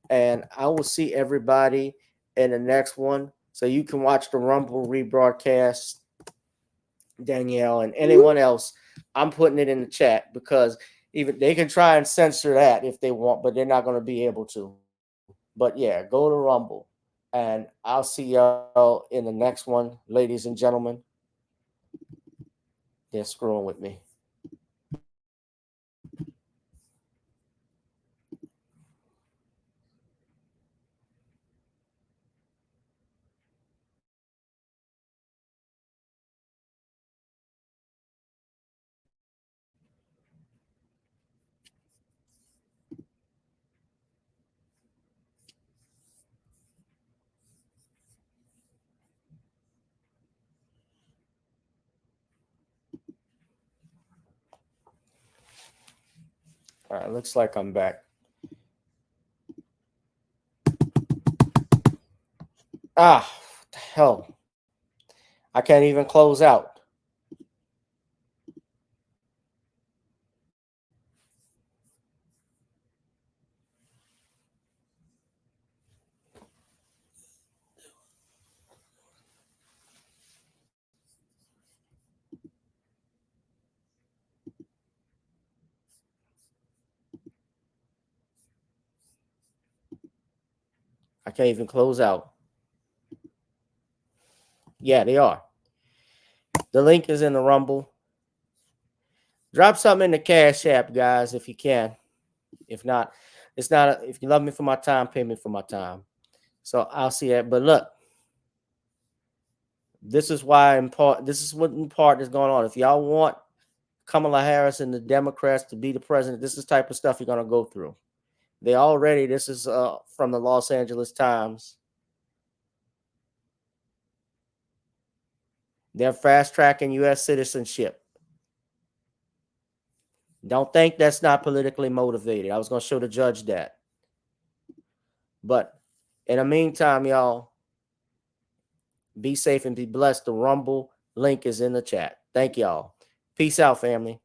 and I will see everybody in the next one. So you can watch the Rumble rebroadcast, Danielle, and anyone else. I'm putting it in the chat because even they can try and censor that if they want, but they're not going to be able to. But yeah, go to Rumble, and I'll see y'all in the next one, ladies and gentlemen. They're screwing with me. All right, looks like I'm back. Ah, what the hell. I can't even close out. I can't even close out. Yeah, they are. The link is in the Rumble. Drop something in the Cash App, guys, if you can. If not, it's not. If you love me for my time, pay me for my time. So I'll see that. But look, this is why in part. This is what in part is going on. If y'all want Kamala Harris and the Democrats to be the president, this is the type of stuff you're gonna go through. They already. This is from the Los Angeles Times. They're fast tracking U.S. citizenship. Don't think that's not politically motivated. I was going to show the judge that. But in the meantime, y'all, be safe and be blessed. The Rumble link is in the chat. Thank y'all. Peace out, family.